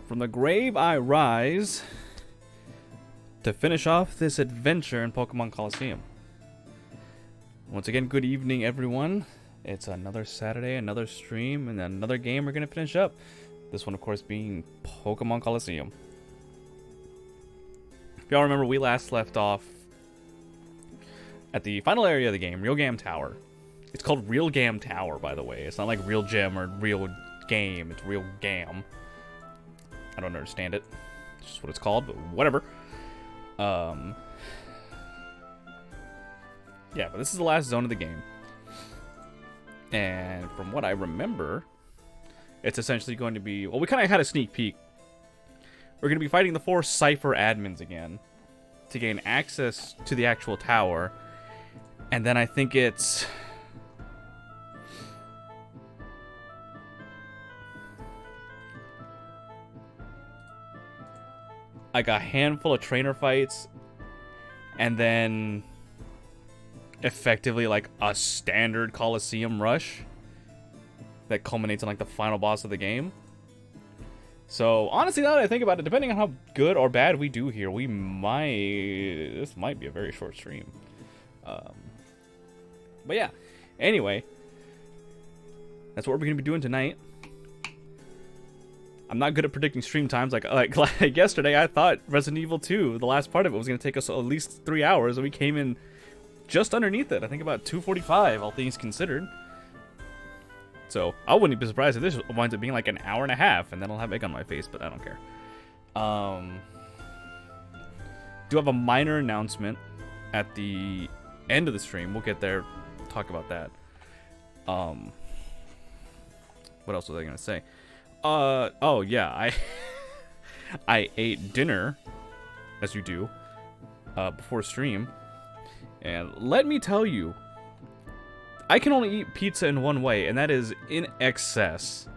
From the grave I rise to finish off this adventure in Pokemon Colosseum. Once again, good evening, everyone. It's another Saturday, another stream, and another game we're going to finish up. This one, of course, being Pokemon Colosseum. If y'all remember, we last left off at the final area of the game, Real Gam Tower. It's called Real Gam Tower, by the way. It's not like Real Gem or Real Game. It's Real Gam. I don't understand it. It's just what it's called, but whatever. Yeah, but this is the last zone of the game. And from what I remember, it's essentially going to be... Well, we kind of had a sneak peek. We're going to be fighting the 4 Cypher admins again to gain access to the actual tower. And then I think it's... like a handful of trainer fights, and then effectively like a standard Colosseum rush that culminates in like the final boss of the game. So honestly, now that I think about it, depending on how good or bad we do here, this might be a very short stream. But yeah, anyway, that's what we're gonna be doing tonight. I'm not good at predicting stream times. Like yesterday, I thought Resident Evil 2, the last part of it, was going to take us at least 3 hours, and we came in just underneath it. I think about 2:45, all things considered. So I wouldn't be surprised if this winds up being like an hour and a half, and then I'll have egg on my face, but I don't care. Do have a minor announcement at the end of the stream. We'll get there, talk about that. What else was I going to say? Oh yeah, I ate dinner, as you do, before stream, and let me tell you, I can only eat pizza in one way, and that is in excess.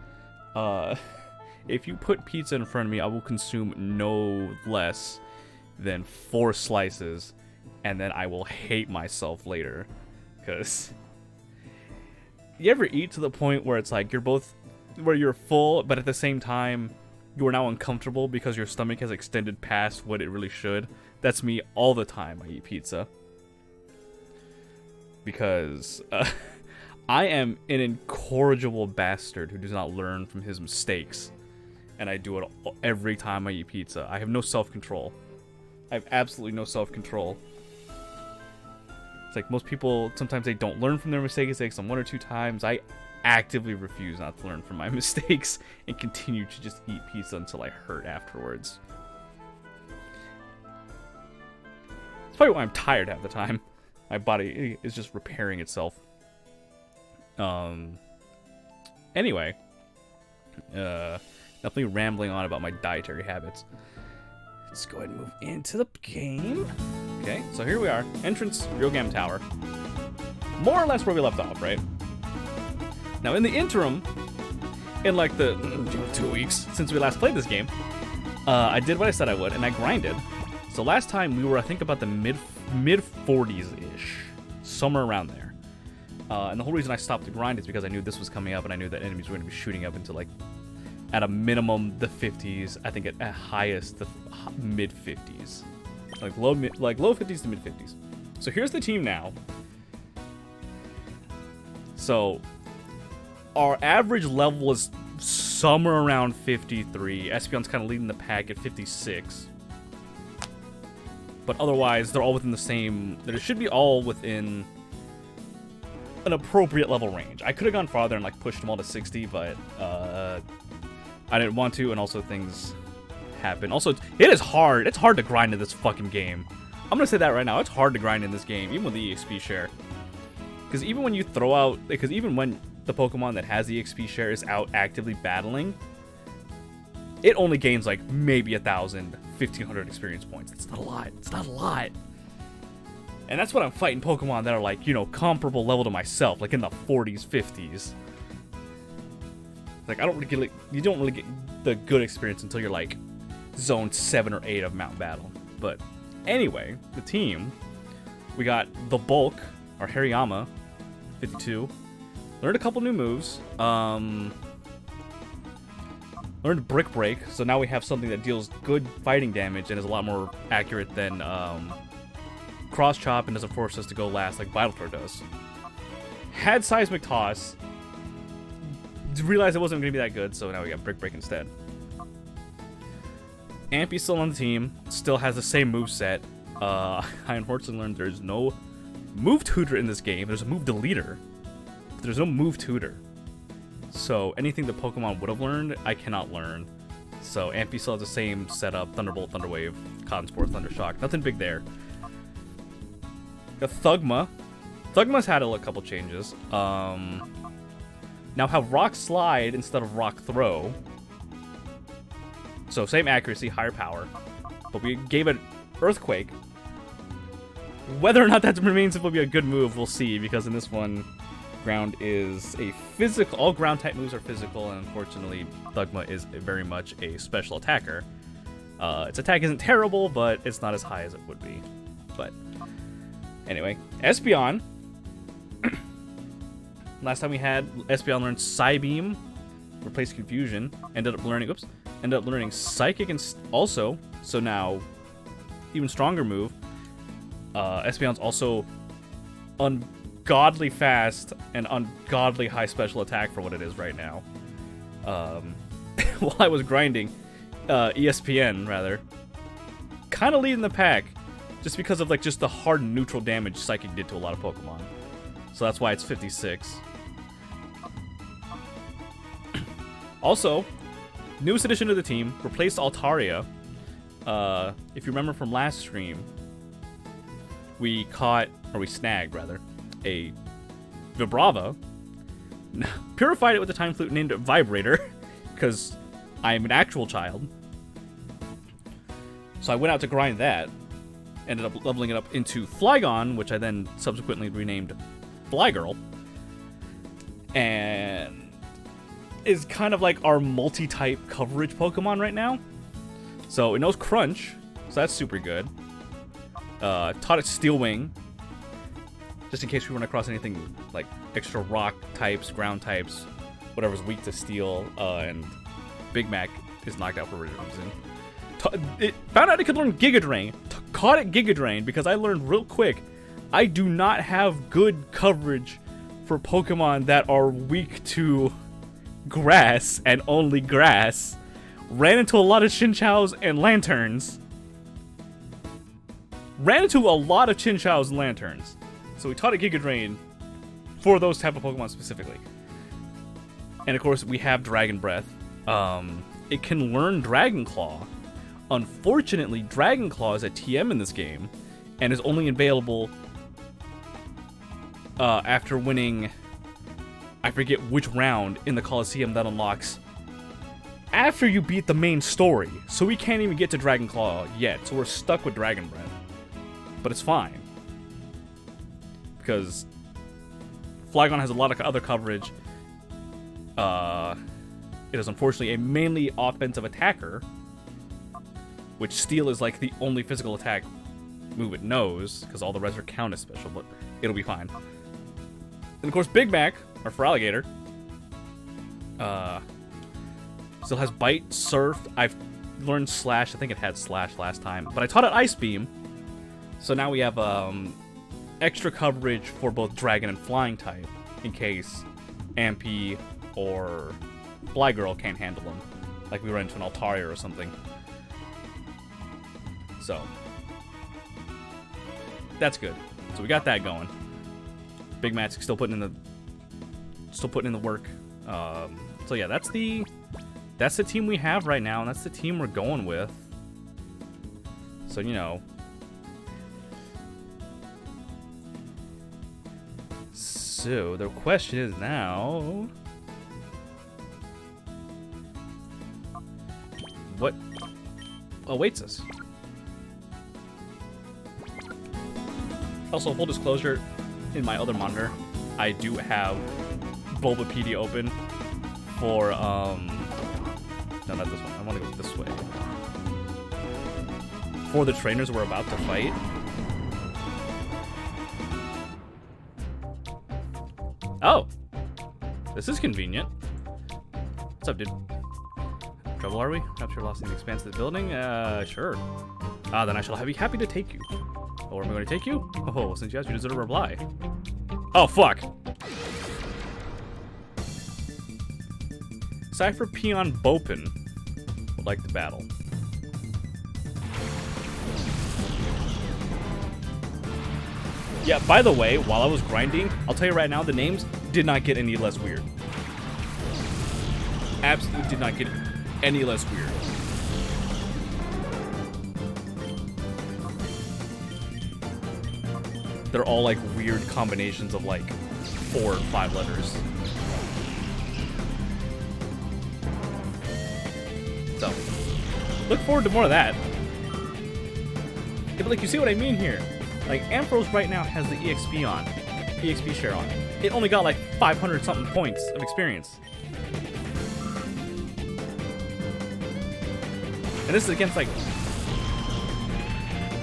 If you put pizza in front of me, I will consume no less than 4 slices, and then I will hate myself later, because you ever eat to the point where it's like where you're full, but at the same time, you are now uncomfortable because your stomach has extended past what it really should? That's me all the time I eat pizza. Because I am an incorrigible bastard who does not learn from his mistakes. And I do it every time I eat pizza. I have no self-control. I have absolutely no self-control. It's like most people, sometimes they don't learn from their mistakes. They make them 1 or 2 times. I actively refuse not to learn from my mistakes and continue to just eat pizza until I hurt afterwards. It's probably why I'm tired half the time. My body is just repairing itself. Anyway, definitely rambling on about my dietary habits. Let's go ahead and move into the game. Okay, so here we are. Entrance, Real Gam Tower. More or less where we left off, right? Now, in the interim, in like the 2 weeks since we last played this game, I did what I said I would, and I grinded. So last time we were, I think, about the mid 40s-ish, somewhere around there. And the whole reason I stopped the grind is because I knew this was coming up, and I knew that enemies were going to be shooting up into, like, at a minimum, the 50s. I think at highest, the mid 50s, like low 50s to mid 50s. So here's the team now. So our average level is somewhere around 53. Espeon's kind of leading the pack at 56. But otherwise, they're all within the same... They should be all within an appropriate level range. I could have gone farther and like pushed them all to 60, but I didn't want to, and also things happen. Also, it is hard. It's hard to grind in this fucking game. I'm going to say that right now. It's hard to grind in this game, even with the EXP share. Because even when you throw out... Because even when the Pokemon that has the XP share is out actively battling, it only gains like maybe 1,000, 1,500 experience points. It's not a lot. It's not a lot. And that's what I'm fighting Pokemon that are like, you know, comparable level to myself, like in the 40s, 50s. Like, I don't really get, like, you don't really get the good experience until you're like zone 7 or 8 of Mount Battle. But anyway, the team, we got the Bulk, or Hariyama, 52. Learned a couple new moves. Learned Brick Break, so now we have something that deals good fighting damage and is a lot more accurate than Cross Chop and doesn't force us to go last like Vitaltor does. Had Seismic Toss, realized it wasn't going to be that good, so now we got Brick Break instead. Ampy's still on the team, still has the same moveset. I unfortunately learned there's no move tutor in this game. There's a move deleter, but there's no move tutor. So anything the Pokemon would have learned, I cannot learn. So Ampy still has the same setup: Thunderbolt, Thunderwave, Cotton Sport, Thundershock. Nothing big there. Got Thugma. Thugma's had a couple changes. Now have Rock Slide instead of Rock Throw. So same accuracy, higher power, but we gave it Earthquake. Whether or not that remains will be a good move, we'll see, because in this one, ground is a physical. All ground type moves are physical, and unfortunately, Thugma is very much a special attacker. Its attack isn't terrible, but it's not as high as it would be. But anyway, Espeon. Last time we had Espeon learned Psybeam, replace Confusion. Ended up learning Psychic and also. So now, even stronger move. Espeon's also ungodly fast and ungodly high special attack for what it is right now. While I was grinding, ESPN rather, kind of leading the pack, just because of like just the hard neutral damage Psychic did to a lot of Pokemon. So that's why it's 56. Also, newest addition to the team, replaced Altaria. If you remember from last stream, we snagged rather, a Vibrava, purified it with a Time Flute named it Vibrator, because I'm an actual child. So I went out to grind that, ended up leveling it up into Flygon, which I then subsequently renamed Flygirl, and is kind of like our multi-type coverage Pokemon right now. So it knows Crunch, so that's super good. Taught it Steel Wing, just in case we run across anything like extra rock types, ground types, whatever's weak to steel, and Big Mac is knocked out for a reason. It found out it could learn Giga Drain, caught it Giga Drain, because I learned real quick, I do not have good coverage for Pokemon that are weak to grass and only grass. Ran into a lot of Chinchows and Lanterns. So we taught it Giga Drain for those type of Pokemon specifically. And of course, we have Dragon Breath. It can learn Dragon Claw. Unfortunately, Dragon Claw is a TM in this game, and is only available after winning, I forget which round in the Colosseum that unlocks after you beat the main story. So we can't even get to Dragon Claw yet, so we're stuck with Dragon Breath. But it's fine, because Flygon has a lot of other coverage. It is unfortunately a mainly offensive attacker, which Steel is like the only physical attack move it knows, because all the rest are count as special, but it'll be fine. And of course, Big Mac, or for Alligator, still has Bite, Surf. I've learned Slash. I think it had Slash last time, but I taught it Ice Beam. So now we have extra coverage for both Dragon and Flying type, in case Ampy or Flygirl can't handle them, like we run into an Altaria or something. So that's good. So we got that going. Big Mat's still putting in the work. So yeah, that's the team we have right now, and that's the team we're going with. So, you know. So the question is now, what awaits us? Also, full disclosure, in my other monitor, I do have Bulbapedia open for, no, not this one. I want to go this way. For the trainers we're about to fight. Oh! This is convenient. What's up, dude? Trouble, are we? Perhaps you're lost in the expanse of the building? Sure. Then I shall be happy to take you. Oh, where am I going to take you? Oh, since you asked, you deserve a reply. Oh, fuck! Cypher Peon Bopin would like to battle. Yeah, by the way, while I was grinding, I'll tell you right now, the names did not get any less weird. Absolutely did not get any less weird. They're all like weird combinations of like 4 or 5 letters. So, look forward to more of that. Yeah, but like, you see what I mean here? Like, Ampharos right now has the EXP share on. It only got like 500 something points of experience. And this is against like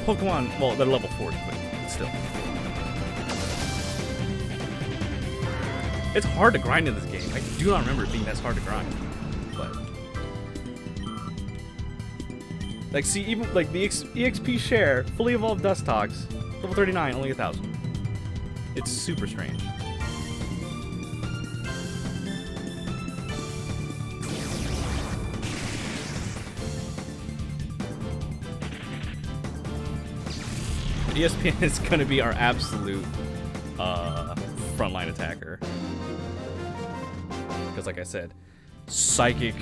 Pokemon, well, they're level 40, but still. It's hard to grind in this game. I do not remember it being that hard to grind. But like, see, even like the EXP share, fully evolved Dustox, level 39, only 1,000. It's super strange. ESPN is going to be our absolute frontline attacker. Because like I said, Psychic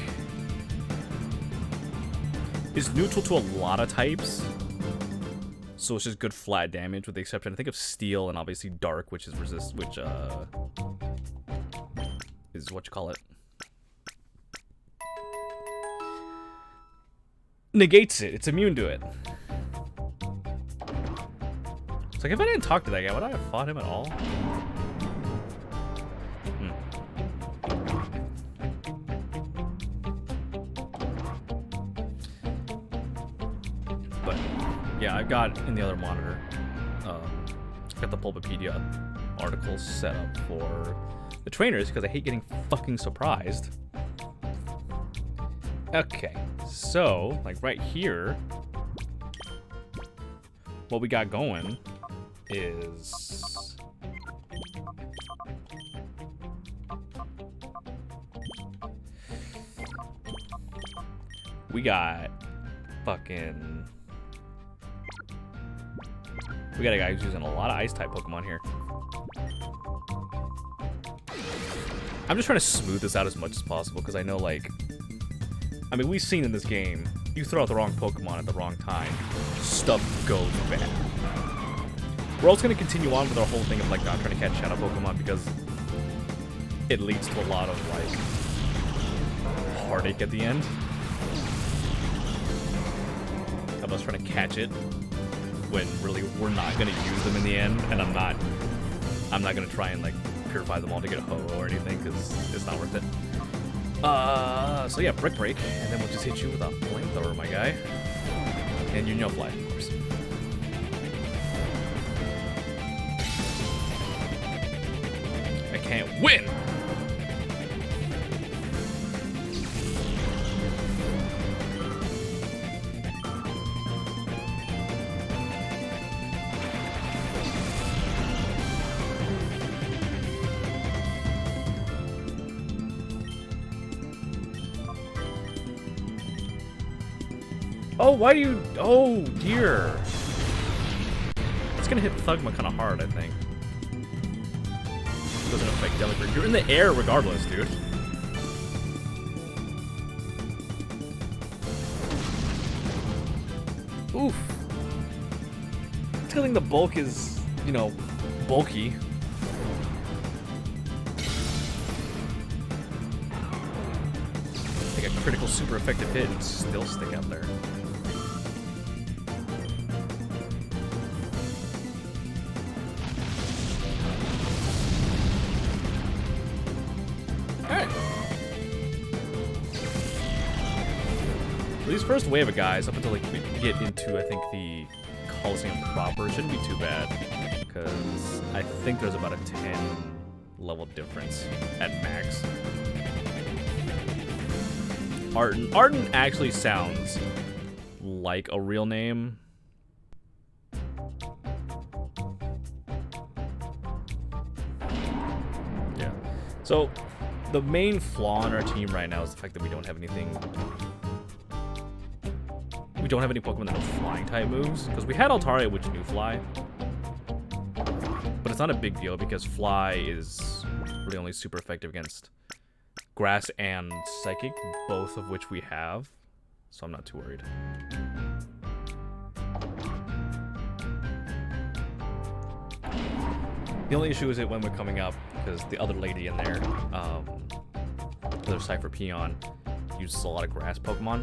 is neutral to a lot of types. So it's just good flat damage with the exception, I think, of Steel and obviously Dark, which is is what you call it. Negates it. It's immune to it. It's like, if I didn't talk to that guy, would I have fought him at all? But yeah, I've got in the other monitor, got the Bulbapedia article set up for the trainers because I hate getting fucking surprised. Okay, so like right here, what we got going is we got fucking, we got a guy who's using a lot of ice type Pokemon here. I'm just trying to smooth this out as much as possible because I know, like, I mean, we've seen in this game, you throw out the wrong Pokemon at the wrong time, stuff goes bad. We're also going to continue on with our whole thing of, like, not trying to catch Shadow Pokemon because it leads to a lot of, like, heartache at the end. Of us trying to catch it when really we're not going to use them in the end, and I'm not going to try and, like, purify them all to get a Ho-Oh or anything because it's not worth it. So yeah, Brick Break, and then we'll just hit you with a Flamethrower, my guy. And you know Fly, of course. I can't win! Oh, why do you... Oh, dear. It's gonna hit Thugma kind of hard, I think. Doesn't affect Delibird. You're in the air regardless, dude. Oof. Feeling the bulk is, you know, bulky. Take a critical super effective hit and still stick out there. These first wave of guys, up until like we get into, I think, the Colosseum proper, shouldn't be too bad, because I think there's about a 10 level difference at max. Arden. Arden actually sounds like a real name. Yeah. So, the main flaw in our team right now is the fact that we don't have anything. We don't have any Pokemon that have flying type moves. Because we had Altaria, which knew fly. But it's not a big deal because fly is really only super effective against grass and psychic, both of which we have. So I'm not too worried. The only issue is it when we're coming up, because the other lady in there, the other Cypher Peon, uses a lot of grass Pokemon.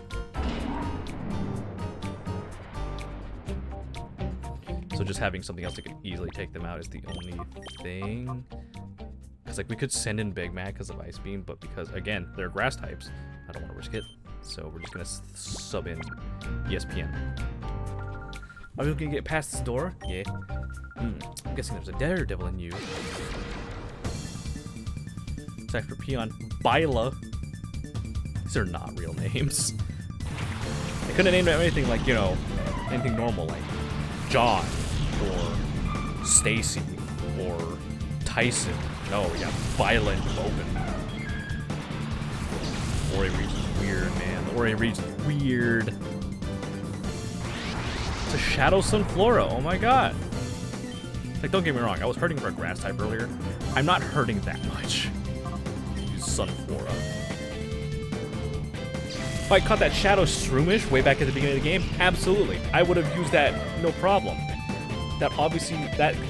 So just having something else that could easily take them out is the only thing. Because like we could send in Big Mac because of Ice Beam, but because again they're grass types, I don't want to risk it. So we're just gonna sub in ESPN. Are we gonna get past this door? Yeah. I'm guessing there's a Daredevil in you. Cypher Peon, Bila. These are not real names. I couldn't have named it anything like, you know, anything normal like John or Stacy or Tyson. No, we got Bila and Bowman. Ori region's weird, man. The Ori region's weird. It's a Shadow Sunflora. Oh my god. Like, don't get me wrong, I was hurting for a grass type earlier. I'm not hurting that much. Use Sunflora. If I caught that Shadow Shroomish way back at the beginning of the game, absolutely. I would have used that no problem. That obviously,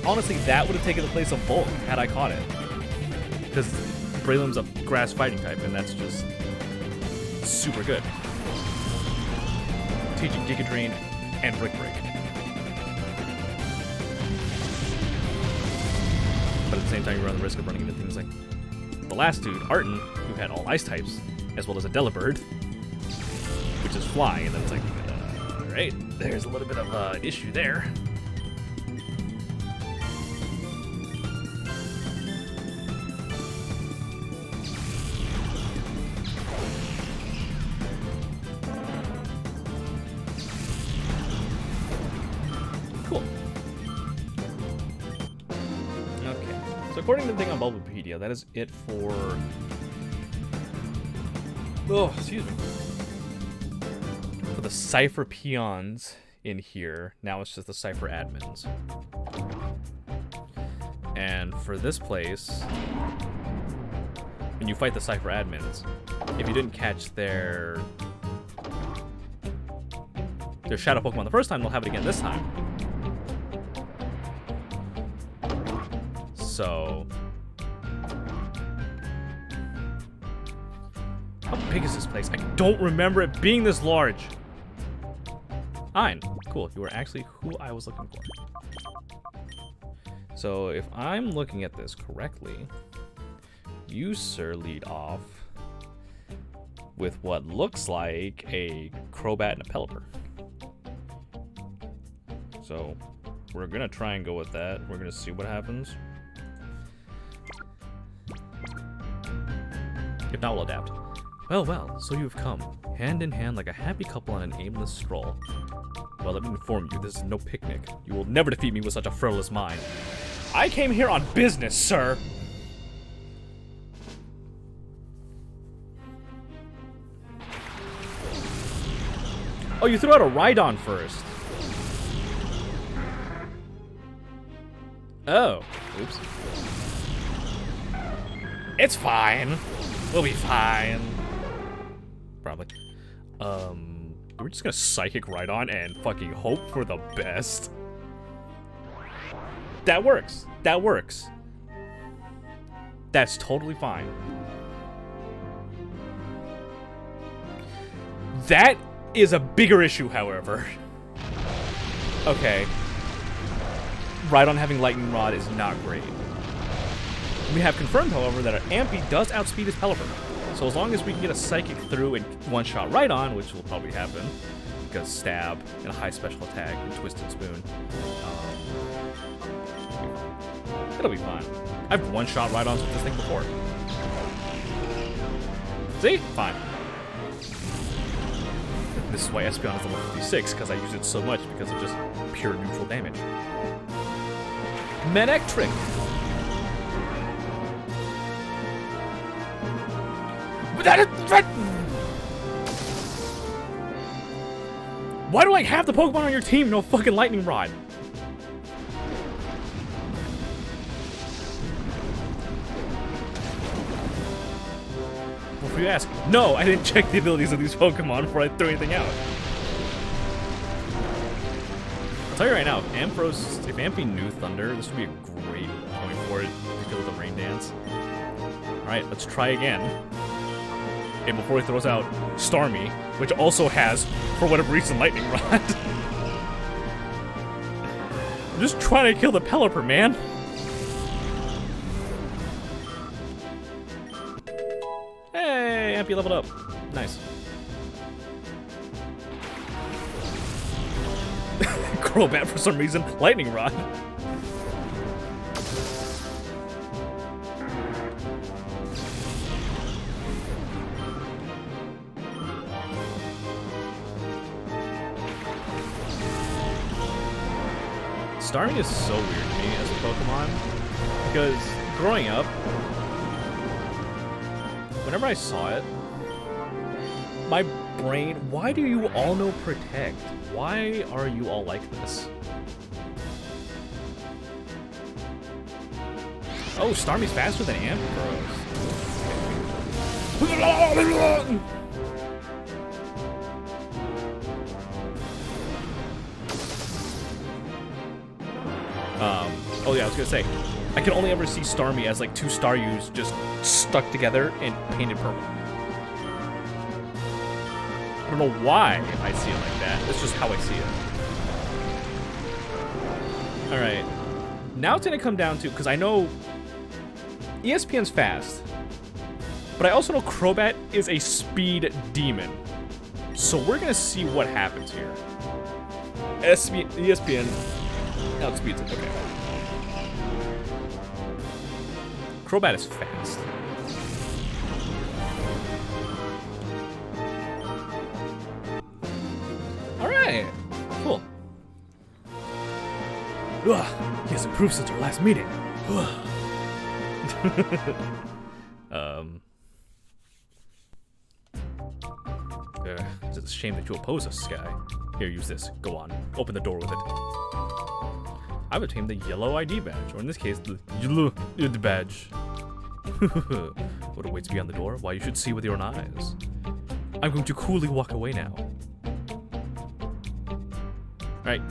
honestly, that would have taken the place of Bulk had I caught it. Because Breloom's a grass fighting type, and that's just super good. Teaching Giga Drain and Brick Break. But at the same time, you run the risk of running into things like the last dude, Arden, who had all ice types, as well as a Delibird, which is fly, and then it's like, alright, there's a little bit of an issue there. Cool. Okay. So according to the thing on Bulbapedia, that is it for... Oh, excuse me. For the Cypher Peons in here. Now it's just the Cypher Admins. And for this place, when you fight the Cypher Admins, if you didn't catch their Shadow Pokemon the first time, they'll have it again this time. So, how big is this place? I don't remember it being this large. Fine. Cool. You were actually who I was looking for. So, if I'm looking at this correctly, you, sir, lead off with what looks like a Crobat and a Pelipper. So, we're gonna try and go with that. We're gonna see what happens. If not, we'll adapt. Well, well, so you've come, hand in hand like a happy couple on an aimless stroll. Well, let me inform you, this is no picnic. You will never defeat me with such a frivolous mind. I came here on business, sir! Oh, you threw out a Rhydon first. Oh. Oops. It's fine. We'll be fine. Probably. We're just gonna Psychic Rhydon and fucking hope for the best. That works. That works. That's totally fine. That is a bigger issue, however. Okay. Rhydon having Lightning Rod is not great. We have confirmed, however, that our Ampy does outspeed his Pelipper. So as long as we can get a Psychic through and one-shot Rhydon, which will probably happen, because Stab and a high special attack and Twisted Spoon, it'll be fine. I've one-shot Rhydons with this thing before. See? Fine. This is why Espeon is level 56, because I use it so much because of just pure neutral damage. Manectric! Why do I have the Pokemon on your team? No fucking Lightning Rod. Before you ask, no, I didn't check the abilities of these Pokemon before I threw anything out. I'll tell you right now, if Amphy knew Thunder, this would be a great point for it because of the Rain Dance. Alright, let's try again. And before he throws out Starmie, which also has, for whatever reason, Lightning Rod. I'm just trying to kill the Pelipper, man. Hey, Ampy leveled up. Nice. Crobat for some reason. Lightning Rod. Starmie is so weird to me as a Pokemon, because growing up, whenever I saw it, my brain, why do you all know Protect? Why are you all like this? Oh, Starmie's faster than Ampharos. Oh yeah, I was gonna say, I can only ever see Starmie as like two Staryus just stuck together and painted purple. I don't know why I see it like that. It's just how I see it. Alright. Now it's gonna come down to, because I know ESPN's fast, but I also know Crobat is a speed demon. So we're gonna see what happens here. ESPN outspeeds it, okay. Crobat is fast. Alright, cool. Ugh, he has improved since our last meeting. It's a shame that you oppose us, Sky. Here, use this. Go on. Open the door with it. I've obtained the yellow ID badge, or in this case, the yellow ID badge. What awaits beyond the door? Why, you should see with your own eyes. I'm going to coolly walk away now. Alright.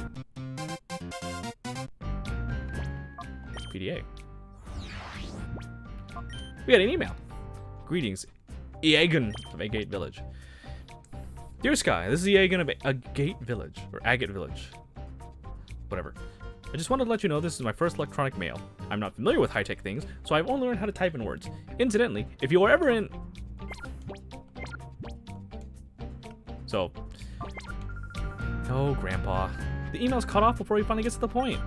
PDA. We got an email. Greetings, Eagan of Agate Village. Dear Sky, this is Eagan of Agate Village, or Agate Village. Whatever. I just wanted to let you know this is my first electronic mail. I'm not familiar with high-tech things, so I've only learned how to type in words. Incidentally, if you are ever in... So... Oh, Grandpa. The email's cut off before he finally gets to the point.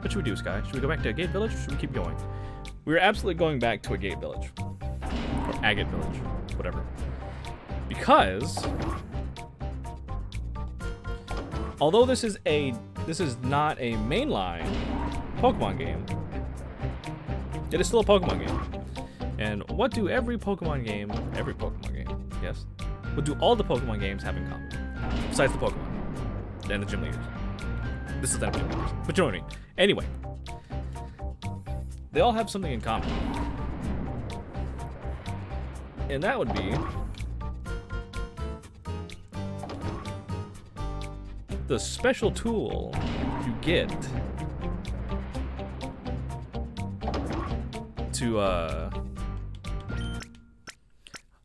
What should we do, Sky? Should we go back to Agate Village, or should we keep going? We're absolutely going back to Agate Village. Or Agate Village. Whatever. Because... although this is not a mainline Pokemon game, it is still a Pokemon game. And what do every Pokemon game, yes, what do all the Pokemon games have in common? Besides the Pokemon and the gym leaders. This is the gym leaders, but you know what I mean. Anyway, they all have something in common. And that would be the special tool you get to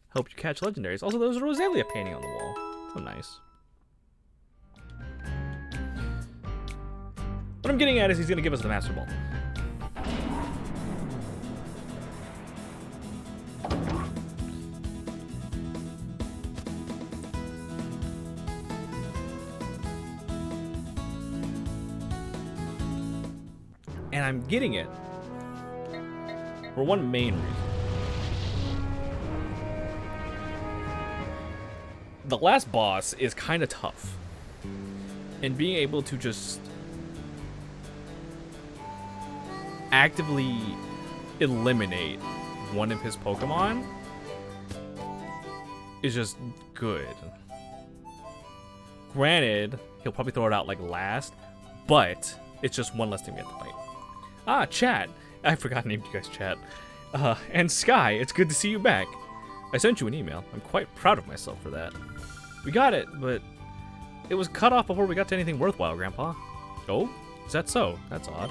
help you catch legendaries. Also, there's a Roselia painting on the wall. So nice. What I'm getting at is he's going to give us the Master Ball. And I'm getting it for one main reason. the last boss is kind of tough. And being able to just actively eliminate one of his Pokemon is just good. Granted, he'll probably throw it out like last, but it's just one less thing we have to fight. Ah, chat. I forgot to name you guys chat. And Sky, it's good to see you back. I sent you an email. I'm quite proud of myself for that. We got it, but it was cut off before we got to anything worthwhile, Grandpa. Oh? Is that so? That's odd.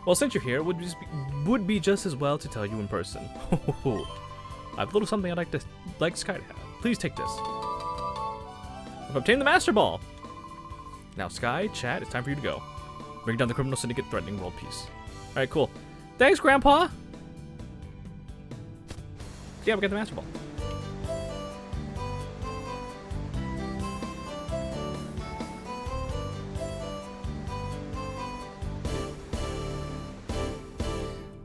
Well, since you're here, it would be just as well to tell you in person. I've a little something I'd like Sky to have. Please take this. I've obtained the Master Ball. Now, Sky, chat, it's time for you to go. Bring down the criminal syndicate threatening world peace. Alright, cool. Thanks, Grandpa! Yeah, we got the Master Ball.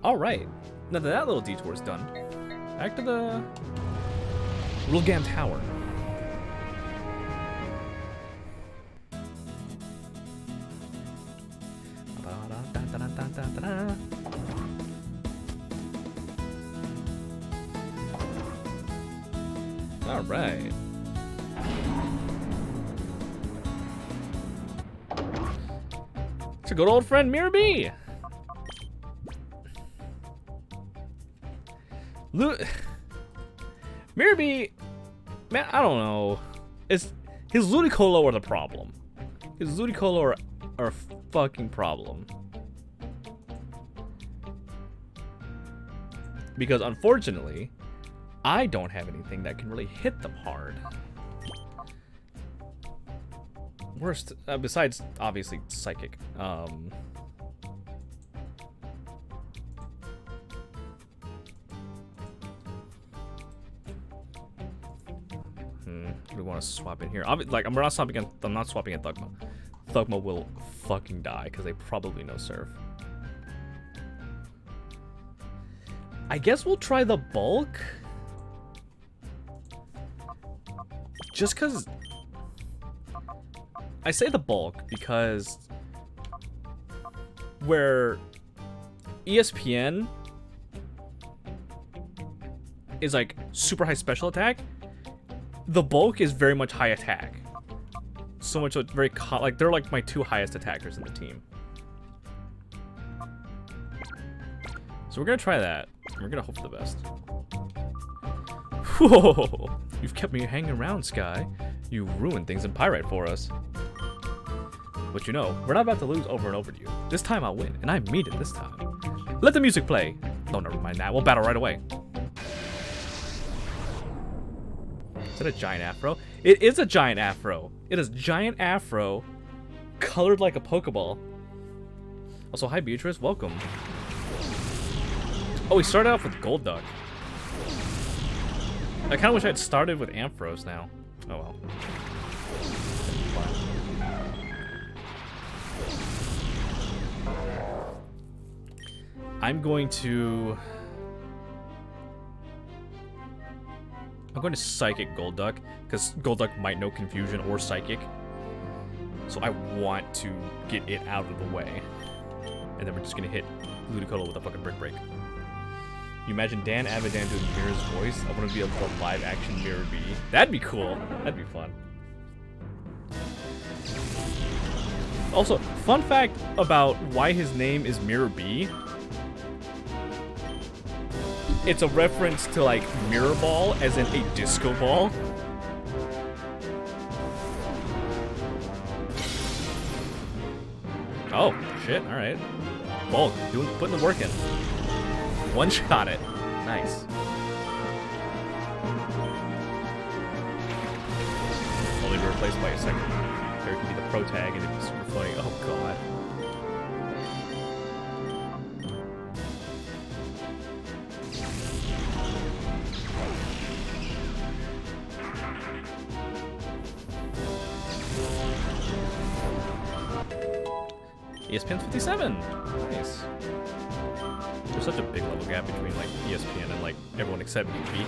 Alright. Now that that little detour is done, back to the Rulgam Tower. Alright. It's a good old friend, Mirabee! Mirabee, man, I don't know. His Ludicolo are the problem. His Ludicolo are a fucking problem. Because unfortunately, I don't have anything that can really hit them hard. Worst, besides obviously Psychic. We want to swap in here. Like, I'm not swapping in Thugma. Thugma will fucking die because they probably know Surf. I guess we'll try the bulk. Just because I say the bulk because where ESPN is like super high special attack, the bulk is very much high attack. So much very like they're like my two highest attackers in the team. So we're gonna try that. We're gonna hope for the best. Whoa! You've kept me hanging around, Sky. You ruined things in Pyrite for us. But you know, we're not about to lose over and over to you. This time I'll win, and I mean it this time. Let the music play. Oh, never mind that. We'll battle right away. Is that a giant afro? It is a giant afro. It is giant afro, colored like a Pokeball. Also, hi Beatrice, welcome. Oh, we started off with Golduck. I kind of wish I had started with Ampharos now. Oh well. I'm going to Psychic Golduck, because Golduck might know Confusion or Psychic. So I want to get it out of the way. And then we're just going to hit Ludicolo with a fucking Brick Break. You imagine Dan Avidan doing Mirror's voice? I want to be able to live action Mirror B. That'd be cool. That'd be fun. Also, fun fact about why his name is Mirror B. It's a reference to like Mirror Ball, as in a disco ball. Oh, shit, alright. Bulk, putting the work in. One shot it. Nice. Only replaced by a second. There can be the pro tag and it'd be super funny. Oh god. ESPN's 57. Nice. There's such a big level gap between like ESPN and like everyone except UV.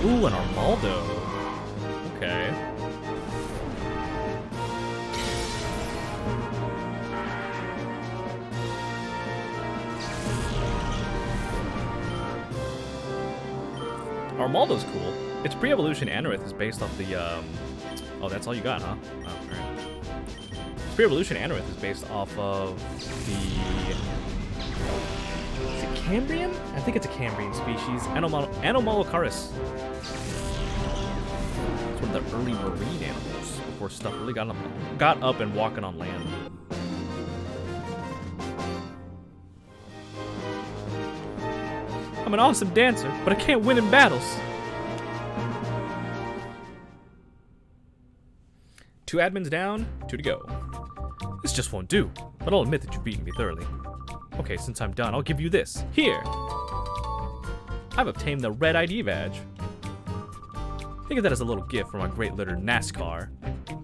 Ooh, an Armaldo. Okay. Armaldo's cool. Its pre-evolution Anorith is based off the, Oh, that's all you got, huh? Oh, alright. Its pre-evolution Anorith is based off of the... Is it Cambrian? I think it's a Cambrian species. Anomalocaris. It's one of the early marine animals before stuff really got up and walking on land. I'm an awesome dancer, but I can't win in battles. 2 admins down, 2 to go. This just won't do, but I'll admit that you've beaten me thoroughly. Okay, since I'm done, I'll give you this. Here! I've obtained the red ID badge. Think of that as a little gift from our great litter NASCAR.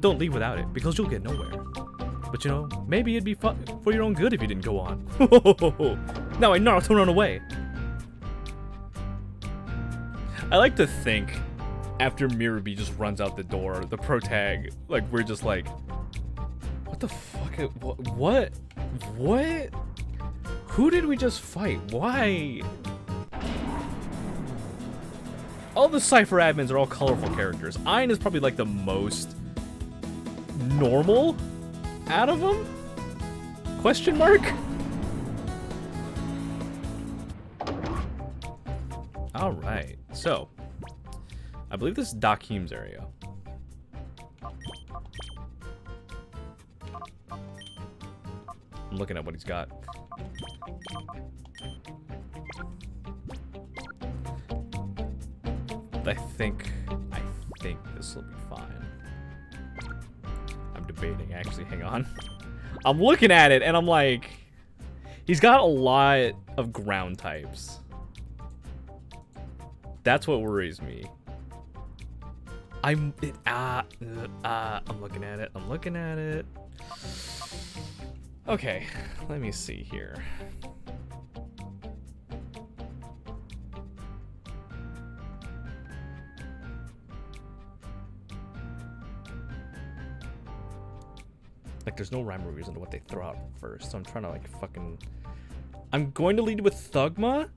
Don't leave without it, because you'll get nowhere. But you know, maybe it'd be fun for your own good if you didn't go on. Now I Naruto run away. I like to think, after Mirabi just runs out the door, the protag, like, we're just like, what the fuck? What? Who did we just fight? Why? All the Cypher admins are all colorful characters. Ein is probably like the most normal out of them? Question mark? Alright, so I believe this is Dakim's area. I'm looking at what he's got. I think this will be fine. I'm debating, actually, hang on. I'm looking at it and I'm like, he's got a lot of ground types. That's what worries me. I'm looking at it. Okay, let me see here. Like, there's no rhyme or reason to what they throw out first, so I'm trying to, like, fucking... I'm going to lead with Thugma.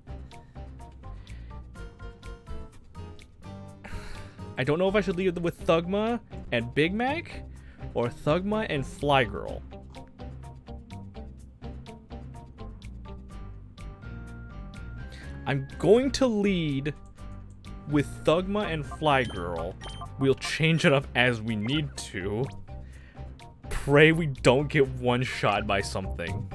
I don't know if I should lead with Thugma and Big Mac, or Thugma and Fly Girl. I'm going to lead with Thugma and Fly Girl. We'll change it up as we need to. Pray we don't get one shot by something.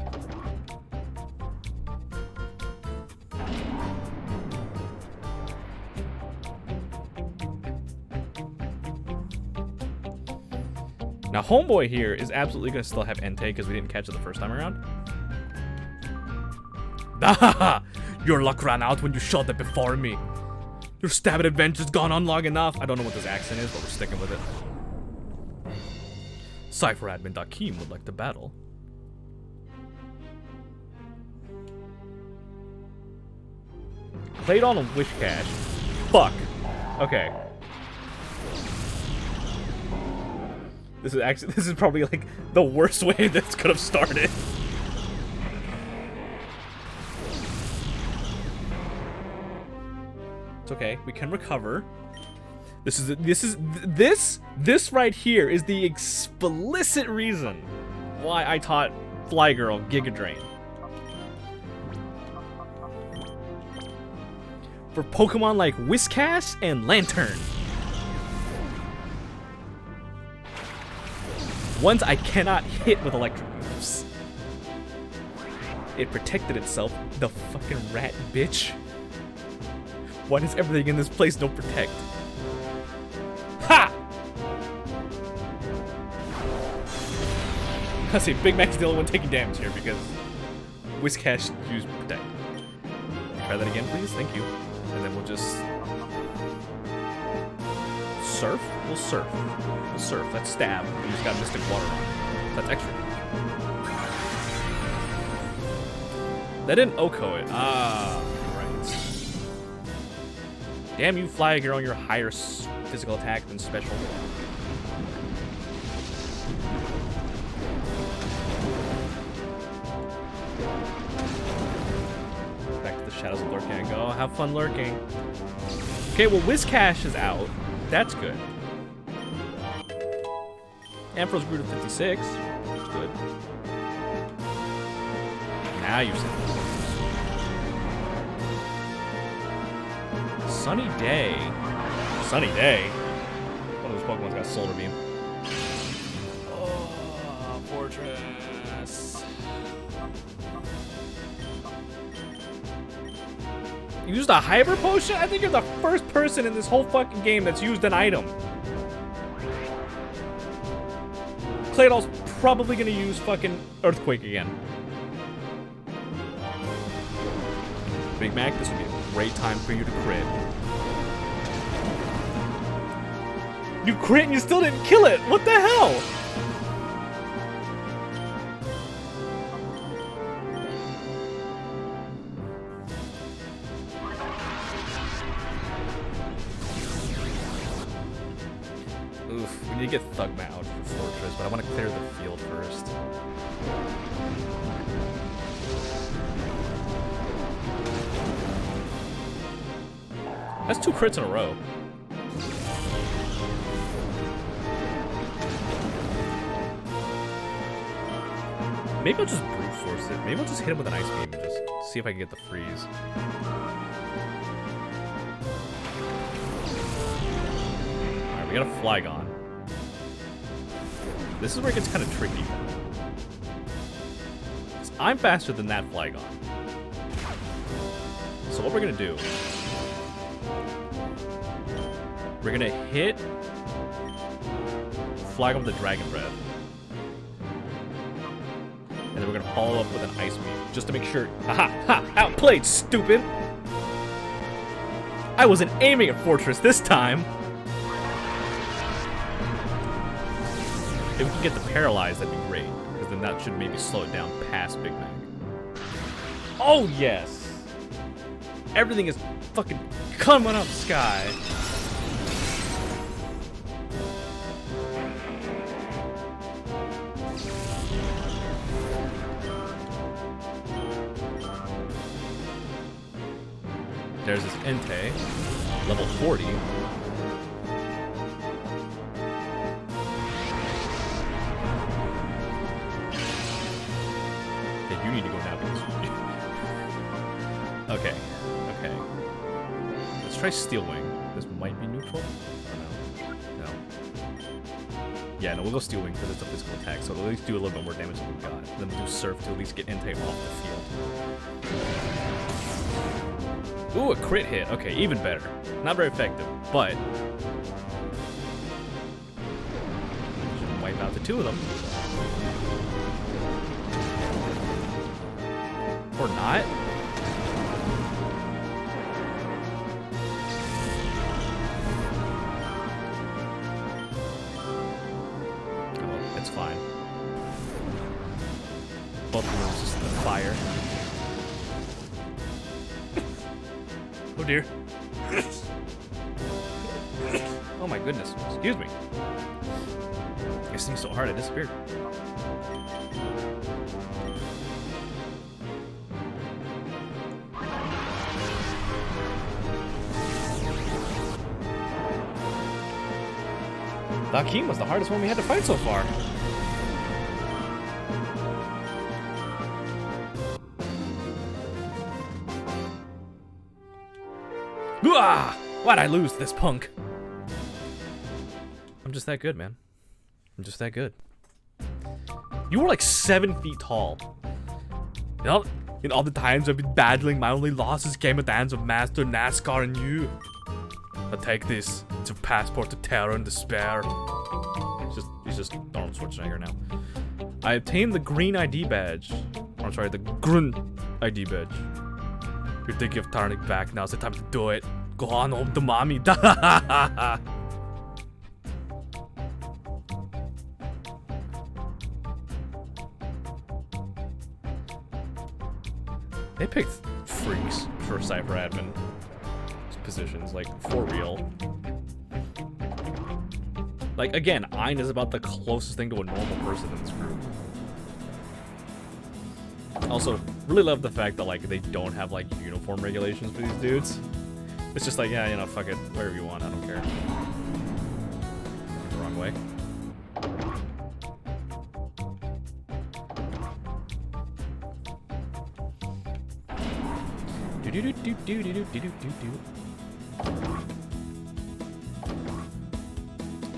Now, Homeboy here is absolutely going to still have Entei because we didn't catch it the first time around. Ah, your luck ran out when you shot it before me. Your stab at adventure's gone on long enough. I don't know what this accent is, but we're sticking with it. Cypher admin Dakim would like to battle. Played on a Wish Cache. Fuck. Okay. This is probably like the worst way this could have started. It's okay. We can recover. This right here is the explicit reason why I taught Fly Girl Giga Drain. For Pokemon like Whiscash and Lantern. Ones I cannot hit with electric moves. It protected itself, the fucking rat bitch. Why does everything in this place no protect? Ha! I see Big Mac's the only one taking damage here because Whiscash used protect. Try that again, please. Thank you. And then we'll just surf. We'll surf. We'll surf. That's stab. We just got Mystic Water on. That's extra. That didn't Oko it. Ah, right. Damn you, fly girl, on your higher physical attack than special. Back to the shadows of lurking I go. Have fun lurking. Okay, well, Whiscash is out. That's good. Ampharos grew to 56. That's good. Now you're saying Sunny Day. Sunny Day? One of those Pokemon's got Solar Beam. Oh, Fortress. You used a Hyper Potion? I think you're the first person in this whole fucking game that's used an item. Claydol's probably gonna use fucking Earthquake again. Big Mac, this would be a great time for you to crit. You crit and you still didn't kill it! What the hell? Oof, we need to get Thugma out for Fortress, but I want to clear the field first. That's 2 crits in a row. Maybe I'll just brute force it. Maybe I'll just hit him with an ice beam and just see if I can get the freeze. Alright, we got a Flygon. This is where it gets kind of tricky. I'm faster than that Flygon. So what we're gonna do, we're gonna hit Flygon with the Dragon Breath. And then we're gonna follow up with an Ice Beam, just to make sure. Haha! Ha! Outplayed, stupid! I wasn't aiming at Fortress this time! If we can get the Paralyzed, that'd be great. Because then that should maybe slow it down past Big Mac. Oh, yes! Everything is fucking coming up sky. There's this Entei, level 40. Yeah, you need to go now because... Okay, okay. Let's try Steel Wing. This might be neutral. Or no? No. Yeah, no, we'll go Steel Wing because it's a physical attack, so it'll at least do a little bit more damage than we've got. Then we'll do Surf to at least get Entei off the field. Ooh, a crit hit. Okay, even better. Not very effective, but... should wipe out the 2 of them. Or not. Oh, it's fine. Both of them are just in the fire. Oh dear. Oh my goodness. Excuse me. I sneezed so hard I disappeared. Dakeem was the hardest one we had to fight so far. Ah! Why'd I lose this punk? I'm just that good, man. I'm just that good. You were like 7 feet tall. You know, in all the times I've been battling, my only losses came at the hands of Master NASCAR and you. Now take this. It's a passport to terror and despair. He's just Arnold Schwarzenegger now. I obtained the green ID badge. Or, I'm sorry, the grun ID badge. You're thinking of turning back. Now's the time to do it. Go on home to mommy. They picked freaks for Cypher Admin. It's positions, like, for real. Like, again, Ein is about the closest thing to a normal person in this group. Also, really love the fact that, like, they don't have, like, uniform regulations for these dudes. It's just like, yeah, you know, fuck it, whatever you want, I don't care. The wrong way.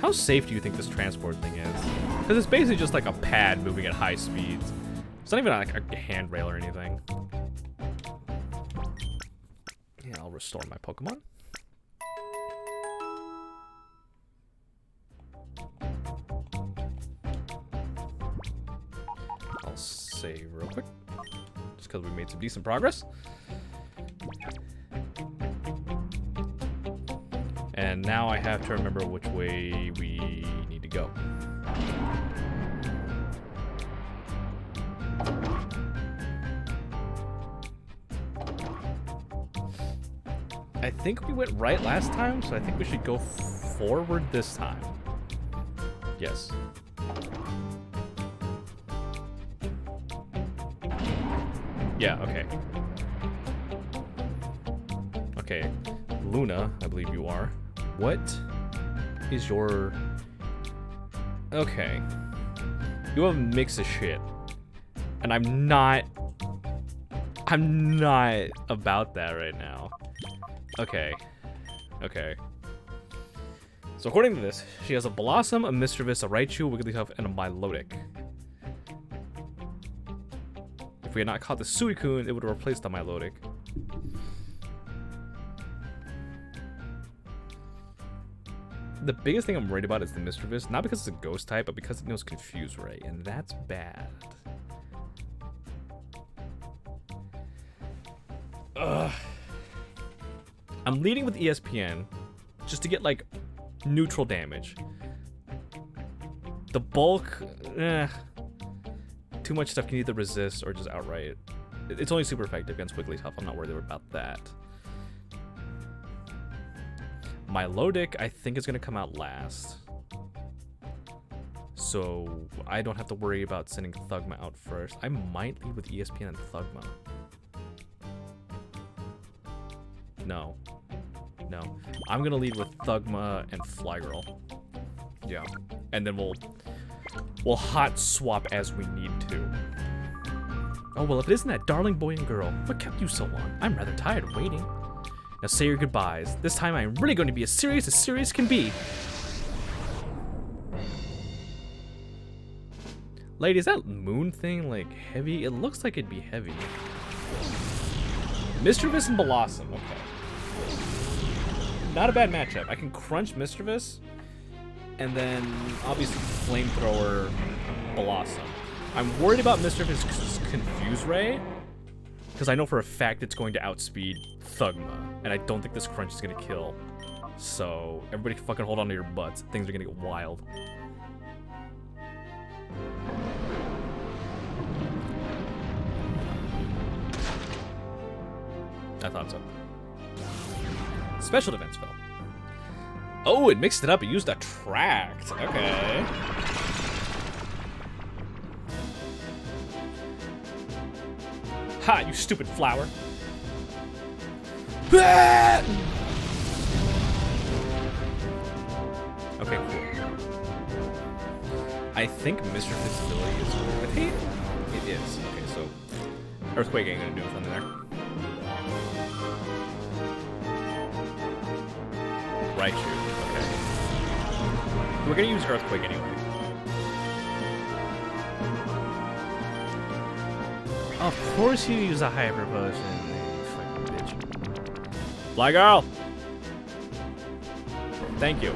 How safe do you think this transport thing is? Because it's basically just like a pad moving at high speeds. It's not even like a handrail or anything. Yeah, I'll restore my Pokemon. I'll save real quick. Just because we made some decent progress. And now I have to remember which way we need to go. I think we went right last time, so I think we should go forward this time. Yes. Yeah, okay. Okay, Luna, I believe you are. What is your... Okay. You have a mix of shit. And I'm not about that right now. Okay. Okay. So according to this, she has a Blossom, a Mischievous, a Raichu, a Wigglytuff, and a Milotic. If we had not caught the Suicune, it would have replaced the Milotic. The biggest thing I'm worried about is the Mischievous, not because it's a ghost type, but because it knows Confuse Ray, and that's bad. Ugh. I'm leading with ESPN just to get, like, neutral damage. The bulk, too much stuff can either resist or just outright. It's only super effective against Wigglytuff. I'm not worried about that. Milotic, I think, is going to come out last. So I don't have to worry about sending Thugma out first. I might lead with ESPN and Thugma. No. No. I'm going to lead with Thugma and Flygirl. Yeah. And then we'll hot swap as we need to. Oh, well, if it isn't that darling boy and girl, what kept you so long? I'm rather tired of waiting. Now say your goodbyes. This time I'm really going to be as serious can be. Lady, is that moon thing, like, heavy? It looks like it'd be heavy. Mischievous and Blossom, okay. Not a bad matchup. I can crunch Mischievous, and then, obviously, Flamethrower Blossom. I'm worried about Mischievous' Confuse Ray, because I know for a fact it's going to outspeed Thugma, and I don't think this crunch is going to kill. So, everybody fucking hold on to your butts. Things are going to get wild. I thought so. Special defense fell. Oh, it mixed it up. It used Attract. Okay. Ha, you stupid flower. Okay, cool. I think Mischievous' ability is... I think it is. Okay, so... Earthquake ain't gonna do nothing there. Raichu. Okay. We're gonna use Earthquake anyway. Of course you use a Hyper Potion. Fucking bitch. Fly Girl! Thank you.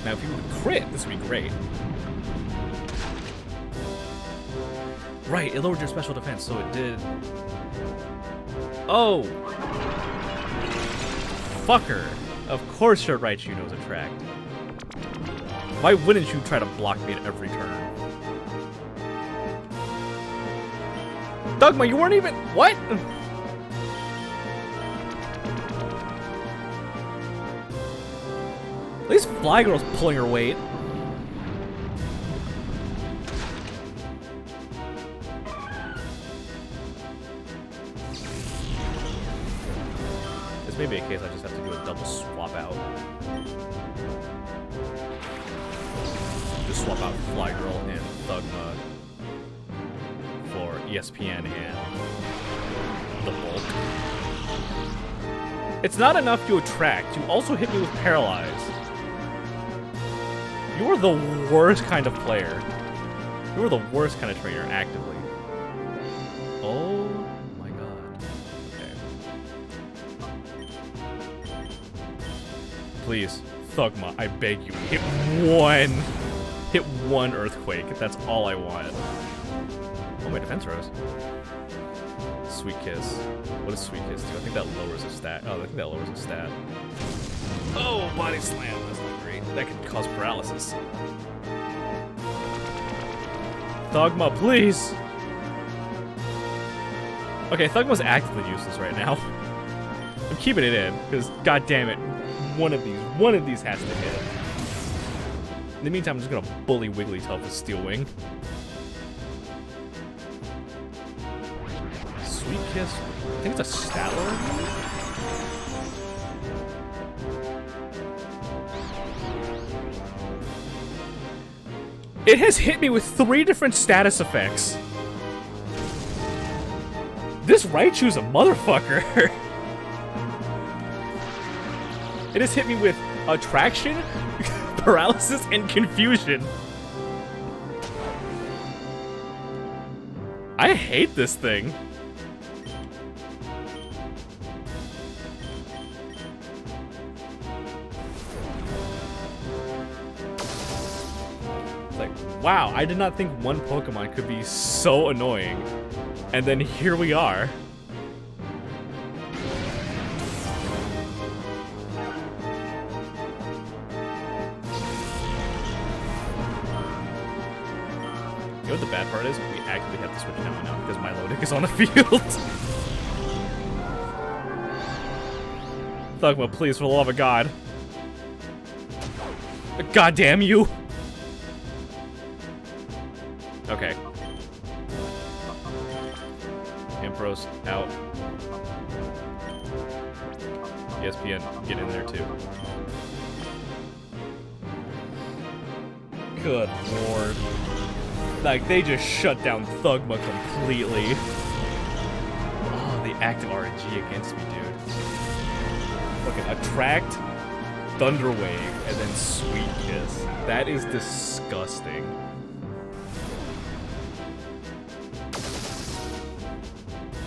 Now if you would crit, this would be great. Right, it lowered your special defense, so it did... Oh! Fucker! Of course your Raichu knows Attract. Why wouldn't you try to block me at every turn? Thugma, you weren't even... What? least Fly Girl's pulling her weight. This may be a case I just have to do a double swap out. Just swap out Fly Girl and Thugma for ESPN and the Bulk. It's not enough to attract. You also hit me with Paralyze. You are the worst kind of player. You are the worst kind of trainer, actively. Oh my god. Okay. Please, Thugma, I beg you, hit one Earthquake. That's all I want. Oh, my defense rose. Sweet Kiss. What does Sweet Kiss do? I think that lowers a stat. Oh, I think that lowers a stat. Oh, Body Slam. That's not great. That could cause paralysis. Thugma, please! Okay, Thugma's actively useless right now. I'm keeping it in, because god damn it, one of these has to hit. In the meantime, I'm just gonna bully Wigglytuff with Steel Wing. Sweet Kiss. I think it's a stat lower. It has hit me with 3 different status effects. This Raichu's a motherfucker. It has hit me with Attraction, Paralysis, and Confusion. I hate this thing. Like, wow, I did not think one Pokemon could be so annoying. And then here we are. You know what the bad part is? We actually have to switch now and now because Milotic is on the field. Thugma, please, for the love of God. God damn you! Okay. Ampharos out. ESPN, get in there too. Good lord. Like, they just shut down Thugma completely. Oh, the active RNG against me, dude. Look at Attract, Thunder Wave, and then Sweet Kiss. That is disgusting.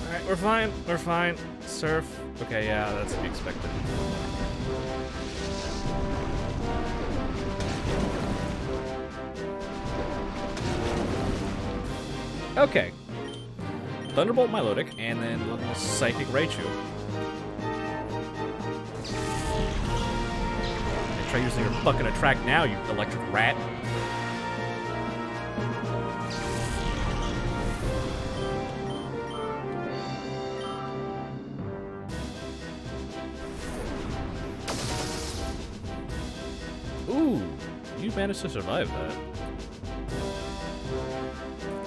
Alright, we're fine. We're fine. Surf. Okay, yeah, that's to be expected. Okay. Thunderbolt Milotic, and then Psychic Raichu. Try using your fucking Attract now, you electric rat. Ooh, you managed to survive that.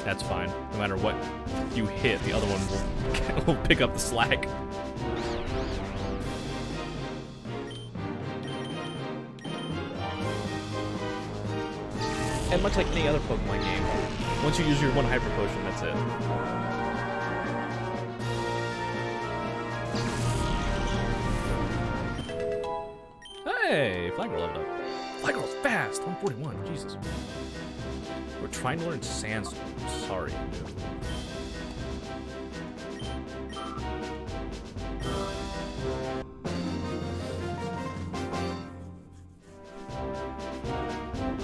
That's fine. No matter what you hit, the other one will pick up the slack. And much like any other Pokemon game, once you use your one Hyper Potion, that's it. Hey, Flagirl leveled up. Flagirl's fast! 141, Jesus. We're trying to learn Sandstorm. Sorry, dude.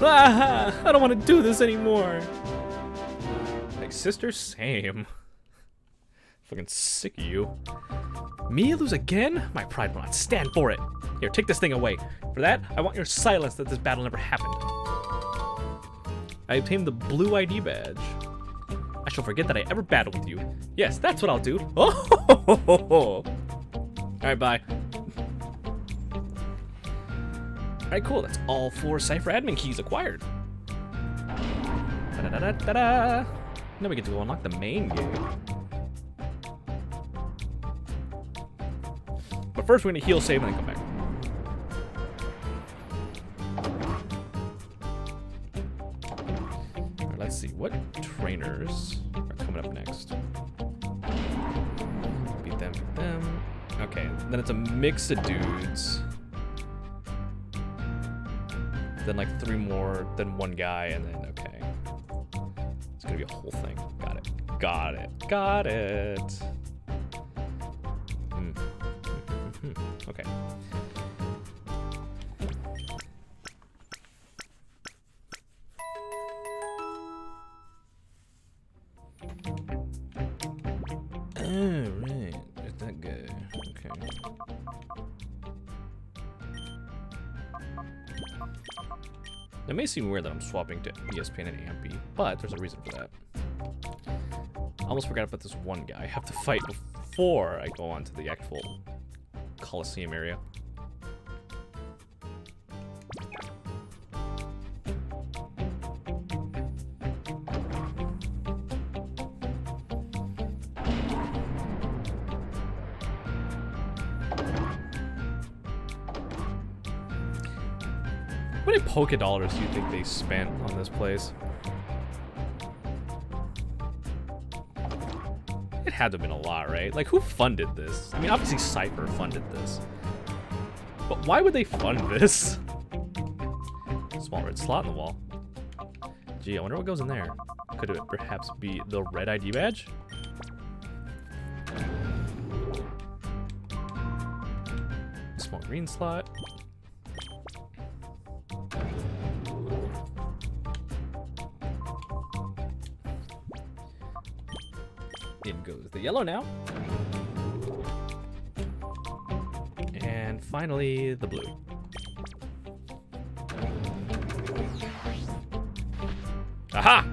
Ah, I don't want to do this anymore. Like, sister, same. Fucking sick of you. Me lose again? My pride will not stand for it. Here, take this thing away. For that, I want your silence that this battle never happened. I obtained the blue ID badge. I shall forget that I ever battled with you. Yes, that's what I'll do. Oh! Alright, bye. Alright, cool. That's all 4 Cypher admin keys acquired. Da-da-da-da-da-da. Now we get to go unlock the main gate. But first we're going to heal, save, and then come back. Alright, let's see. What trainers are coming up next? Beat them, beat them. Okay, then it's a mix of dudes. Then like 3 more, then 1 guy, and then, okay. It's gonna be a whole thing. Got it. Got it. Got it. Okay. Alright. Is that good? Okay. It may seem weird that I'm swapping to ESPN and Ampy, but there's a reason for that. I almost forgot about this one guy I have to fight before I go on to the actual Colosseum area. How many Poké dollars do you think they spent on this place? It had to have been a lot, right? Like, who funded this? I mean, obviously Cypher funded this. But why would they fund this? Small red slot in the wall. Gee, I wonder what goes in there. Could it perhaps be the red ID badge? Small green slot. In goes the yellow now. And finally, the blue. Aha!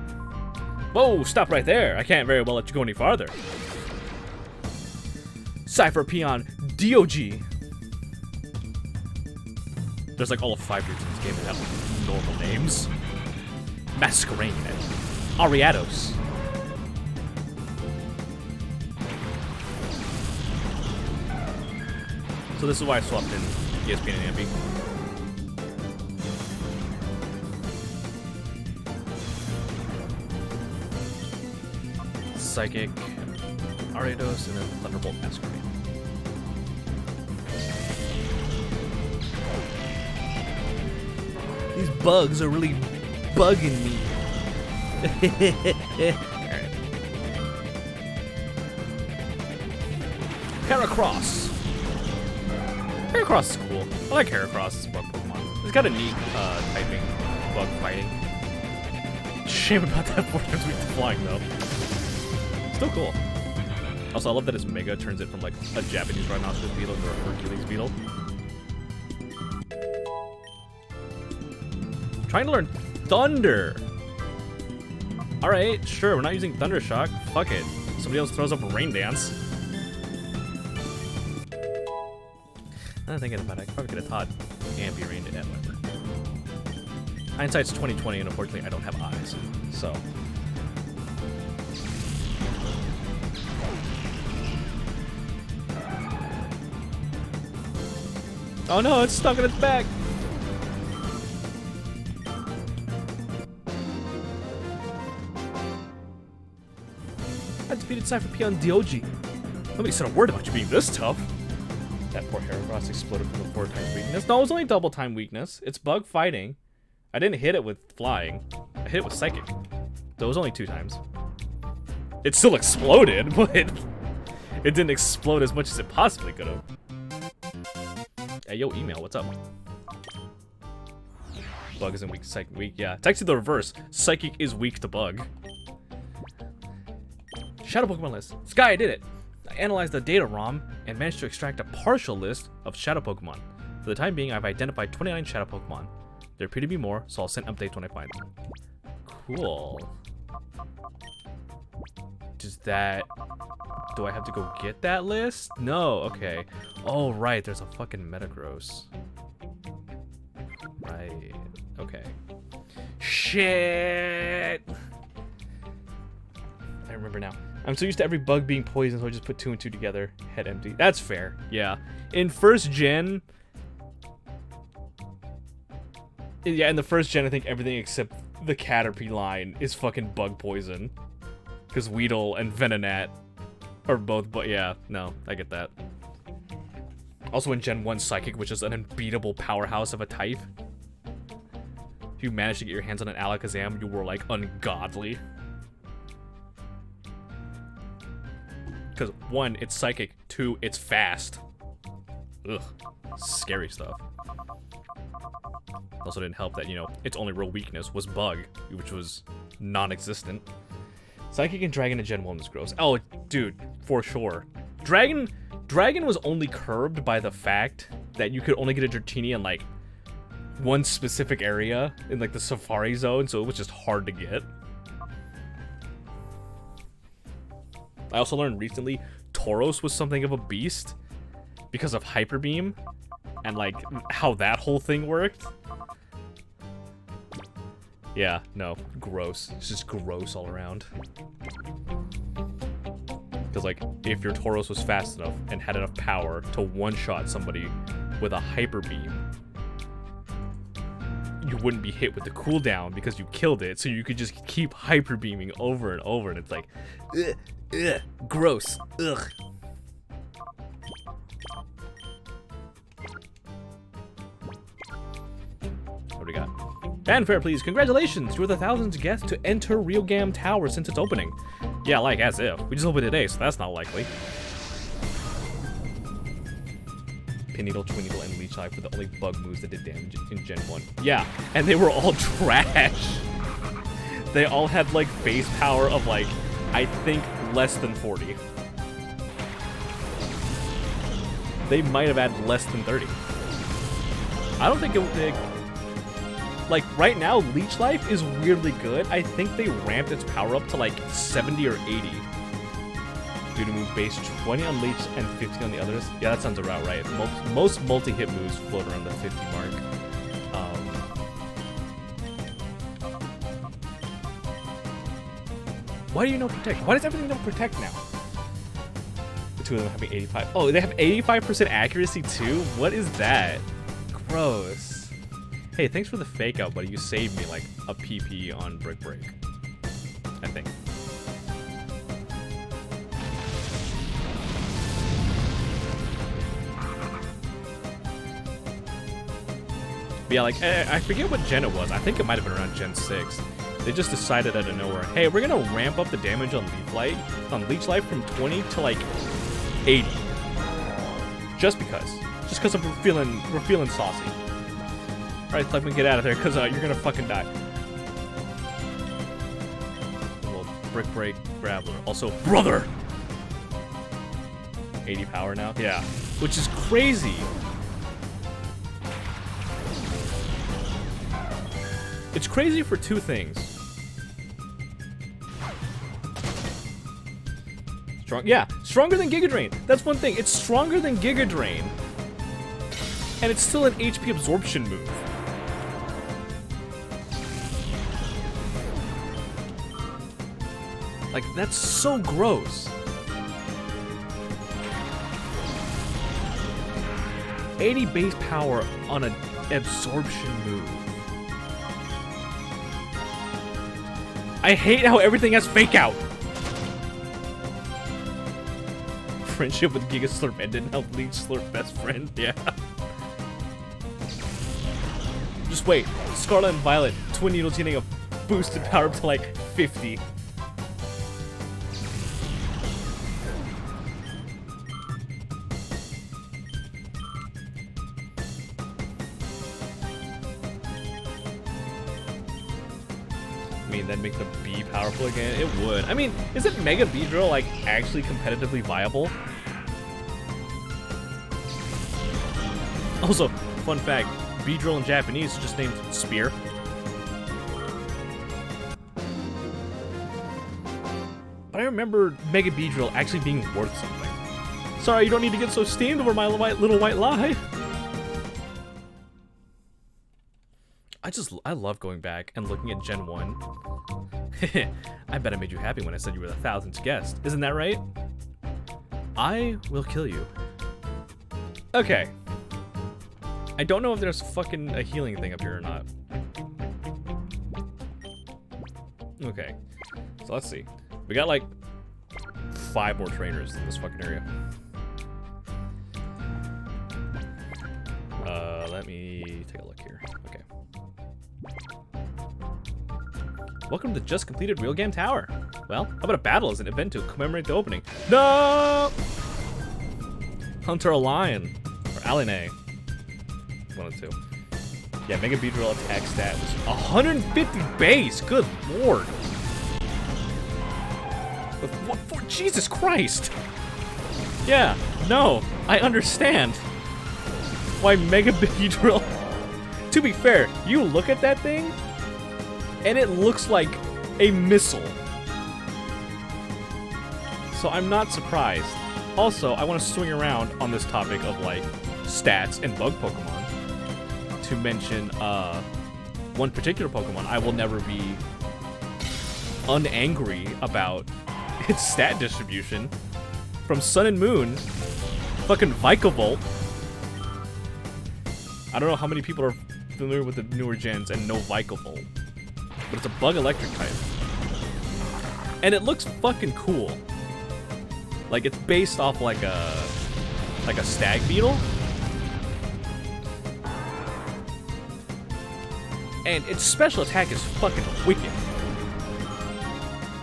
Whoa, stop right there. I can't very well let you go any farther. Cypher Peon DOG. There's like all of 5 dudes in this game that have like normal names. Masquerade. Ariados. So this is why I swapped in ESPN and Ampy. Psychic, Ariados, and then Thunderbolt Masquerade. These bugs are really bugging me. Alright. Heracross. Heracross is cool. I like Heracross as a bug Pokemon. It's got a neat typing, bug fighting. Shame about that 4 times weak to flying though. Still cool. Also, I love that its Mega turns it from like a Japanese rhinoceros beetle to a Hercules beetle. Trying to learn Thunder. Alright, sure, we're not using Thunder Shock. Fuck it. Somebody else throws up a Rain Dance. I'm thinking about it. I could probably get a Todd Ampy Rain Dance. Hindsight's 2020, and unfortunately, I don't have eyes. So. Oh no, it's stuck in its back. I defeated Cypher Peon DOG. Nobody said a word about you being this tough. That poor Heracross exploded from the 4 times weakness. No, it was only double time weakness. It's bug fighting. I didn't hit it with flying. I hit it with psychic. So it was only 2 times. It still exploded, but it didn't explode as much as it possibly could have. Hey, yo, email, what's up? Bug isn't weak, psychic weak. Yeah, it's actually the reverse. Psychic is weak to bug. Shadow Pokemon list. Sky, I did it. I analyzed the data ROM and managed to extract a partial list of Shadow Pokemon. For the time being, I've identified 29 Shadow Pokemon. There appear to be more, so I'll send updates when I find them. Cool. Does that... Do I have to go get that list? No, okay. Oh, right, there's a fucking Metagross. Right. Okay. Shit! I remember now. I'm so used to every bug being poisoned, so I just put 2 and 2 together. Head empty. That's fair. Yeah. In first gen... Yeah, in the first gen, I think everything except the Caterpie line is fucking bug poison. Because Weedle and Venonat are both, but yeah, no, I get that. Also in Gen 1 Psychic, which is an unbeatable powerhouse of a type. If you managed to get your hands on an Alakazam, you were, like, ungodly. Because 1, it's Psychic. 2, it's fast. Ugh. Scary stuff. Also didn't help that, you know, its only real weakness was Bug, which was non-existent. Psychic and Dragon in Gen 1 was gross. Oh, dude, for sure. Dragon was only curbed by the fact that you could only get a Dratini in, like, one specific area in, like, the Safari Zone, so it was just hard to get. I also learned recently Tauros was something of a beast because of Hyper Beam and, like, how that whole thing worked. Yeah, no, gross. It's just gross all around. Because, like, if your Tauros was fast enough and had enough power to one-shot somebody with a Hyper Beam, you wouldn't be hit with the cooldown because you killed it, so you could just keep Hyper Beaming over and over, and it's like, ugh, ugh, gross, ugh. What do we got? Fanfare, please. Congratulations! You're the 1,000th guest to enter Realgam Tower since its opening. Yeah, like, as if. We just opened today, so that's not likely. Pinneedle, Twinneedle, and Leech Life were the only bug moves that did damage in Gen 1. Yeah, and they were all trash. They all had, like, base power of, like, I think less than 40. They might have had less than 30. I don't think it would... Like, right now, Leech Life is weirdly good. I think they ramped its power up to, like, 70 or 80. Due to move base 20 on Leech and 50 on the others. Yeah, that sounds about right. Most multi-hit moves float around the 50 mark. Why do you know Protect? Why does everything know Protect now? The two of them having 85. Oh, they have 85% accuracy too? What is that? Gross. Hey, thanks for the fake out, buddy. You saved me like a PP on Brick Break. I think. But yeah, like, I forget what gen it was. I think it might have been around Gen 6. They just decided out of nowhere, hey, we're gonna ramp up the damage on Leech Life from 20 to like 80. Just because. Just because we're feeling saucy. Alright, let me get out of there, because you're gonna fucking die. A little Brick Break Graveler. Also, brother! 80 power now? Yeah. Which is crazy. It's crazy for two things. Yeah, stronger than Giga Drain. That's one thing. It's stronger than Giga Drain. And it's still an HP absorption move. Like, that's so gross. 80 base power on an absorption move. I hate how everything has fake out. Friendship with Giga Slurp and didn't help Leech Slurp best friend. Yeah. Just wait. Scarlet and Violet, Twin Needles getting a boosted power up to like 50. I mean, that'd make the B powerful again. It would. I mean, isn't Mega Beedrill like actually competitively viable? Also, fun fact, Beedrill in Japanese is just named Spear. But I remember Mega Beedrill actually being worth something. Sorry, you don't need to get so steamed over my little white lie. I love going back and looking at Gen 1. I bet I made you happy when I said you were the 1000th guest. Isn't that right? I will kill you. Okay. I don't know if there's fucking a healing thing up here or not. Okay. So let's see. We got like 5 more trainers in this fucking area. Let me take a look here. Okay. Welcome to the just completed Real Game Tower. Well, how about a battle as an event to commemorate the opening? No! Hunter a lion. Or Aline. One of the two. Yeah, Mega Beedrill attack stat was 150 base. Good lord. What for? Jesus Christ. Yeah, no, I understand why Mega Beedrill. To be fair, you look at that thing, and it looks like a missile. So I'm not surprised. Also, I want to swing around on this topic of like stats and bug Pokemon to mention one particular Pokemon I will never be unangry about its stat distribution. From Sun and Moon, fucking Vikavolt. I don't know how many people are familiar with the newer gens and know Vikavolt, but it's a bug electric type. And it looks fucking cool. Like it's based off like a stag beetle. And its special attack is fucking wicked.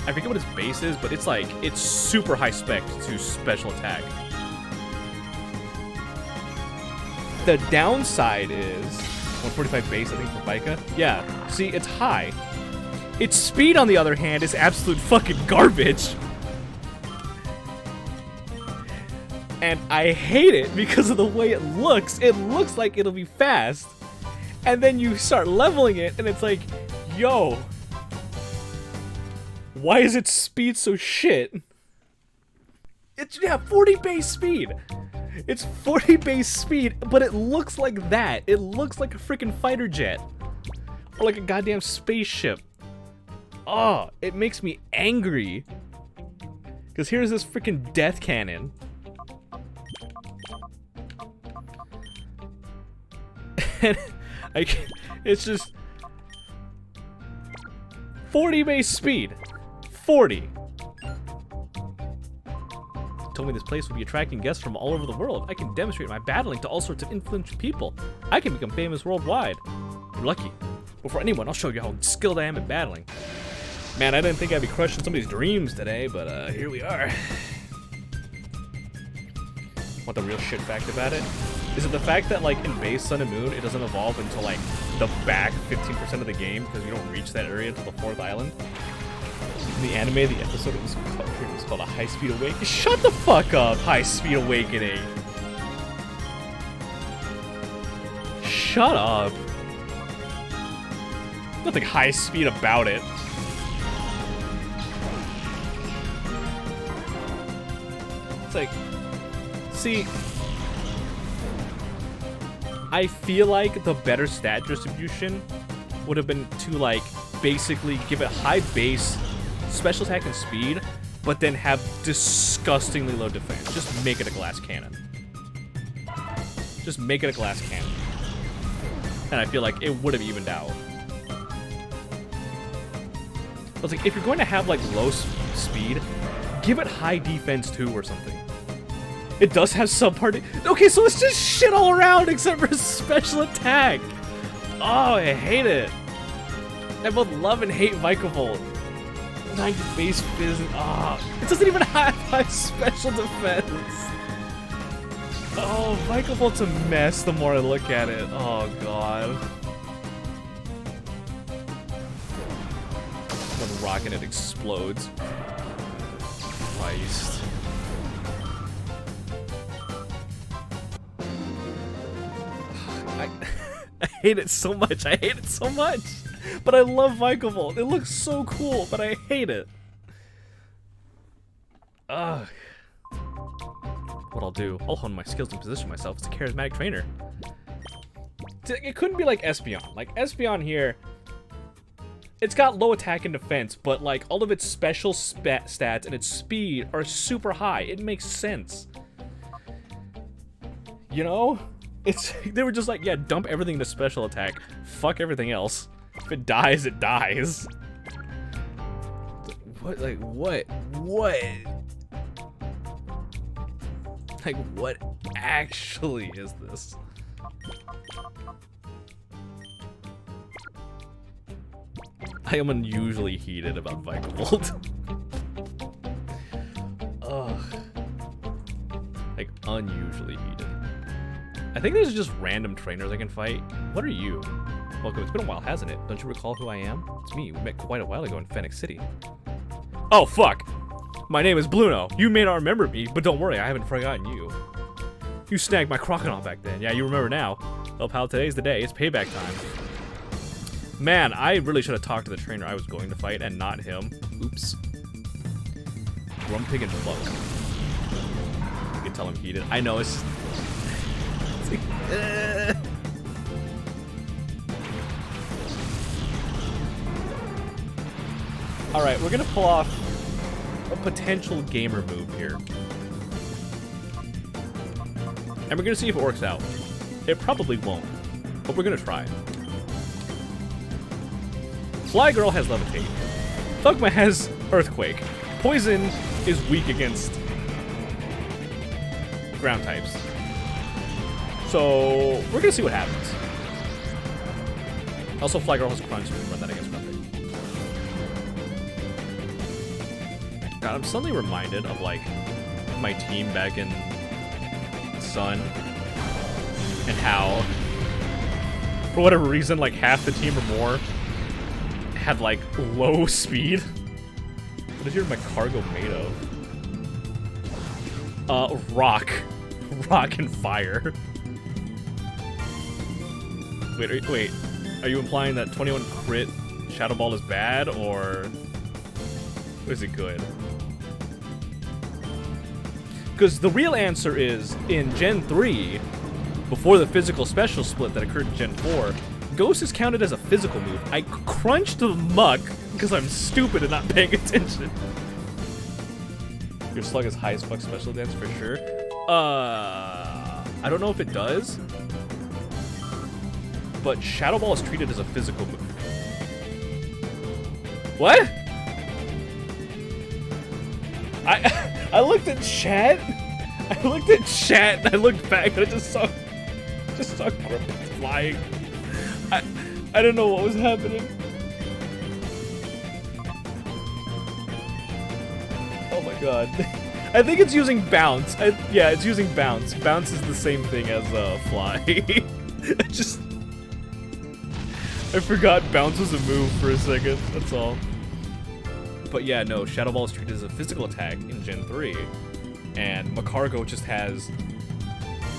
I forget what its base is, but it's like, it's super high spec to special attack. The downside is 145 base, I think, for Pika. Yeah, see, it's high. Its speed, on the other hand, is absolute fucking garbage. And I hate it because of the way it looks. It looks like it'll be fast. And then you start leveling it, and it's like, yo, why is its speed so shit? It's, yeah, 40 base speed. It's 40 base speed, but it looks like that. It looks like a freaking fighter jet. Or like a goddamn spaceship. Oh, it makes me angry. Because here's this freaking death cannon. And it's just 40 base speed. 40. Told me this place will be attracting guests from all over the world. I can demonstrate my battling to all sorts of influential people. I can become famous worldwide. You're lucky. Before anyone, I'll show you how skilled I am at battling. Man, I didn't think I'd be crushing somebody's dreams today, but here we are. Want the real shit fact about it? Is it the fact that, like, in base Sun and Moon, it doesn't evolve until, like, the back 15% of the game because you don't reach that area until the 4th island? In the anime, the episode it was called A High-Speed Awakening. Shut the fuck up, High-Speed Awakening! Shut up. Nothing high-speed about it. It's like, see, I feel like the better stat distribution would have been to, like, basically give it high base, special attack, and speed, but then have disgustingly low defense. Just make it a glass cannon. Just make it a glass cannon. And I feel like it would have evened out. I was like, if you're going to have, like, low speed, give it high defense too or something. It does have subpart. Okay, so it's just shit all around except for special attack. Oh, I hate it. I both love and hate Vikavolt. 90 base fizz. It doesn't even have high special defense. Oh, Vikavolt's a mess the more I look at it. Oh, God. When rocking it explodes. Christ. I hate it so much. I hate it so much. But I love Vikavolt. It looks so cool, but I hate it. Ugh. What I'll do, I'll hone my skills and position myself as a charismatic trainer. It couldn't be like Espeon. Like, Espeon here, it's got low attack and defense, but like all of its special stats and its speed are super high. It makes sense. You know? They were just like, yeah, dump everything to special attack. Fuck everything else. If it dies, it dies. What? Like, what? What? Like, what actually is this? I am unusually heated about Vikavolt. Ugh. Like, unusually heated. I think there's just random trainers I can fight. What are you? Welcome. It's been a while, hasn't it? Don't you recall who I am? It's me. We met quite a while ago in Phoenix City. Oh, fuck. My name is Bluno. You may not remember me, but don't worry, I haven't forgotten you. You snagged my Crocodile back then. Yeah, you remember now. Well, pal, today's the day. It's payback time. Man, I really should have talked to the trainer I was going to fight and not him. Oops. Grumpig and Fuck. You can tell I'm heated. I know, it's like, Alright, we're gonna pull off a potential gamer move here. And we're gonna see if it works out. It probably won't, but we're gonna try. Fly Girl has Levitate. Thugma has Earthquake. Poison is weak against ground types. So, we're gonna see what happens. Also, Fly Girl has Crunch, so we can run that against Grumpig. God, I'm suddenly reminded of, like, my team back in Sun. And how, for whatever reason, like, half the team or more had, like, low speed. What is your Macargo made of? Rock. Rock and fire. Wait. Are you implying that 21 crit Shadow Ball is bad, or is it good? Because the real answer is, in Gen 3, before the physical special split that occurred in Gen 4, Ghost is counted as a physical move. I crunched the muck because I'm stupid and not paying attention. Your Slug is high as fuck special dance for sure. I don't know if it does, but Shadow Ball is treated as a physical move. What? I looked at chat. I looked at chat and I looked back and I just saw Grumpig flying. I don't know what was happening. Oh my god. I think it's using bounce. Yeah, it's using bounce. Bounce is the same thing as fly. I forgot bounce was a move for a second. That's all. But yeah, no, Shadow Ball is treated as a physical attack in Gen 3. And Macargo just has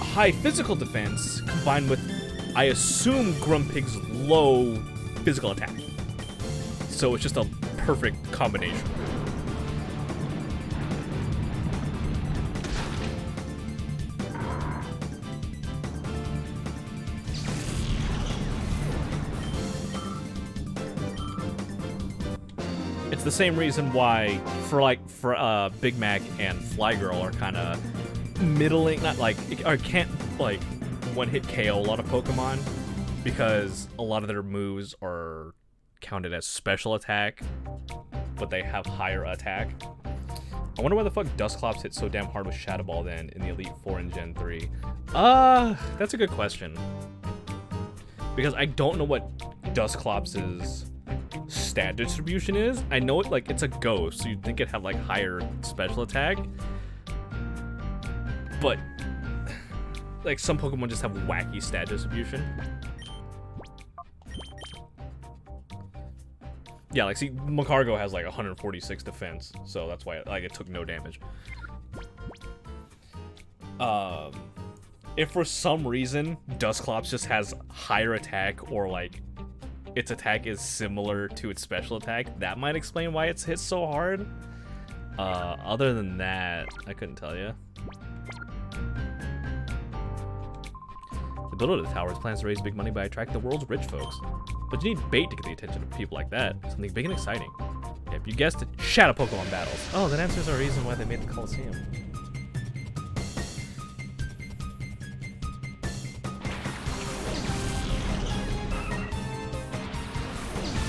high physical defense combined with, I assume, Grumpig's low physical attack. So it's just a perfect combination. It's the same reason why for Big Mac and Fly Girl are kind of middling, not like, or can't like one-hit KO a lot of Pokemon, because a lot of their moves are counted as special attack, but they have higher attack. I wonder why the fuck Dusclops hit so damn hard with Shadow Ball then in the Elite Four in Gen 3. That's a good question, because I don't know what Dusclops' stat distribution is. I know it, like, it's a ghost, so you'd think it'd have like higher special attack, but like some Pokemon just have wacky stat distribution. Yeah, like, see, Macargo has like 146 defense, so that's why it took no damage. If for some reason Dusclops just has higher attack, or like its attack is similar to its special attack, that might explain why it's hit so hard. Other than that, I couldn't tell you. The builder of the towers plans to raise big money by attracting the world's rich folks. But you need bait to get the attention of people like that. Something big and exciting. Yep, you guessed it. Shadow Pokemon battles. Oh, that answers our reason why they made the Colosseum.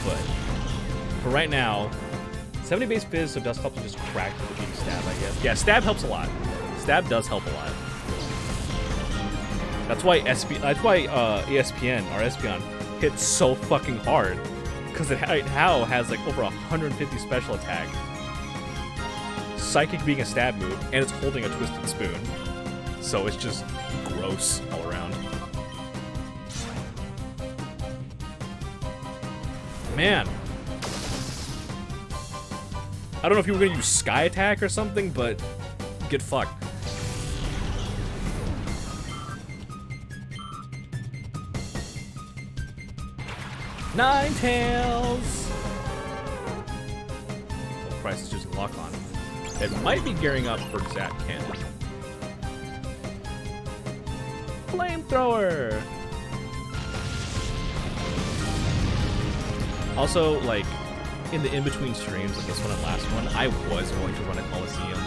But for right now, 70 base Fizz, so Dust helps just crack with the beating Stab, I guess. Yeah, Stab helps a lot. Stab does help a lot. That's why ESPN or Espeon hits so fucking hard, because it now has like over 150 special attack, Psychic being a stab move, and it's holding a Twisted Spoon, so it's just gross all around. Man, I don't know if you were gonna use Sky Attack or something, but get fucked. Ninetales! Oh Christ, it's using Lock On. It might be gearing up for Zap Cannon. Flamethrower! Also, like, in the in-between streams of this one and last one, I was going to run a Colosseum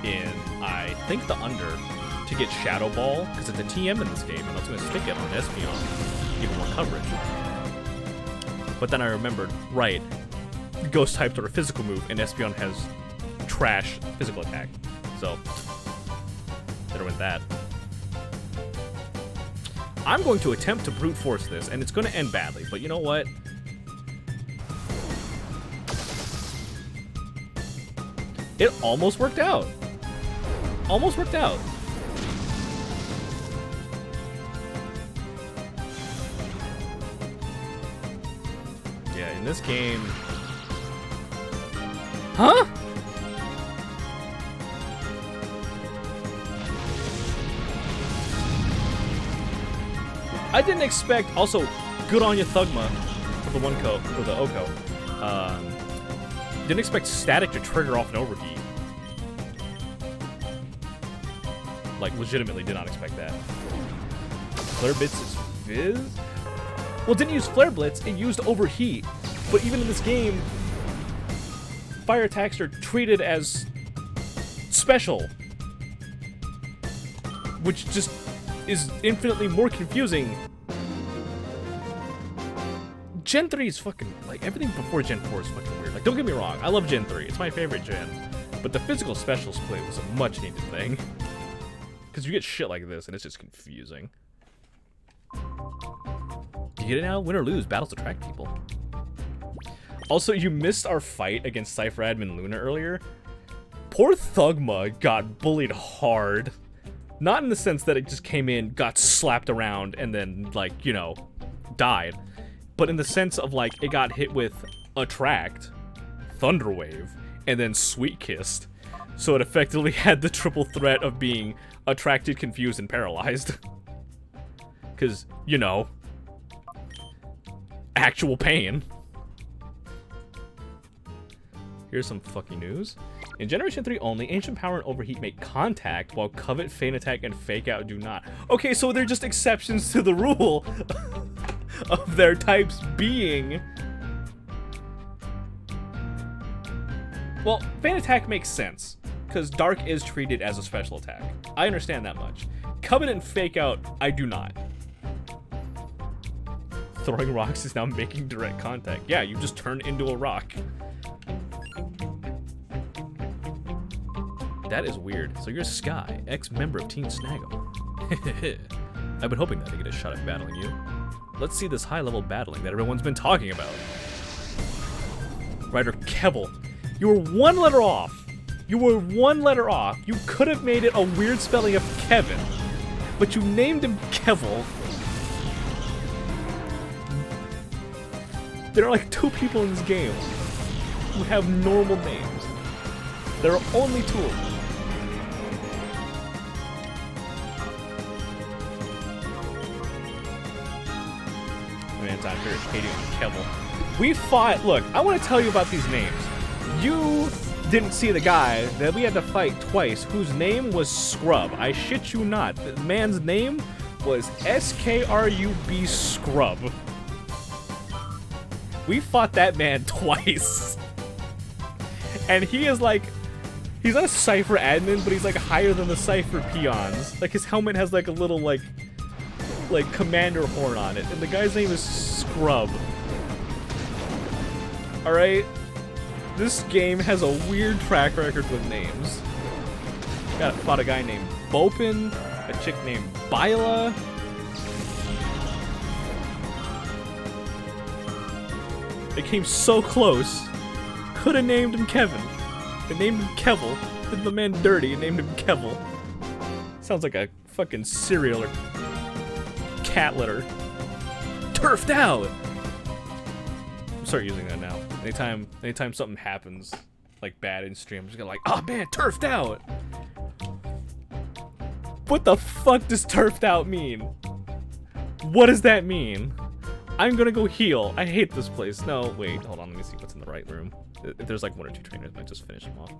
in, I think, the Under to get Shadow Ball, because it's a TM in this game, and I was going to stick it on Espeon, give it more coverage. But then I remembered, right, Ghost types are a physical move, and Espeon has trash physical attack. So, better with that. I'm going to attempt to brute force this, and it's going to end badly, but you know what? It almost worked out. Almost worked out. Yeah, in this game... Huh? I didn't expect... Also, good on you, Thugma, for the for the Oko. Didn't expect Static to trigger off an overheat. Like, legitimately did not expect that. Flare Blitz is Fizz? Well, it didn't use Flare Blitz, it used Overheat. But even in this game, fire attacks are treated as special. Which just is infinitely more confusing. Gen 3 is fucking, like, everything before Gen 4 is fucking weird. Like, don't get me wrong, I love Gen 3, it's my favorite gen. But the physical special split was a much needed thing. Because you get shit like this, and it's just confusing. You get it now? Win or lose, battles attract people. Also, you missed our fight against Cypher Admin Luna earlier. Poor Thugma got bullied hard. Not in the sense that it just came in, got slapped around, and then, like, you know, died. But in the sense of, like, it got hit with Attract, Thunder Wave, and then Sweet Kissed. So it effectively had the triple threat of being attracted, confused, and paralyzed. Because, you know, actual pain. Here's some fucking news. In Generation 3 only, Ancient Power and Overheat make contact, while Covet, Feint Attack, and Fake Out do not. Okay, so they're just exceptions to the rule of their types being... Well, Feint Attack makes sense, because Dark is treated as a special attack. I understand that much. Covet and Fake Out, I do not. Throwing rocks is now making direct contact. Yeah, you just turned into a rock. That is weird. So you're Sky, ex-member of Team Snaggle. I've been hoping that to get a shot at battling you. Let's see this high-level battling that everyone's been talking about. Ryder Kevel, you were one letter off. You were one letter off. You could have made it a weird spelling of Kevin, but you named him Kevel. There are like 2 people in this game who have normal names. There are only 2 of them. Man, I'm here hating on Kevel. We fought. Look, I want to tell you about these names. You didn't see the guy that we had to fight twice, whose name was Scrub. I shit you not. The man's name was SKRUB Scrub. We fought that man twice. And he is like, he's not a Cypher admin, but he's like higher than the Cypher peons. Like his helmet has like a little like commander horn on it. And the guy's name is Scrub. Alright? This game has a weird track record with names. Fought a guy named Bopin, a chick named Byla. They came so close. Could have named him Kevin. They named him Kevel. Did the man dirty and named him Kevel. Sounds like a fucking cereal or cat litter. Turfed out! I'm start using that now. Anytime something happens like bad in stream, I'm just gonna like, oh man, turfed out! What the fuck does turfed out mean? What does that mean? I'm gonna go heal. I hate this place. No, wait, hold on, let me see what's in the right room. If there's like 1 or 2 trainers, I might just finish them off.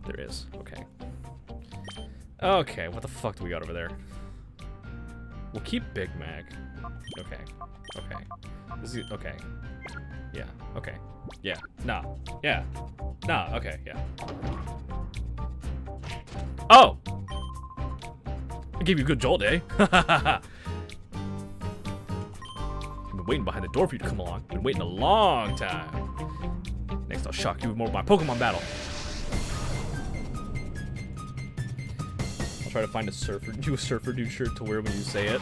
There is, okay. Okay, what the fuck do we got over there? We'll keep Big Mac. Okay, okay. This is, okay. Yeah, okay. Yeah, nah, yeah. Nah, okay, yeah. Oh! I gave you a good jolt, eh? I've been waiting behind the door for you to come along. Been waiting a long time. Next, I'll shock you with more of my Pokemon battle. I'll try to find a surfer dude shirt to wear when you say it.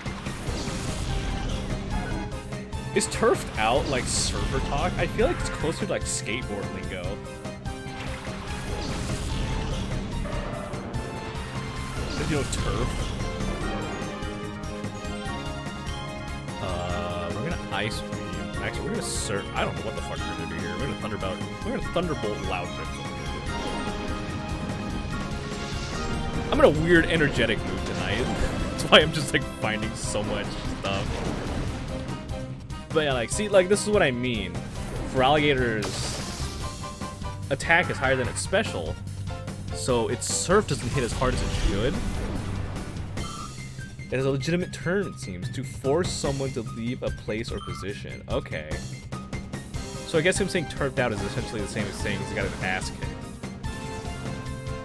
Is turfed out like surfer talk? I feel like it's closer to like skateboard lingo. You know, turf. We're gonna ice beam. Actually, we're gonna surf. I don't know what the fuck we're gonna do here. We're gonna thunderbolt. We're gonna thunderbolt loud rips. I'm in a weird energetic mood tonight. That's why I'm just like finding so much stuff. But yeah, like, see, like, this is what I mean. For alligators, attack is higher than its special, so its surf doesn't hit as hard as it should. It has a legitimate term, it seems, to force someone to leave a place or position. Okay. So I guess him saying turfed out is essentially the same as saying he's got his ass kicked.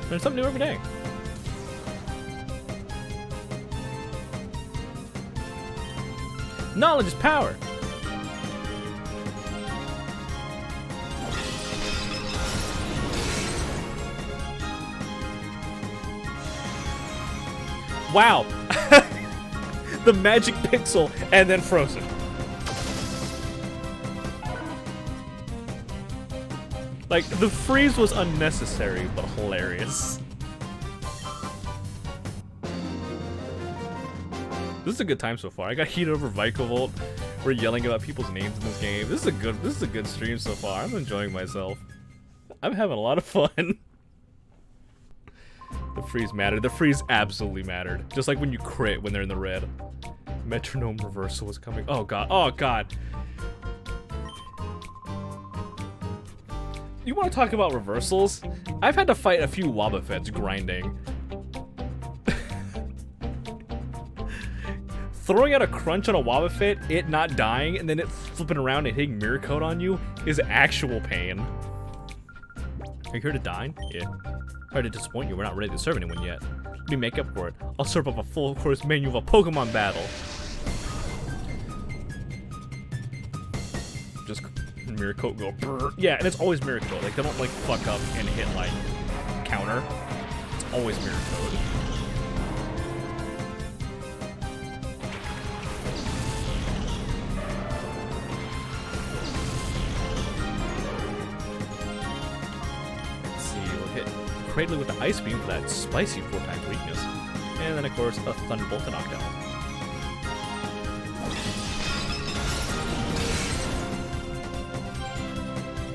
Learn something new every day. Knowledge is power. Wow. The magic pixel and then frozen. Like, the freeze was unnecessary, but hilarious. This is a good time so far. I got heated over Vikavolt. We're yelling about people's names in this game. This is a good stream so far. I'm enjoying myself. I'm having a lot of fun. The freeze mattered. The freeze absolutely mattered. Just like when you crit when they're in the red. Metronome reversal was coming. Oh god. Oh god. You want to talk about reversals? I've had to fight a few Wobbuffets grinding. Throwing out a crunch on a Wobbuffet, it not dying, and then it flipping around and hitting Mirror Coat on you is actual pain. Are you here to dine? Yeah. Sorry to disappoint you, we're not ready to serve anyone yet. Let me make up for it. I'll serve up a full course menu of a Pokemon battle. Just Mirror Coat go brrr. Yeah, and it's always Mirror Coat. Like, they don't like fuck up and hit like counter. It's always Mirror Coat. Cradley with the Ice Beam for that spicy 4x weakness. And then, of course, a Thunderbolt to knock down.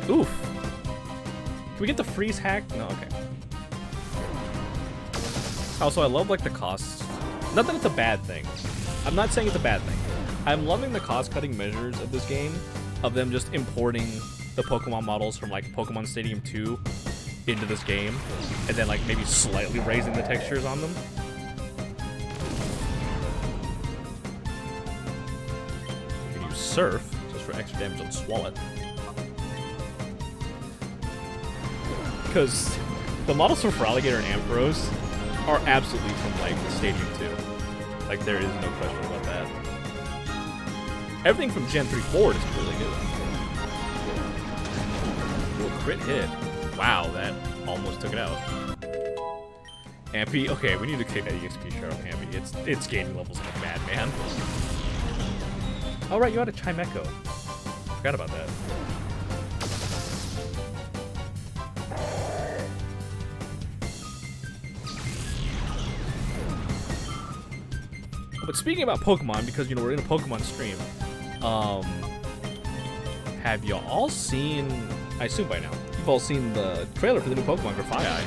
Oof. Can we get the freeze hack? No, okay. Also, I love, like, the costs. Not that it's a bad thing. I'm not saying it's a bad thing. I'm loving the cost-cutting measures of this game, of them just importing the Pokemon models from, like, Pokemon Stadium 2 into this game, and then like maybe slightly raising the textures on them. Surf, just for extra damage on Swalot. Because the models for Feraligatr and Ampharos are absolutely from, like, Stadium 2. Like, there is no question about that. Everything from Gen 3 forward is really good. Ooh, crit hit. Wow, that almost took it out. Ampy, okay, we need to take that EXP share off Ampy. It's gaining levels like a madman. Oh right, you had a Chimecho. Forgot about that. But speaking about Pokemon, because you know we're in a Pokemon stream, have you all seen? I assume by now you've all seen the trailer for the new Pokemon Grafaiai.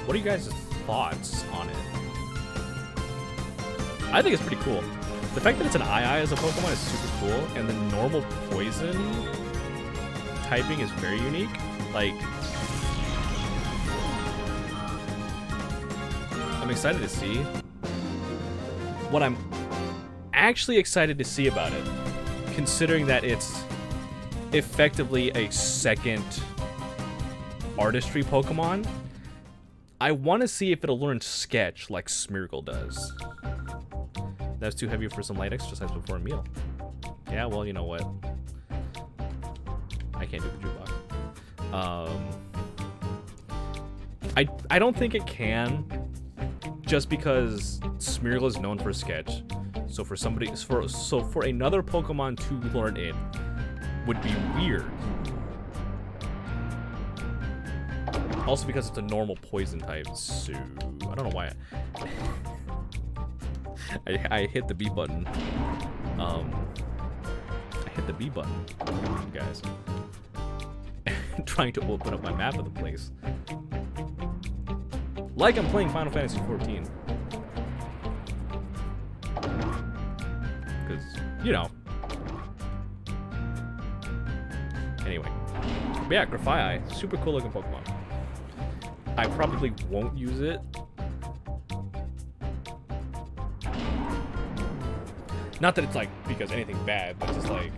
What are you guys' thoughts on it? I think it's pretty cool. The fact that it's an II as a Pokemon is super cool, and the normal poison typing is very unique. Like, I'm excited to see. What I'm actually excited to see about it, considering that it's effectively a second artistry Pokemon, I want to see if it'll learn Sketch like Smeargle does. That's too heavy for some light exercise before a meal. Yeah, well, you know what? I can't do the jukebox. I don't think it can, just because Smeargle is known for Sketch. So for for another Pokemon to learn it would be weird. Also because it's a normal poison type, so I don't know why. I hit the B button. I hit the B button, guys. Trying to open up my map of the place. Like I'm playing Final Fantasy XIV. Because, you know. Anyway. But yeah, Grafaiai, super cool looking Pokemon. I probably won't use it. Not that it's like because anything bad, but just like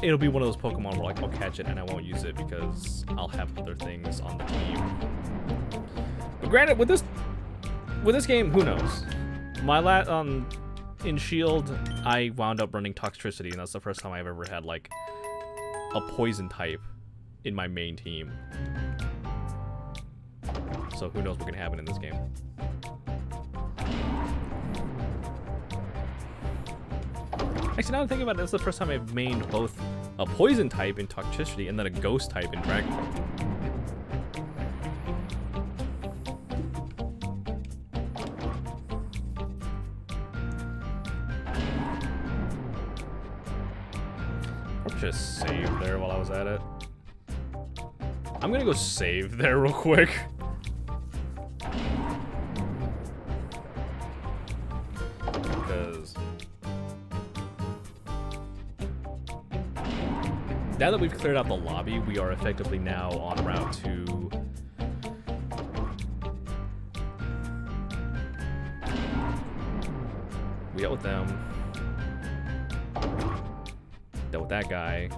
it'll be one of those Pokemon where like I'll catch it and I won't use it because I'll have other things on the team. But granted, with this game, who knows? My in Shield, I wound up running Toxtricity, and that's the first time I've ever had like a poison type in my main team. So who knows what can happen in this game. Actually, now I'm thinking about it, this is the first time I've mained both a poison type in Toxtricity and then a ghost type in Dragon Ball. I'll just save there while I was at it. I'm gonna go save there real quick. Because now that we've cleared out the lobby, we are effectively now on route to we dealt with them. Dealt with that guy.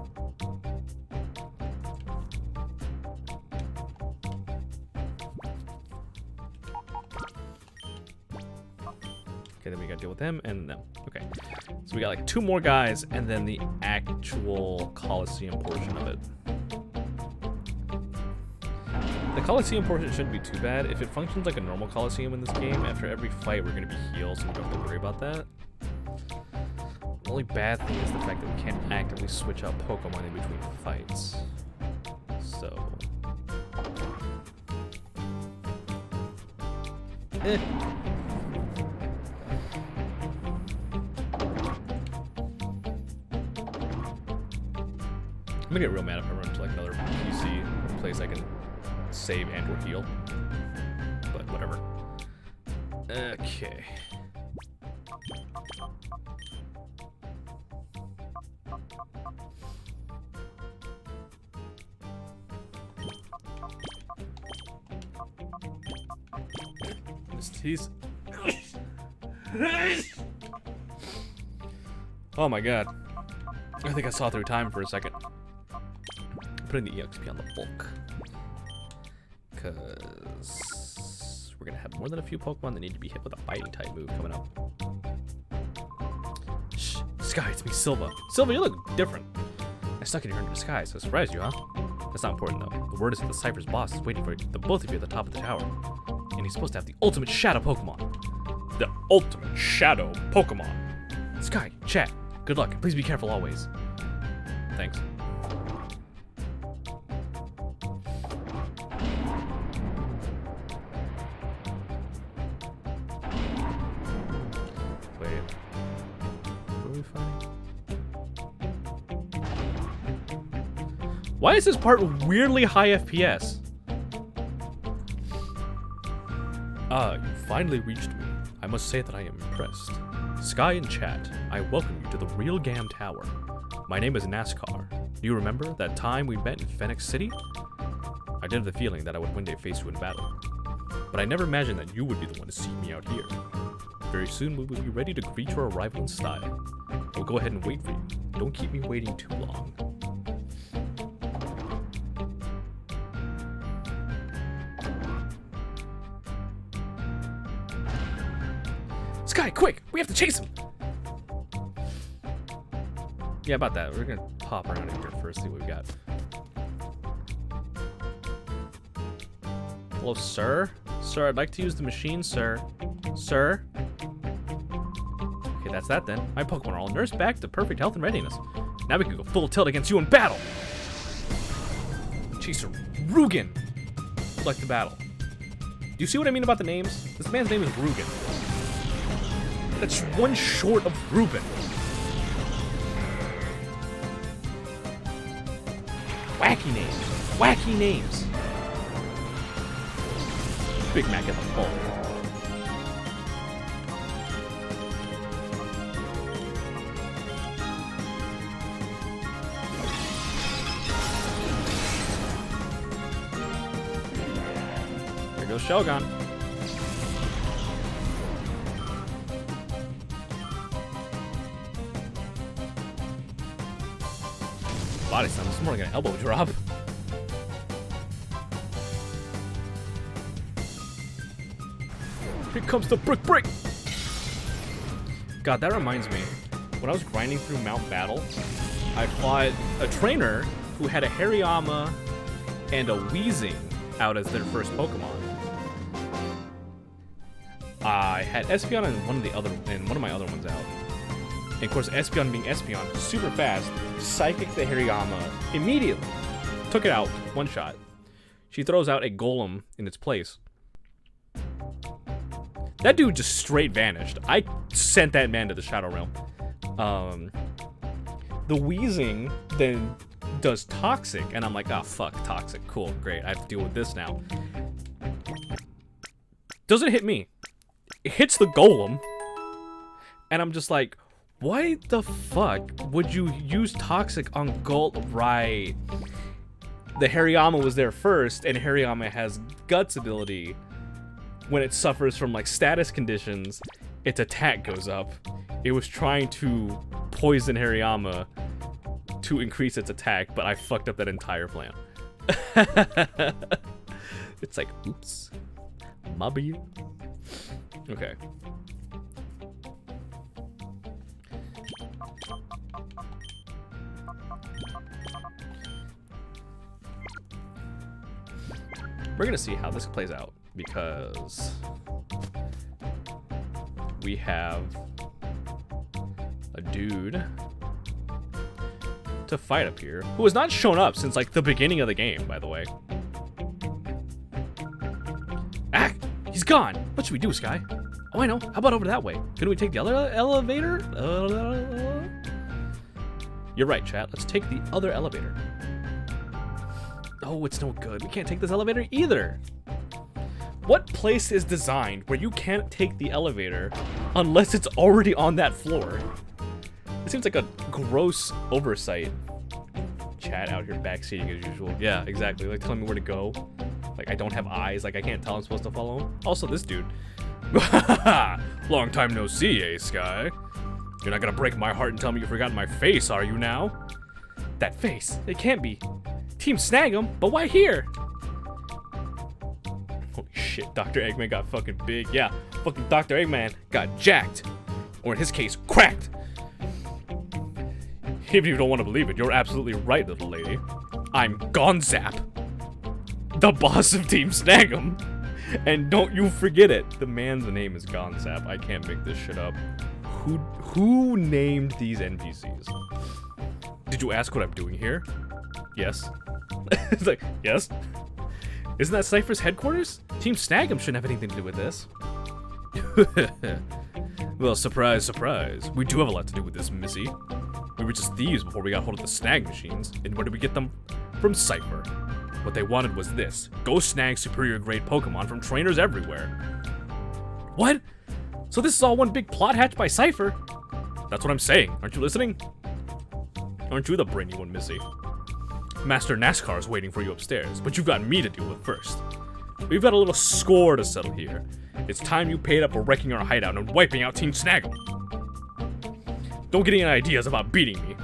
Okay, then we gotta deal with them and them. Okay. So we got like 2 more guys and then the actual Colosseum portion of it. The Colosseum portion shouldn't be too bad. If it functions like a normal Colosseum in this game, after every fight we're gonna be healed, so we don't have to worry about that. The only bad thing is the fact that we can't actively switch out Pokemon in between fights. So... I'm gonna get real mad if I run to like another PC place I can save and or heal. But whatever. Okay. He's oh my god. I think I saw through time for a second. Putting the EXP on the bulk. Because we're going to have more than a few Pokemon that need to be hit with a fighting type move coming up. Shh, Sky, it's me, Silva. Silva, you look different. I stuck in your under disguise, so I surprised you, huh? That's not important, though. The word is that the Cypher's boss is waiting for the both of you at the top of the tower. And he's supposed to have the ultimate shadow Pokemon. The ultimate shadow Pokemon. Sky, chat, good luck. Please be careful always. Thanks. Wait. What are we fighting? Why is this part weirdly high FPS? You finally reached me. I must say that I am impressed. Sky and chat, I welcome you to the Real Gam Tower. My name is NASCAR. Do you remember that time we met in Phoenix City? I did have the feeling that I would one day face you in battle. But I never imagined that you would be the one to seek me out here. Very soon we will be ready to greet your arrival in style. I'll go ahead and wait for you. Don't keep me waiting too long. Sky, quick! We have to chase him! Yeah, about that. We're gonna pop around in here first, see what we got. Hello, sir? Sir, I'd like to use the machine, sir. Sir? Okay, that's that then. My Pokemon are all nursed back to perfect health and readiness. Now we can go full tilt against you in battle! Chaser Rugen! Like the battle. Do you see what I mean about the names? This man's name is Rugen. That's one short of Ruben. Wacky names. Wacky names. Big Mac at the phone. There goes Shogun. Body slam. This is more like an elbow drop. Here comes the brick. God, that reminds me. When I was grinding through Mount Battle, I fought a trainer who had a Hariyama and a Weezing out as their first Pokemon. I had Espeon and one of my other ones out. And of course, Espeon being Espeon, super fast, psychic the Hariyama immediately. Took it out, one shot. She throws out a Golem in its place. That dude just straight vanished. I sent that man to the Shadow Realm. The Weezing then does Toxic, and I'm like, oh fuck, Toxic, cool, great, I have to deal with this now. Doesn't hit me. It hits the Golem, and I'm just like, why the fuck would you use Toxic on Gold? Right. The Hariyama was there first, and Hariyama has Guts ability. When it suffers from like status conditions, its attack goes up. It was trying to poison Hariyama to increase its attack, but I fucked up that entire plan. It's like, oops. My bad. Okay. We're gonna see how this plays out, because we have a dude to fight up here who has not shown up since like the beginning of the game, by the way. Ah, he's gone. What should we do, Sky? Oh, I know. How about over that way? Couldn't we take the other elevator? You're right, chat. Let's take the other elevator. Oh, it's no good. We can't take this elevator either. What place is designed where you can't take the elevator unless it's already on that floor? It seems like a gross oversight. Chat out here backseating as usual. Yeah, exactly. Like telling me where to go. Like I don't have eyes. Like I can't tell I'm supposed to follow him. Also, this dude. Long time no see, eh, Sky? You're not gonna break my heart and tell me you forgot my face, are you now? That face, it can't be. Team Snag'em, but why here? Holy shit, Dr. Eggman got fucking big. Yeah, fucking Dr. Eggman got jacked. Or in his case, cracked. If you don't want to believe it, you're absolutely right, little lady. I'm Gonzap, the boss of Team Snag'em. And don't you forget it, the man's name is Gonzap. I can't make this shit up. Who named these NPCs? Did you ask what I'm doing here? Yes. It's like, yes. Isn't that Cypher's headquarters? Team Snag'em shouldn't have anything to do with this. Well, surprise, surprise. We do have a lot to do with this, Missy. We were just thieves before we got hold of the snag machines. And where did we get them? From Cypher. What they wanted was this. Go snag superior grade Pokemon from trainers everywhere. What? So this is all one big plot hatched by Cypher? That's what I'm saying. Aren't you listening? Aren't you the brainy one, Missy? Master NASCAR is waiting for you upstairs, but you've got me to deal with first. We've got a little score to settle here. It's time you paid up for wrecking our hideout and wiping out Team Snag'em. Don't get any ideas about beating me.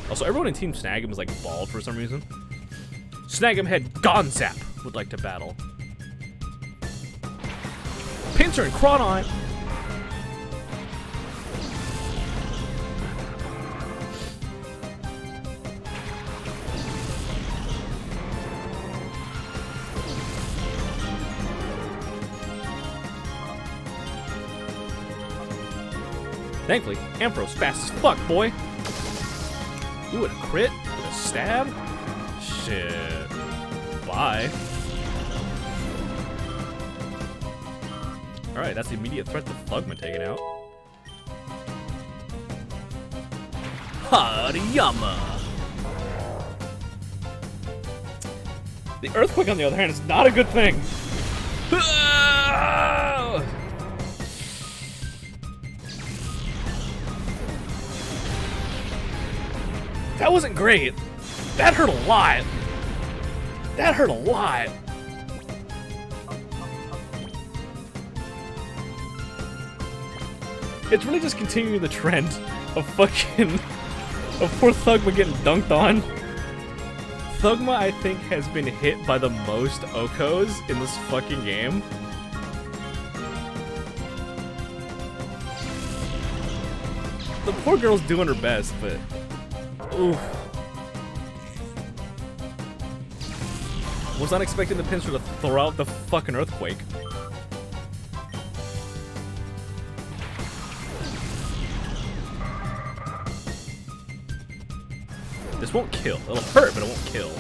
Also, everyone in Team Snag'em is like bald for some reason. Snag'em head Gonzap would like to battle. Pinsir and Crawdon. Thankfully, Amphro's fast as fuck, boy. Ooh, and a crit? With a stab? Shit. Bye. Alright, that's the immediate threat to Thugma taken out. Hariyama! The Earthquake, on the other hand, is not a good thing. That wasn't great. That hurt a lot. That hurt a lot. It's really just continuing the trend of fucking... of poor Thugma getting dunked on. Thugma, I think, has been hit by the most Okos in this fucking game. The poor girl's doing her best, but... oof. Was not expecting the Pinsir to throw out the fucking Earthquake. This won't kill. It'll hurt, but it won't kill.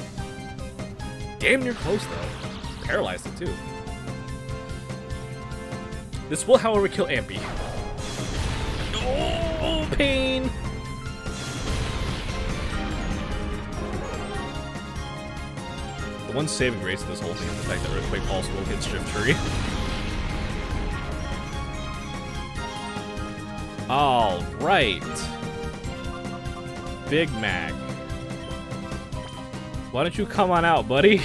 Damn near close, though. Paralyzed it, too. This will, however, kill Ampy. Oh, pain! The one saving grace of this whole thing is the fact that Earthquake also will hit Shiftry. Alright. Big Mac. Why don't you come on out, buddy?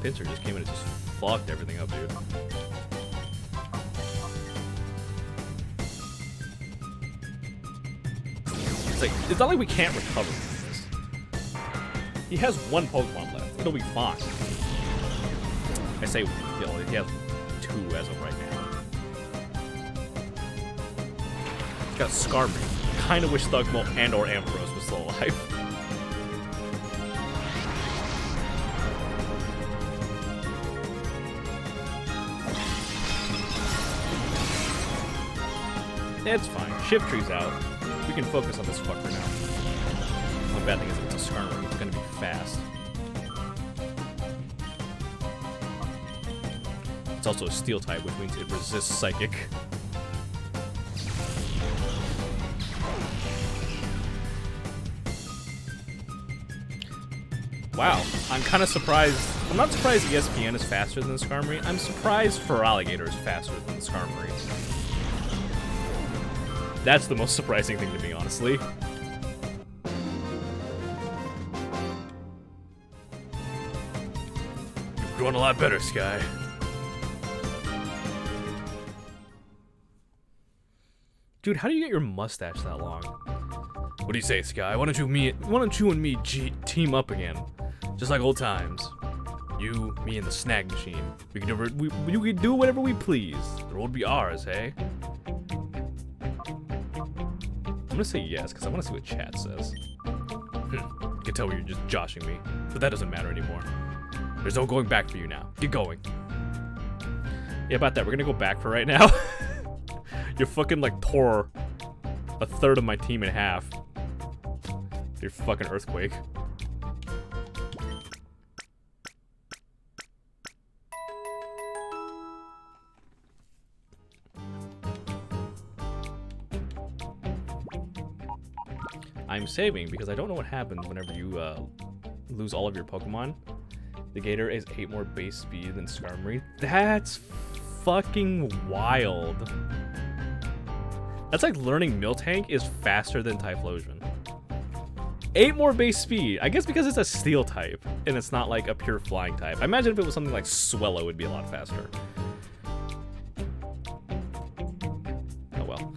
Pinsir just came in and just fucked everything up, dude. It's like, it's not like we can't recover from this. He has one Pokemon left. It'll be fine. I say, you know, he has two as of right now. He's got Skarmory. Kind of wish Thugmo and or Ampharos was still alive. It's fine. Shiftry's out. We can focus on this fucker now. One bad thing is it's a Skarmory. It's gonna be fast. It's also a Steel type, which means it resists Psychic. Wow, I'm kind of surprised. I'm not surprised ESPN is faster than the Skarmory. I'm surprised Feraligatr is faster than the Skarmory. That's the most surprising thing to me, honestly. You're doing a lot better, Sky. Dude, how do you get your mustache that long? What do you say, Sky? Why don't you and me team up again? Just like old times. You, me, and the snag machine. We can do whatever we please. The road be ours, hey? I'm gonna say yes, because I want to see what chat says. You can tell you're just joshing me, but that doesn't matter anymore. There's no going back for you now. Get going. Yeah, about that. We're gonna go back for right now. You fucking like tore a third of my team in half. Your fucking earthquake. I'm saving because I don't know what happens whenever you lose all of your Pokemon. The Gator is 8 more base speed than Skarmory. That's fucking wild. That's like learning Miltank is faster than Typhlosion. 8 more base speed. I guess because it's a steel type and it's not like a pure flying type. I imagine if it was something like Swellow, it would be a lot faster. Oh well.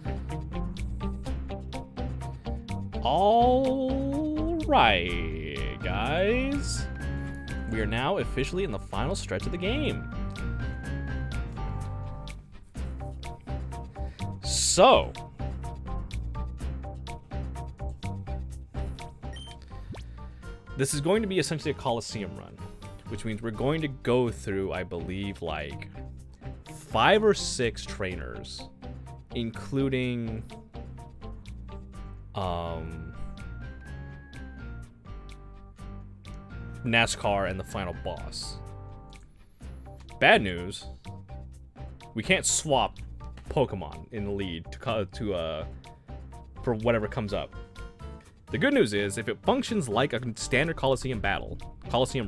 Alright, guys. We are now officially in the final stretch of the game. So, this is going to be essentially a Colosseum run, which means we're going to go through, I believe, like 5 or 6 trainers, including NASCAR and the final boss. Bad news, we can't swap Pokemon in the lead for whatever comes up. The good news is, if it functions like a standard Colosseum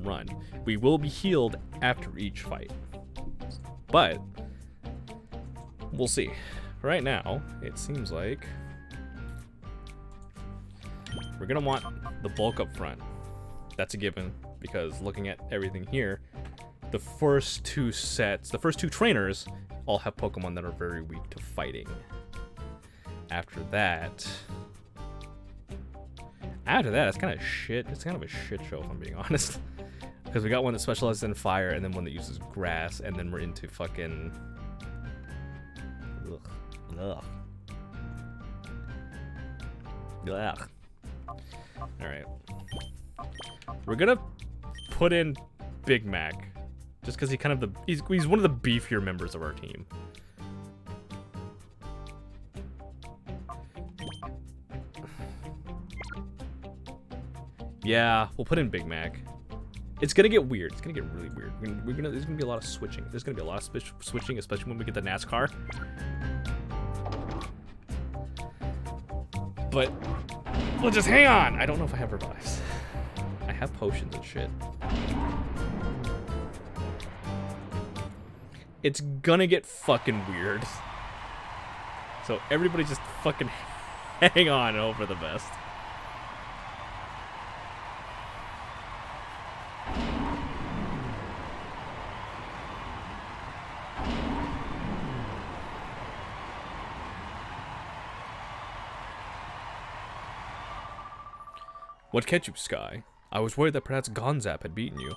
run, we will be healed after each fight. But we'll see. Right now, it seems like we're gonna want the bulk up front. That's a given, because looking at everything here, the first 2 trainers all have Pokemon that are very weak to fighting. After that, it's kind of shit. It's kind of a shit show, if I'm being honest. Because we got one that specializes in fire, and then one that uses grass, and then we're into fucking... Ugh. Alright. We're gonna put in Big Mac. Just because he's one of the beefier members of our team. Yeah, we'll put in Big Mac. It's gonna get weird. It's gonna get really weird. There's gonna be a lot of switching. There's gonna be a lot of switching, especially when we get the NASCAR. But we'll just hang on. I don't know if I have revives. I have potions and shit. It's gonna get fucking weird. So everybody just fucking hang on and hope for the best. What catch you, Sky? I was worried that perhaps Gonzap had beaten you.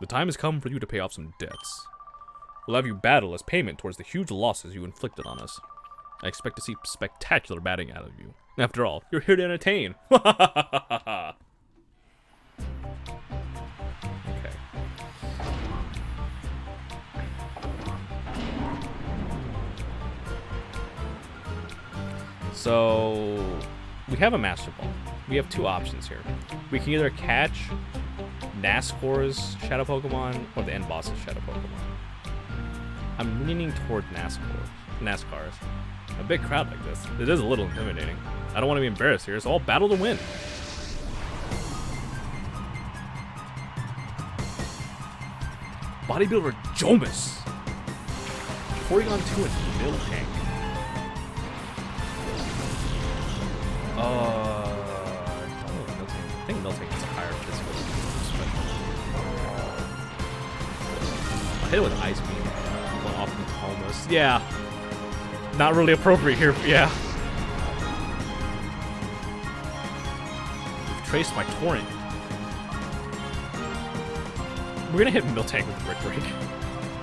The time has come for you to pay off some debts. We'll have you battle as payment towards the huge losses you inflicted on us. I expect to see spectacular batting out of you. After all, you're here to entertain. Okay. So, we have a Master Ball. We have 2 options here. We can either catch NASCAR's Shadow Pokemon or the end boss's Shadow Pokemon. I'm leaning toward NASCAR's. A big crowd like this, it is a little intimidating. I don't want to be embarrassed here, so I'll battle to win. Bodybuilder Jomus. Porygon 2 and Miltank. I think Miltank has a higher physical special. I'll hit it with Ice Beam. Going off almost. Yeah. Not really appropriate here, but yeah. trace my torrent. We're gonna hit Miltank with the Brick Break.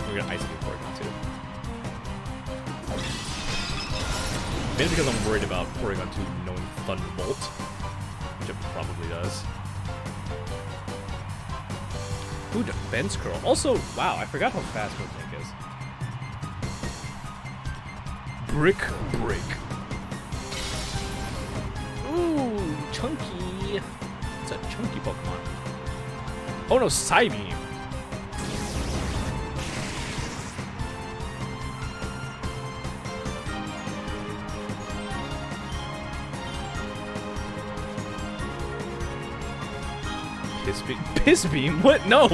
We're gonna ice beam Porygon too. Maybe because I'm worried about Porygon 2 knowing Thunderbolt, which it probably does. Ooh, Defense Curl. Also, wow, I forgot how fast Miltank is. Brick Break. Ooh, chunky. It's a chunky Pokemon. Oh no, Psybeam. Piss Beam? Piss Beam? What? No!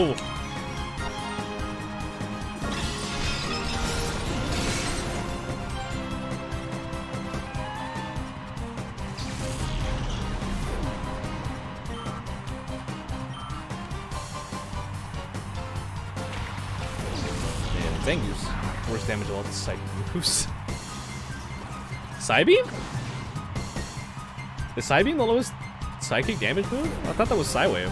Man, Zangoose. Worst damage of all the Psychic moves. Psybeam? Is Psybeam the lowest Psychic damage move? I thought that was Psywave.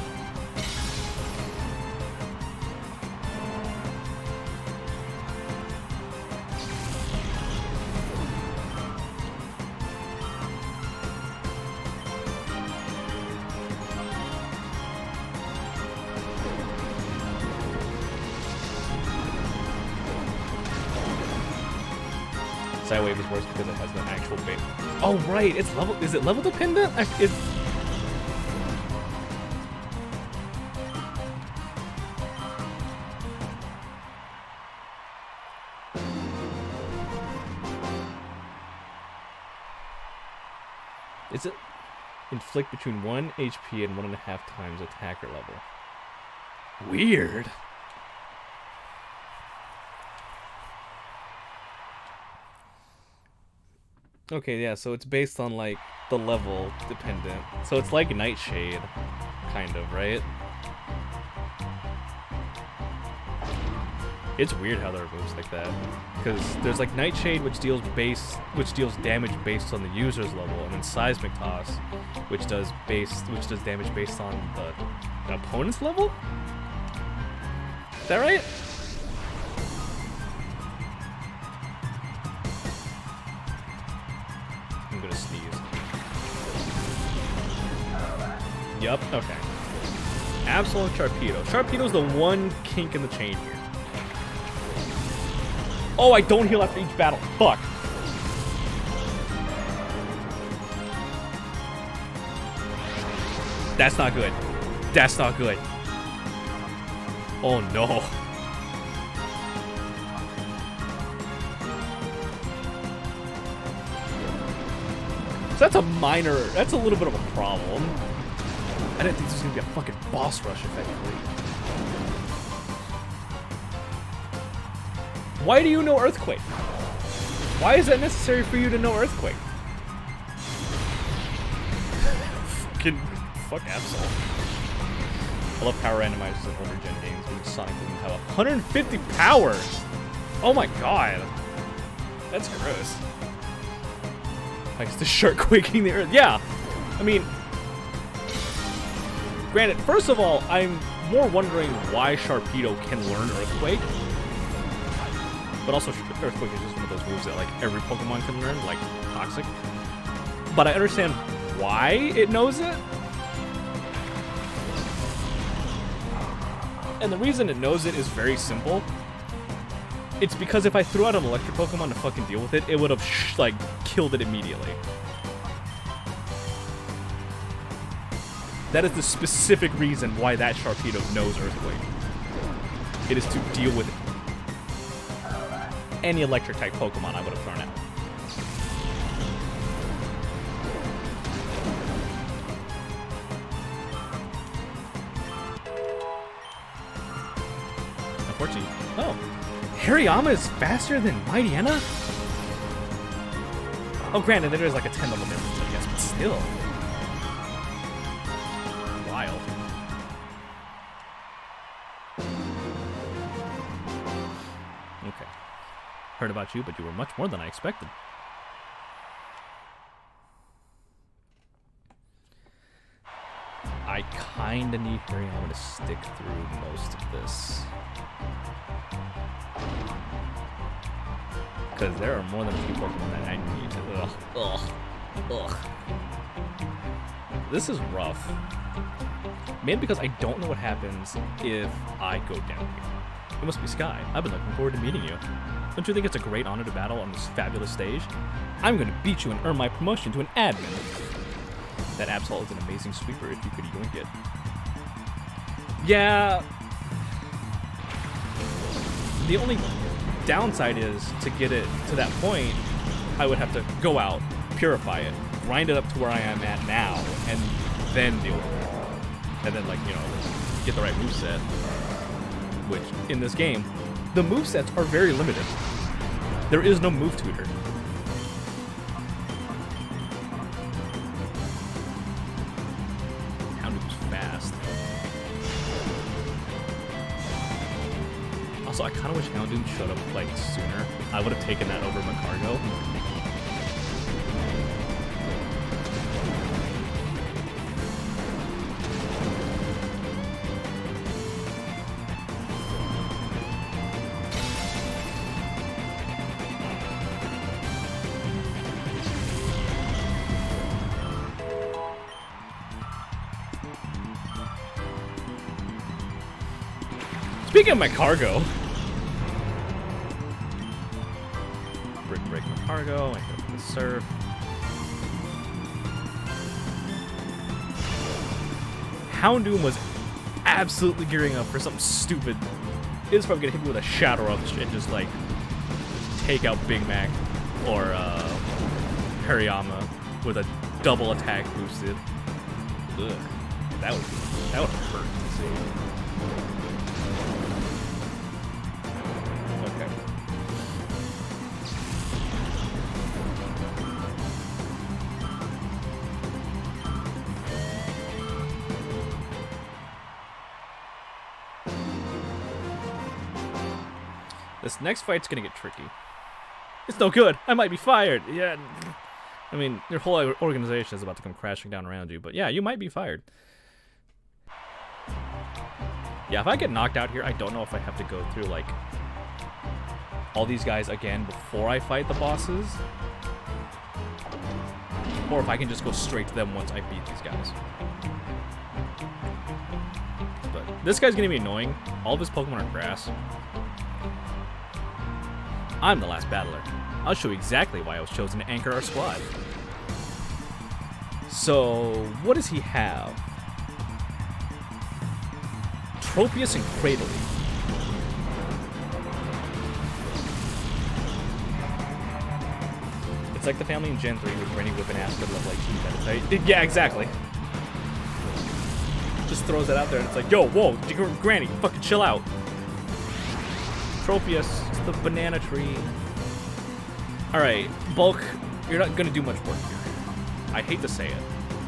Psywave is worse because it has an actual bait. Oh right, it's level. Is it level dependent? It's. Is it inflict between 1 HP and 1.5 times attacker level? Weird. Okay, yeah, so it's based on, like, the level dependent. So it's like Nightshade, kind of, right? It's weird how there are moves like that. Because there's, like, Nightshade, which deals damage based on the user's level, and then Seismic Toss, which does damage based on the opponent's level? Is that right? I'm gonna sneeze. Yup, okay. Absol and Sharpedo. Sharpedo's the one kink in the chain here. Oh, I don't heal after each battle. Fuck. That's not good. That's not good. Oh no. So that's that's a little bit of a problem. I didn't think this was gonna be a fucking boss rush effectively. Why do you know Earthquake? Why is that necessary for you to know Earthquake? Fuck Absol. I love power randomizers in older gen games when Sonic didn't have 150 power! Oh my god. That's gross. Like, it's the shark quaking the earth. Yeah! I mean, granted, first of all, I'm more wondering why Sharpedo can learn Earthquake. But also, Earthquake is just one of those moves that, like, every Pokemon can learn, like Toxic. But I understand why it knows it. And the reason it knows it is very simple. It's because if I threw out an electric Pokemon to fucking deal with it, it would have, like, killed it immediately. That is the specific reason why that Sharpedo knows Earthquake. It is to deal with any electric-type Pokemon I would have thrown out. Unfortunately. Oh. Hariyama is faster than Mightyena? Oh, granted, there is like a 10 level difference, I guess, but still. Wild. Okay. Heard about you, but you were much more than I expected. kinda need Hariyama to stick through most of this. Because there are more than a few Pokemon that I need. Ugh. This is rough. Mainly because I don't know what happens if I go down here. It must be Sky. I've been looking forward to meeting you. Don't you think it's a great honor to battle on this fabulous stage? I'm going to beat you and earn my promotion to an admin. That Absol is an amazing sweeper if you could yoink it. Yeah. The only downside is, to get it to that point, I would have to go out, purify it, grind it up to where I am at now, and then deal with it. And then, like, you know, get the right moveset. Which, in this game, the movesets are very limited. There is no move tutor. Houndoom's fast. Also, I kind of wish Houndoom showed up, like, sooner. I would have taken that over Macargo. Speaking of my cargo, break my cargo. I hit up the surf. Houndoom was absolutely gearing up for something stupid. It was probably gonna hit me with a Shadow Rush and just like take out Big Mac or Hariyama with a double attack boosted. Ugh, that would hurt to see. This next fight's gonna get tricky. It's no good. I might be fired. Yeah. I mean, your whole organization is about to come crashing down around you, but yeah, you might be fired. Yeah, if I get knocked out here, I don't know if I have to go through, like, all these guys again before I fight the bosses. Or if I can just go straight to them once I beat these guys. But this guy's gonna be annoying. All of his Pokemon are grass. I'm the last battler. I'll show you exactly why I was chosen to anchor our squad. So, what does he have? Tropius and Cradily. It's like the family in Gen 3 with Granny whipping ass to level like 2 minutes. Yeah, exactly. Just throws it out there and it's like, yo, whoa, Granny, fucking chill out. Tropius, it's the banana tree. Alright, Bulk, you're not gonna do much work here. I hate to say it,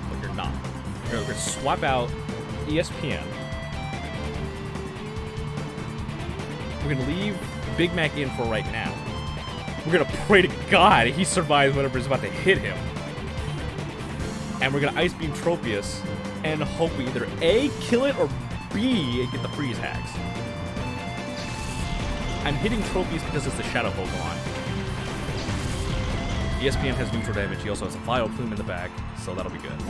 but you're not. You're gonna swap out ESPN. We're gonna leave Big Mac in for right now. We're gonna pray to God he survives whatever is about to hit him. And we're gonna Ice Beam Tropius and hope we either A, kill it, or B, get the freeze hacks. I'm hitting Tropius because it's the Shadow Pokemon. ESPN has neutral damage. He also has a Vileplume in the back, so that'll be good.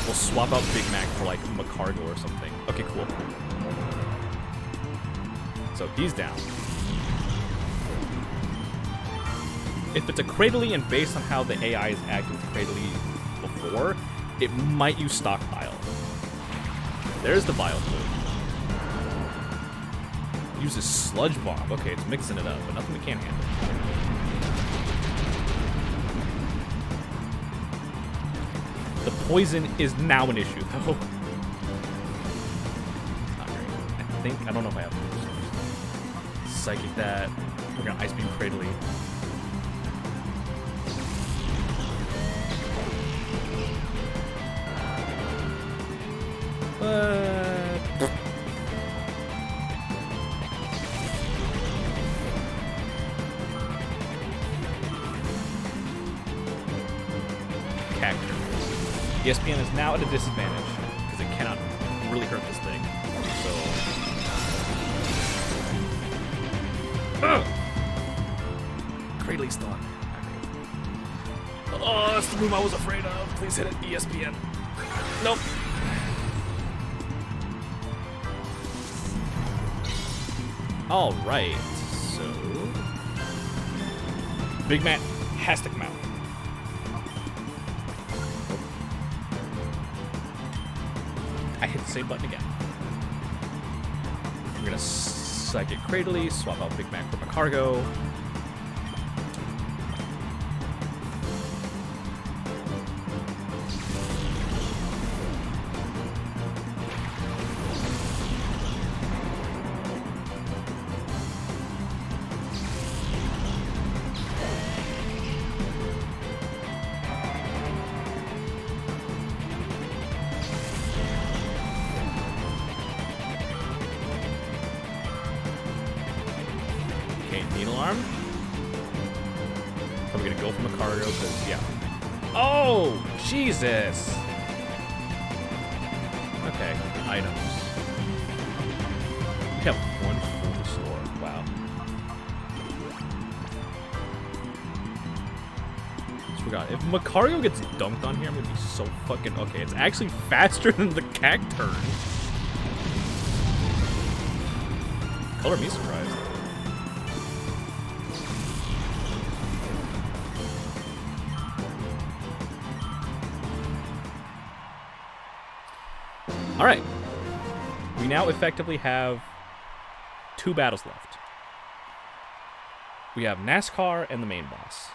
We'll swap out Big Mac for like Macargo or something. Okay, cool. So he's down. If it's a Cradily and based on how the AI is acting with Cradily before, it might use Stockpile. There's the Vileplume. Uses Sludge Bomb. Okay, it's mixing it up, but nothing we can't handle. The poison is now an issue, though. Not great. I don't know if I have resources. Psychic that. We're gonna Ice Beam Cradily. ESPN is now at a disadvantage. curve this thing. So. Cradley's done. Oh, that's the move I was afraid of. Please hit it, ESPN. Nope. Alright, so... Big Matt has to come out. I hit the same button again. We're gonna Psychic Cradley, swap out Big Mac for Macargo. Needle Arm. Probably gonna go for Macario because, yeah. Oh, Jesus. Okay, items. We have one full store. Wow. So we got. If Macario gets dunked on here, I'm gonna be so fucking okay. It's actually faster than the Cacturn. Color me surprised. Alright, we now effectively have 2 battles left. We have NASCAR and the main boss.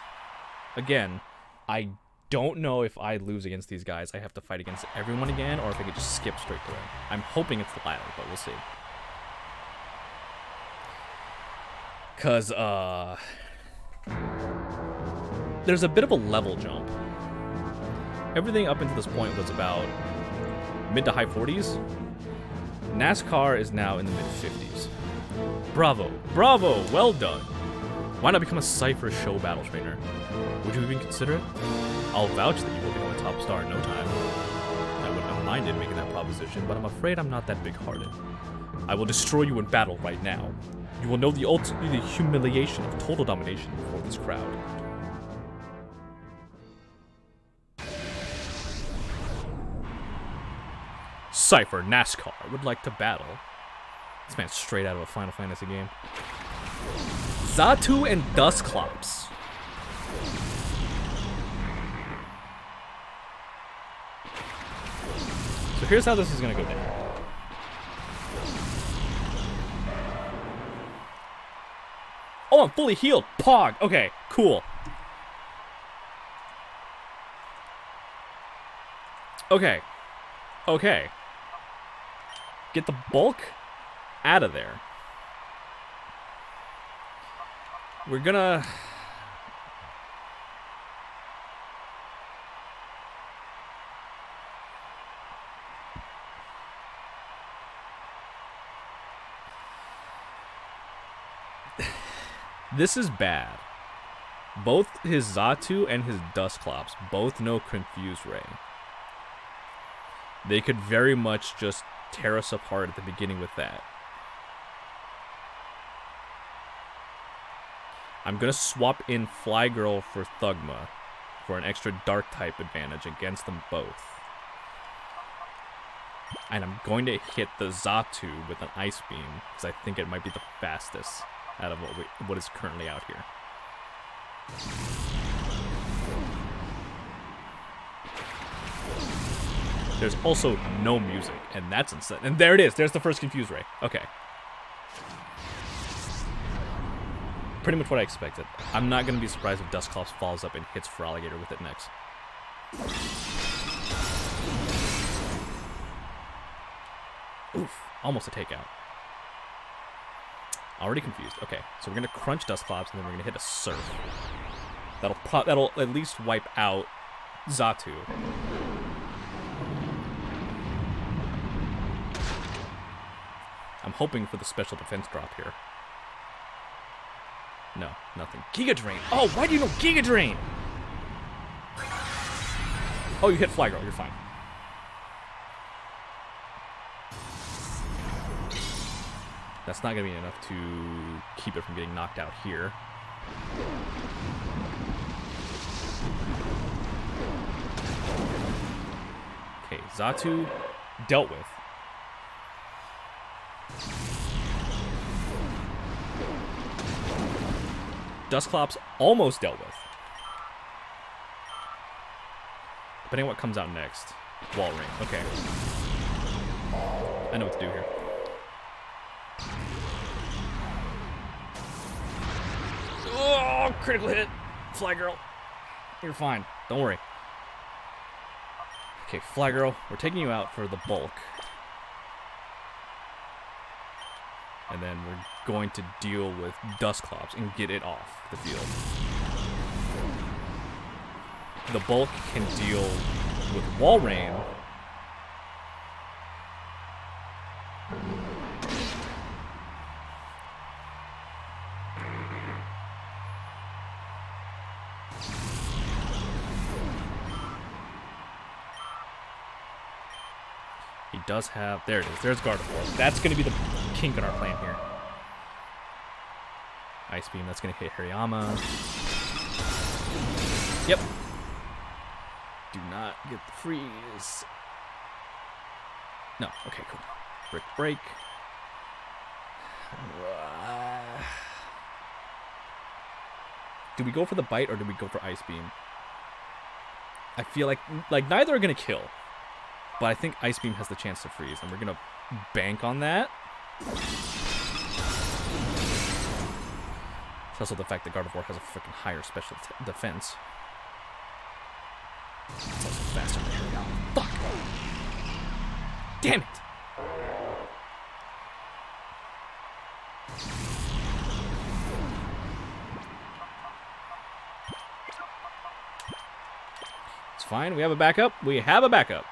Again, I don't know if I lose against these guys. I have to fight against everyone again, or if I could just skip straight to it. I'm hoping it's the latter, but we'll see. Because, there's a bit of a level jump. Everything up until this point was about mid to high 40s. NASCAR is now in the mid 50s. Bravo, bravo, well done. Why not become a Cypher show battle trainer? Would you even consider it? I'll vouch that you will become a top star in no time. I wouldn't have minded making that proposition, but I'm afraid I'm not that big-hearted. I will destroy you in battle right now. You will know the ultimate humiliation of total domination before this crowd. Cypher NASCAR would like to battle. This man's straight out of a Final Fantasy game. Xatu and Dusclops. So here's how this is gonna go down. Oh, I'm fully healed. Pog. Okay, cool. Okay. Okay. Get the bulk out of there. We're gonna... This is bad. Both his Xatu and his Dusclops both know Confuse Ray. They could very much just tear us apart at the beginning with that. I'm going to swap in Fly Girl for Thugma for an extra dark type advantage against them both. And I'm going to hit the Xatu with an Ice Beam because I think it might be the fastest out of what is currently out here. There's also no music, and that's insane. And there it is. There's the first Confuse Ray. Okay. Pretty much what I expected. I'm not going to be surprised if Dusclops falls up and hits Feraligatr with it next. Oof. Almost a takeout. Already confused. Okay, so we're going to crunch Dusclops, and then we're going to hit a Surf. That'll at least wipe out Xatu. I'm hoping for the special defense drop here. No, nothing. Giga Drain! Oh, why do you know Giga Drain? Oh, you hit Fly Girl. You're fine. That's not going to be enough to keep it from getting knocked out here. Okay, Xatu dealt with. Dusclops almost dealt with. Depending on what comes out next. Wall Ring. Okay. I know what to do here. Oh, critical hit. Fly Girl. You're fine. Don't worry. Okay, Fly Girl, we're taking you out for the bulk. And then we're going to deal with Dusclops and get it off the field. The bulk can deal with Wall Rain. He does have... There it is. There's Gardevoir. That's going to be the kink in our plan here. Ice Beam. That's going to hit Hariyama. Yep. Do not get the freeze. No. Okay, cool. Brick Break. Do we go for the bite or do we go for Ice Beam? I feel like neither are going to kill. But I think Ice Beam has the chance to freeze, and we're going to bank on that. It's also the fact that Gardevoir has a freaking higher special defense. It's also faster than Hariyama. Fuck! Damn it! It's fine. We have a backup. We have a backup.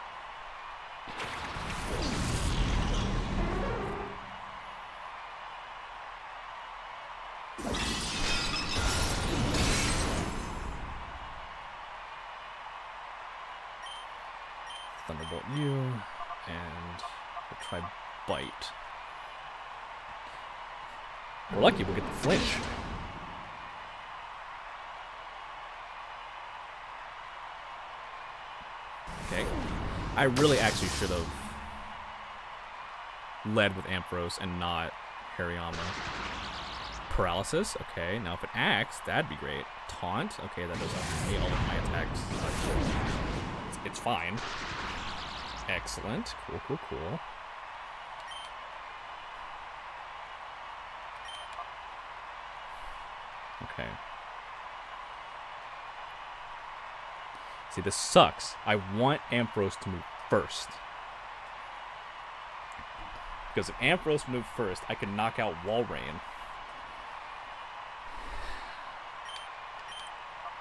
Thunderbolt you, and we'll try Bite. We're lucky we'll get the flinch. Okay. I really actually should have led with Ampharos and not Hariyama. Paralysis, okay. Now if it acts, that'd be great. Taunt, okay, that does hit all of my attacks. It's fine. Excellent. Cool, cool, cool. Okay. See, this sucks. I want Ampharos to move first. Because if Ampharos moved first, I could knock out Wall Rain.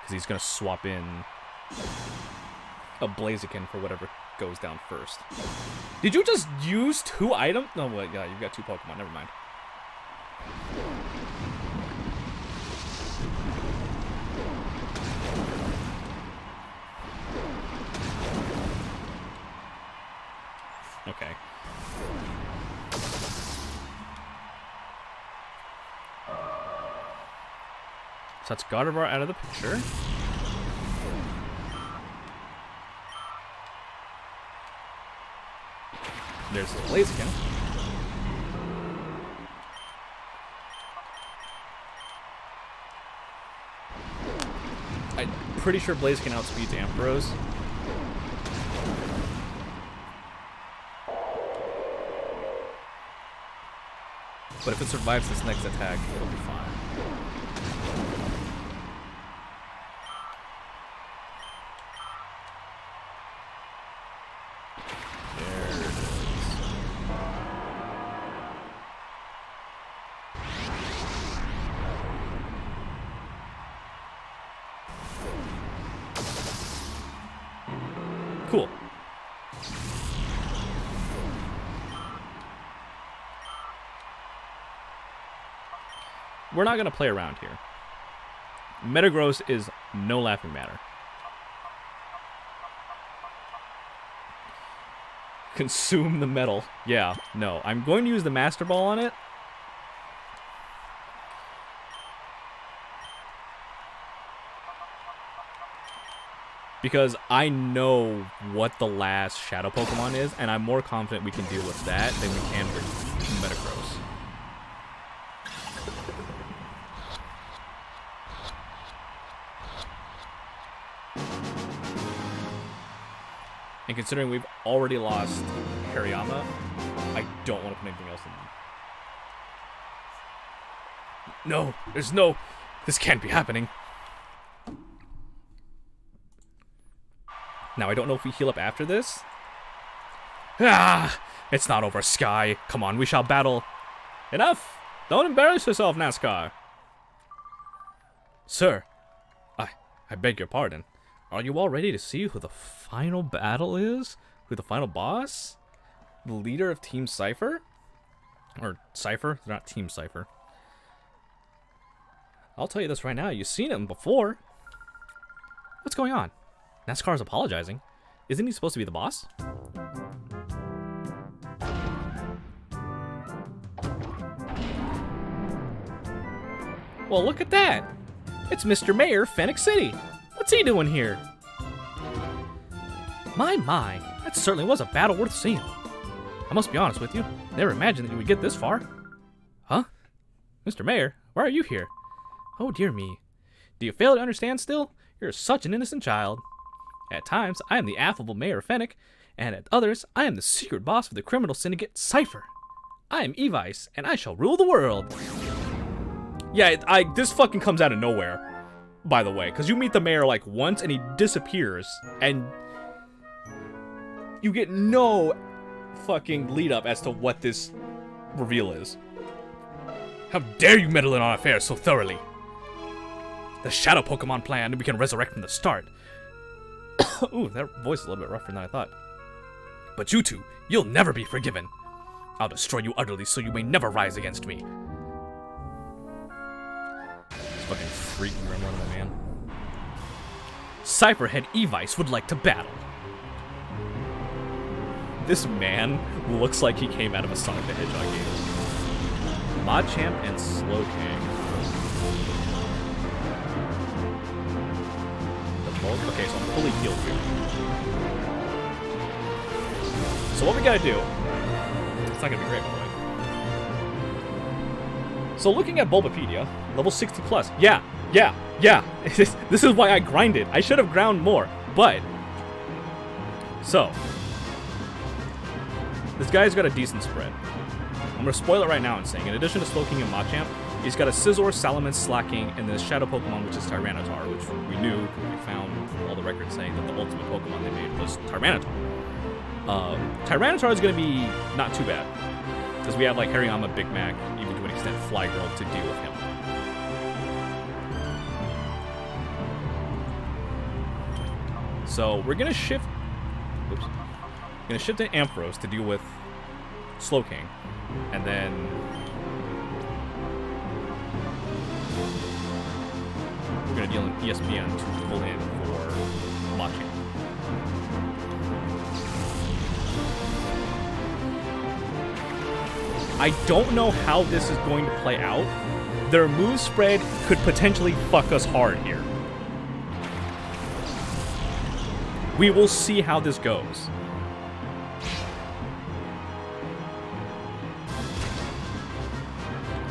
Because he's going to swap in a Blaziken for whatever goes down first. Did you just use 2 items? No, wait, yeah, you've got 2 Pokemon. Never mind. Okay. So that's Gardevoir out of the picture. There's the Blaziken. I'm pretty sure Blaziken outspeeds Ampharos. But if it survives this next attack, it'll be fine. There it is. Cool. We're not going to play around here. Metagross is no laughing matter. Consume the metal. Yeah, no. I'm going to use the Master Ball on it, Because I know what the last Shadow Pokemon is, and I'm more confident we can deal with that than we can with Metagross. And considering we've already lost Hariyama, I don't want to put anything else in. No, there's no... This can't be happening. Now, I don't know if we heal up after this. Ah! It's not over, Sky. Come on, we shall battle. Enough! Don't embarrass yourself, NASCAR. Sir, I beg your pardon. Are you all ready to see who the final battle is? Who the final boss? The leader of Team Cypher? Or Cypher? They're not Team Cypher. I'll tell you this right now. You've seen him before. What's going on? NASCAR's apologizing. Isn't he supposed to be the boss? Well, look at that. It's Mr. Mayor, Fennec City. What's he doing here? My, that certainly was a battle worth seeing. I must be honest with you. Never imagined that you would get this far. Huh? Mr. Mayor, why are you here? Oh, dear me. Do you fail to understand still? You're such an innocent child. At times, I am the affable Mayor Fennec, and at others, I am the secret boss of the criminal syndicate Cypher. I am Evice, and I shall rule the world. Yeah, this fucking comes out of nowhere. By the way, because you meet the mayor like once and he disappears, and you get no fucking lead up as to what this reveal is. How dare you meddle in our affairs so thoroughly? The Shadow Pokemon plan we can resurrect from the start. Ooh, that voice is a little bit rougher than I thought. But you two, you'll never be forgiven. I'll destroy you utterly so you may never rise against me. Fucking freak gremlin, my man. Cypherhead Evice would like to battle. This man looks like he came out of a Sonic the Hedgehog game. Machamp and Slowking. The bulk. Okay, so I'm fully healed here. So what we gotta do? It's not gonna be great, by the way. So looking at Bulbapedia, level 60 plus. Yeah. This is why I grinded. I should have ground more, but... So. This guy's got a decent spread. I'm going to spoil it right now and saying, in addition to Slowking and Machamp, he's got a Scizor, Salamence, Slacking, and then Shadow Pokemon, which is Tyranitar, which we knew, we found all the records saying that the ultimate Pokemon they made was Tyranitar. Tyranitar is going to be not too bad, because we have like Hariyama, Big Mac, even to an extent Flygirl to deal with him. So we're gonna shift. Oops. Gonna shift to Ampharos to deal with Slowking, and then we're gonna deal in ESPN to pull in for Machamp. I don't know how this is going to play out. Their move spread could potentially fuck us hard here. We will see how this goes.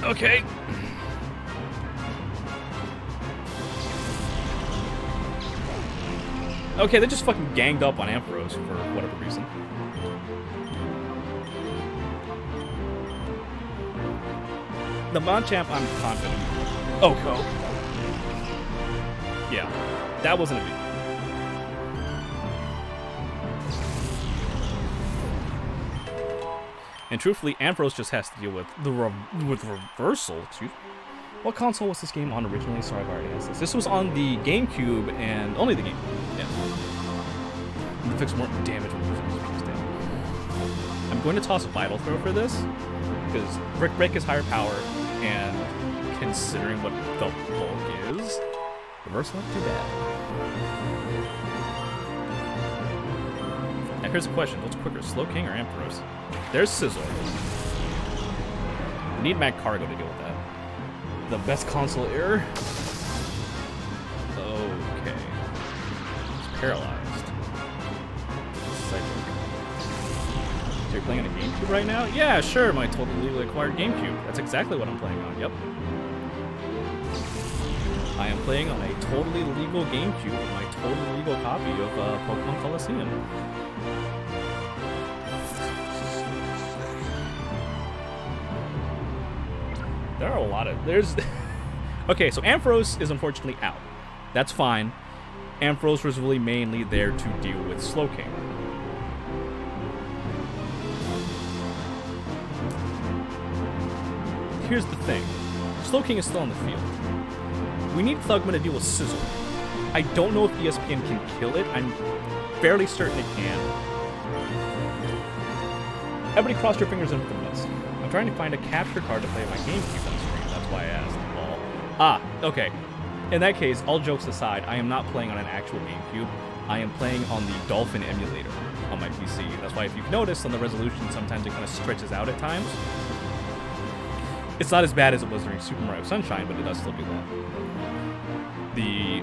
Okay. Okay, they just fucking ganged up on Ampharos for whatever reason. The Machamp, I'm confident. Oh, go. Yeah, that wasn't a big. And truthfully, Ampharos just has to deal with the reversal. Excuse me. What console was this game on originally? Sorry, I've already asked this. This was on the GameCube and only the GameCube. Yeah. To fix more damage when you finish things down. I'm going to toss a Vital Throw for this because Brick Break is higher power, and considering what the bulk is, reversal not too bad. Now here's a question: what's quicker, Slowking or Ampharos? There's Scizor. We need Magcargo to deal with that. The best console error? Okay. Let's paralyzed. Psychic. So you're playing on a GameCube right now? Yeah, sure, my totally legally acquired GameCube. That's exactly what I'm playing on, yep. I am playing on a totally legal GameCube with my totally legal copy of Pokémon Colosseum. There are a lot of... There's... Okay, so Ampharos is unfortunately out. That's fine. Ampharos was really mainly there to deal with Slowking. Here's the thing. Slowking is still on the field. We need Thugman to deal with Sizzle. I don't know if ESPN can kill it. I'm fairly certain it can. Everybody cross your fingers in for this. I'm trying to find a capture card to play my GameCube on stream. That's why I asked. Lol. Ah, okay. In that case, all jokes aside, I am not playing on an actual GameCube. I am playing on the Dolphin emulator on my PC. That's why if you've noticed on the resolution, sometimes it kind of stretches out at times. It's not as bad as it was during Super Mario Sunshine, but it does still be low. The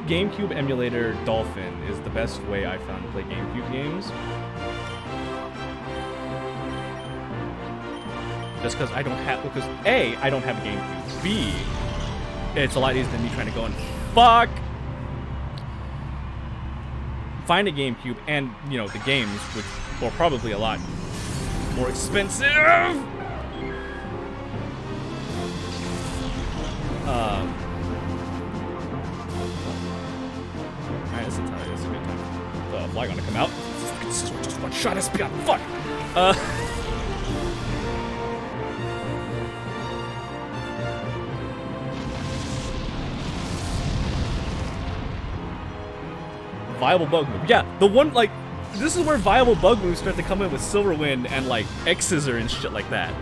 GameCube emulator Dolphin is the best way I found to play GameCube games. Just because I don't have, because A, I don't have a GameCube. B, it's a lot easier than me trying to go and find a GameCube and, you know, the games, which were probably a lot more expensive. Alright, this is a good time. The flag gonna come out. Fucking Sizzle just one shot Espeon. Fuck! Viable bug move. Yeah, the one, like, this is where viable bug moves start to come in with Silver Wind and, like, X-Scissor and shit like that.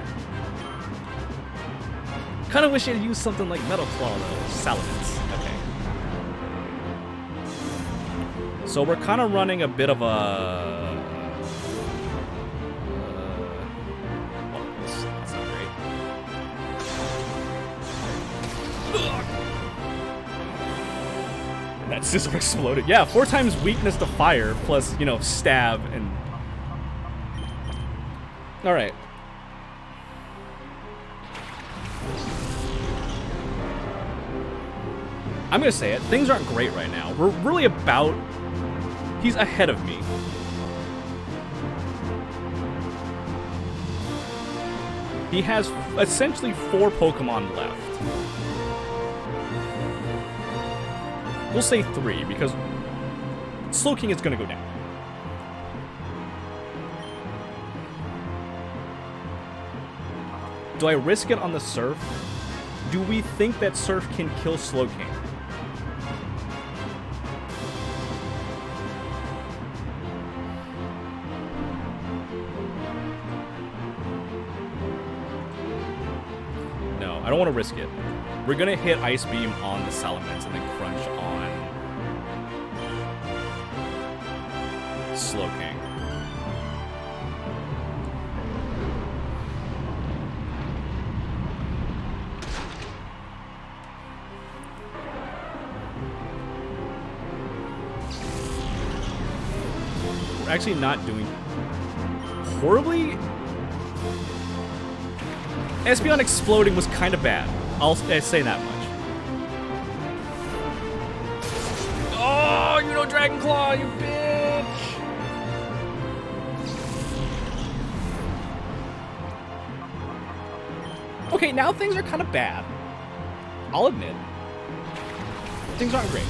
Kind of wish I'd used something like Metal Claw, though. Salamence. Okay. So we're kind of running a bit of a... well, that's not great. And that Scissor exploded. Yeah, 4 times weakness to fire, plus, you know, stab and... Alright. I'm gonna say it, things aren't great right now. We're really about... He's ahead of me. He has essentially 4 Pokemon left. We'll say 3, because Slowking is gonna go down. Do I risk it on the Surf? Do we think that Surf can kill Slowking? No, I don't want to risk it. We're going to hit Ice Beam on the Salamence and then Crunch on Slowking. We're actually not doing horribly. Espeon exploding was kind of bad. I'll say that much. Oh, you know Dragon Claw, you bitch! Okay, now things are kind of bad. I'll admit. Things aren't great.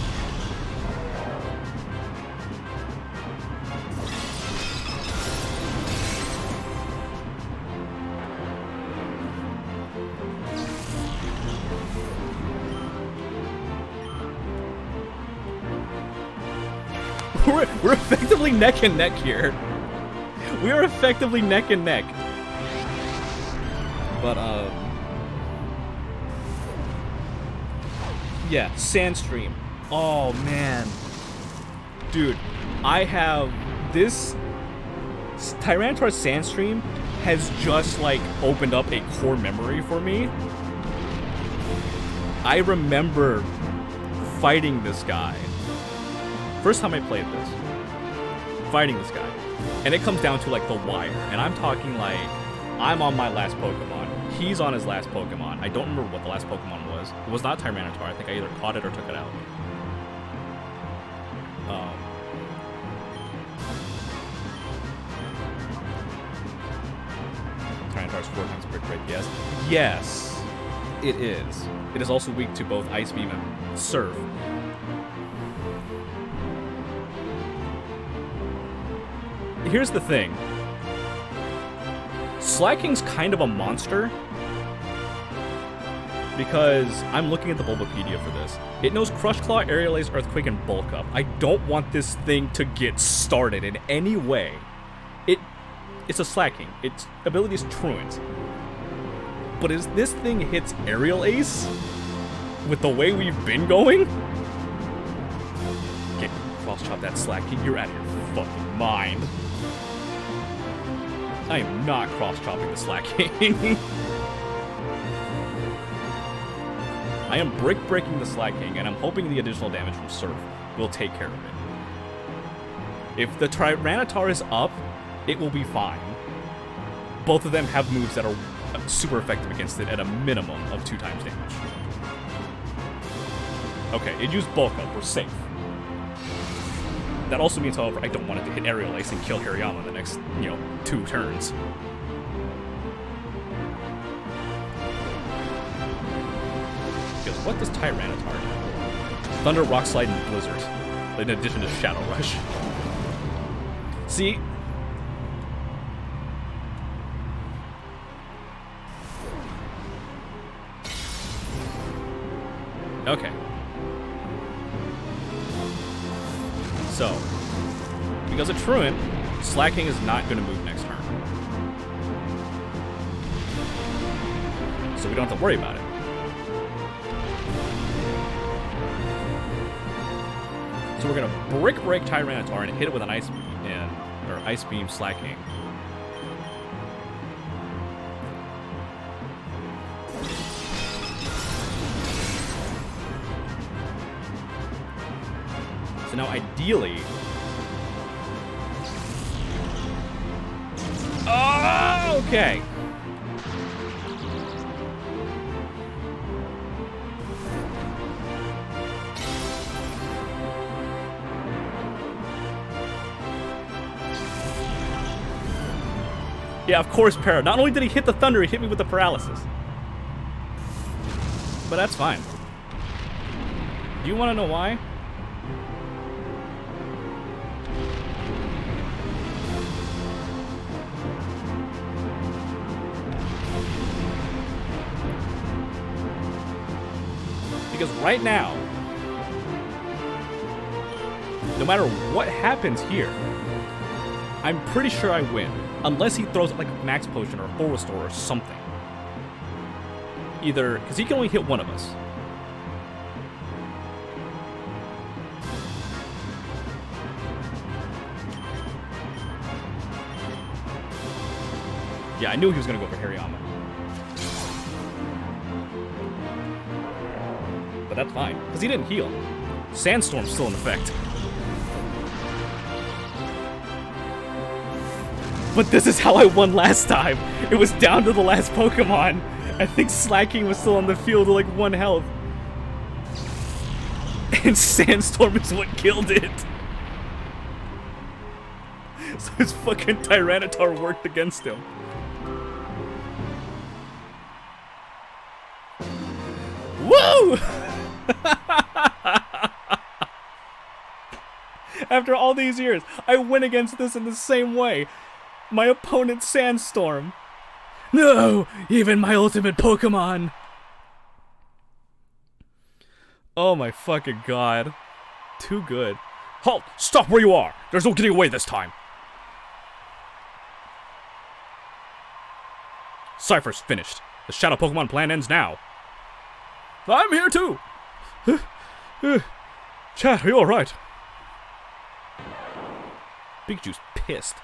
We're effectively neck and neck here. We are effectively neck and neck. But, yeah, Sandstream. Oh, man. Dude, I have this... Tyranitar Sandstream has just, like, opened up a core memory for me. I remember fighting this guy First time I played this, fighting this guy, and it comes down to like the wire, and I'm talking like I'm on my last Pokemon. He's on his last Pokemon. I don't remember what the last Pokemon was. It was not Tyranitar. I think I either caught it or took it out. Tyranitar's 4 times Brick Break, yes. Yes, it is. It is also weak to both Ice Beam and Surf. Here's the thing. Slacking's kind of a monster because I'm looking at the Bulbapedia for this. It knows Crush Claw, Aerial Ace, Earthquake, and Bulk Up. I don't want this thing to get started in any way. It's a Slacking. Its ability is Truant. But as this thing hits Aerial Ace, with the way we've been going, get cross-chop that Slacking. You're out of your fucking mind. I am not cross-chopping the Slacking. I am breaking the Slacking, and I'm hoping the additional damage from Surf will take care of it. If the Tyranitar is up, it will be fine. Both of them have moves that are super effective against it at a minimum of 2 times damage. Okay, it used Bulk Up. We're safe. That also means, however, I don't want it to hit Aerial Ace and kill Hariyama in the next, 2 turns. Because what does Tyranitar do? Thunder, Rock Slide, and Blizzard, in addition to Shadow Rush. See? Okay. So, because of Truant, Slacking is not going to move next turn. So we don't have to worry about it. So we're going to break Tyranitar and hit it with an Ice Beam, or Ice Beam Slacking. So now ideally... Oh, okay. Yeah, of course, Para. Not only did he hit the thunder, he hit me with the paralysis. But that's fine. Do you want to know why? Because right now, no matter what happens here, I'm pretty sure I win. Unless he throws like a Max Potion or a Full Restore or something. Either, because he can only hit one of us. Yeah, I knew he was going to go for Hariyama. But that's fine, because he didn't heal. Sandstorm's still in effect. But this is how I won last time. It was down to the last Pokemon. I think Slacking was still on the field with like 1 health. And Sandstorm is what killed it. So his fucking Tyranitar worked against him. Woo! After all these years, I win against this in the same way. My opponent, Sandstorm. No! Even my ultimate Pokemon! Oh my fucking god. Too good. Halt! Stop where you are! There's no getting away this time! Cypher's finished. The Shadow Pokemon plan ends now. I'm here too! Chat, are you alright? Pikachu's pissed.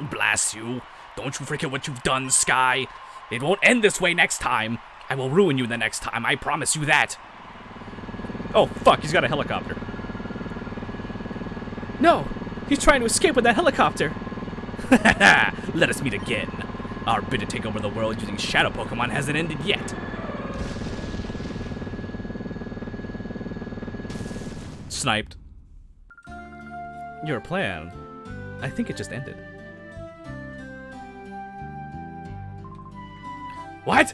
Blast you. Don't you forget what you've done, Sky. It won't end this way next time. I will ruin you the next time, I promise you that. Oh, fuck, he's got a helicopter. No! He's trying to escape with that helicopter! Let us meet again. Our bid to take over the world using shadow Pokemon hasn't ended yet. Sniped. Your plan? I think it just ended. What?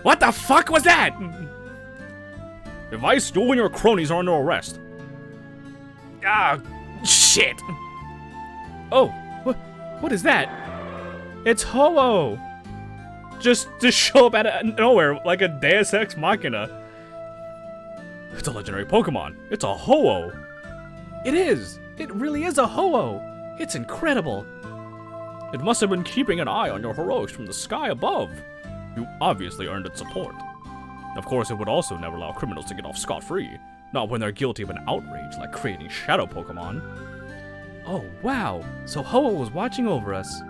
What the fuck was that? Device, you and your cronies are under arrest. Ah, shit. Oh, what is that? It's Ho-Oh. Just to show up out of nowhere like a Deus Ex Machina. It's a legendary Pokemon. It's a Ho-Oh. It is. It really is a Ho-Oh. It's incredible. It must have been keeping an eye on your heroics from the sky above. You obviously earned its support. Of course, it would also never allow criminals to get off scot-free. Not when they're guilty of an outrage like creating shadow Pokemon. Oh, wow. So Ho-Oh was watching over us.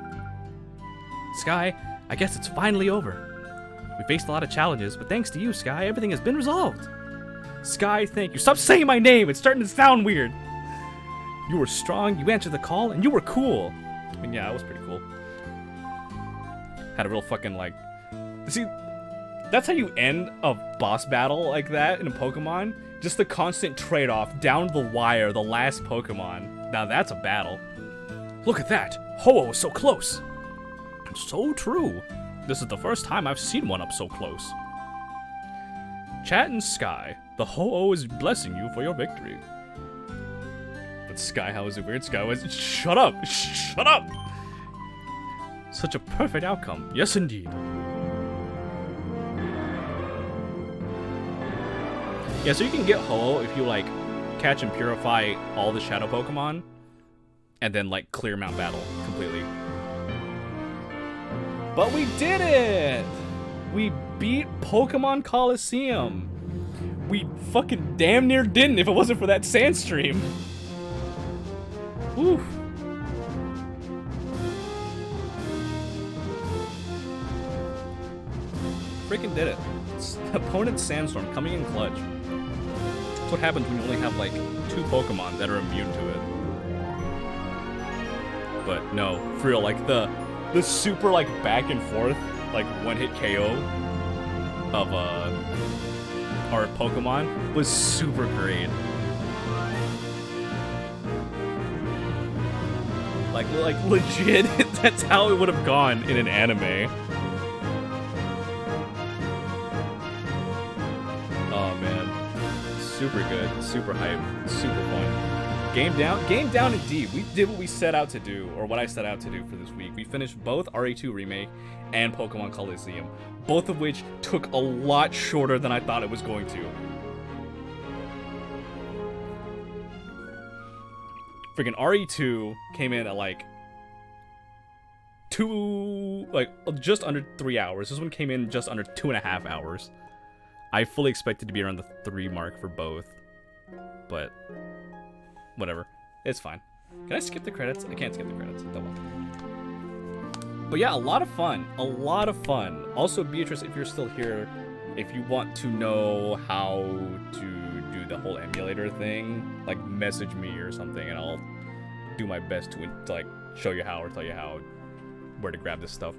Sky, I guess it's finally over. We faced a lot of challenges, but thanks to you, Sky, everything has been resolved. Sky, thank you. Stop saying my name. It's starting to sound weird. You were strong, you answered the call, and you were cool. I mean, yeah, it was pretty cool. Had a real fucking, like... See, that's how you end a boss battle like that in a Pokemon. Just the constant trade-off, down the wire, the last Pokemon. Now that's a battle. Look at that! Ho-Oh is so close! So true. This is the first time I've seen one up so close. Chat and Sky, the Ho-Oh is blessing you for your victory. But Sky, how is it weird? Sky was... Shut up! Shut up! Such a perfect outcome. Yes, indeed. Yeah, so you can get Ho-Oh if you, like, catch and purify all the shadow Pokemon, and then, like, clear Mount Battle completely. But we did it! We beat Pokemon Colosseum. We fucking damn near didn't if it wasn't for that Sandstream. Whew. Freaking did it. Opponent Sandstorm coming in clutch. That's what happens when you only have like 2 Pokemon that are immune to it. But no, for real, like the super like back and forth, like one-hit KO of our Pokemon was super great. Like legit, that's how it would have gone in an anime. Oh man, super good, super hype, super fun. Game down indeed. We did what we set out to do, or what I set out to do for this week. We finished both RE2 Remake and Pokemon Colosseum, both of which took a lot shorter than I thought it was going to. Freaking RE2 came in at like just under 3 hours. This one came in just under 2.5 hours. I fully expected to be around the 3 mark for both, but whatever. It's fine. Can I skip the credits? I can't skip the credits. That won't. But yeah, a lot of fun. A lot of fun. Also, Beatrice, if you're still here, if you want to know how to do the whole emulator thing, like message me or something, and I'll do my best to like show you how or tell you where to grab this stuff.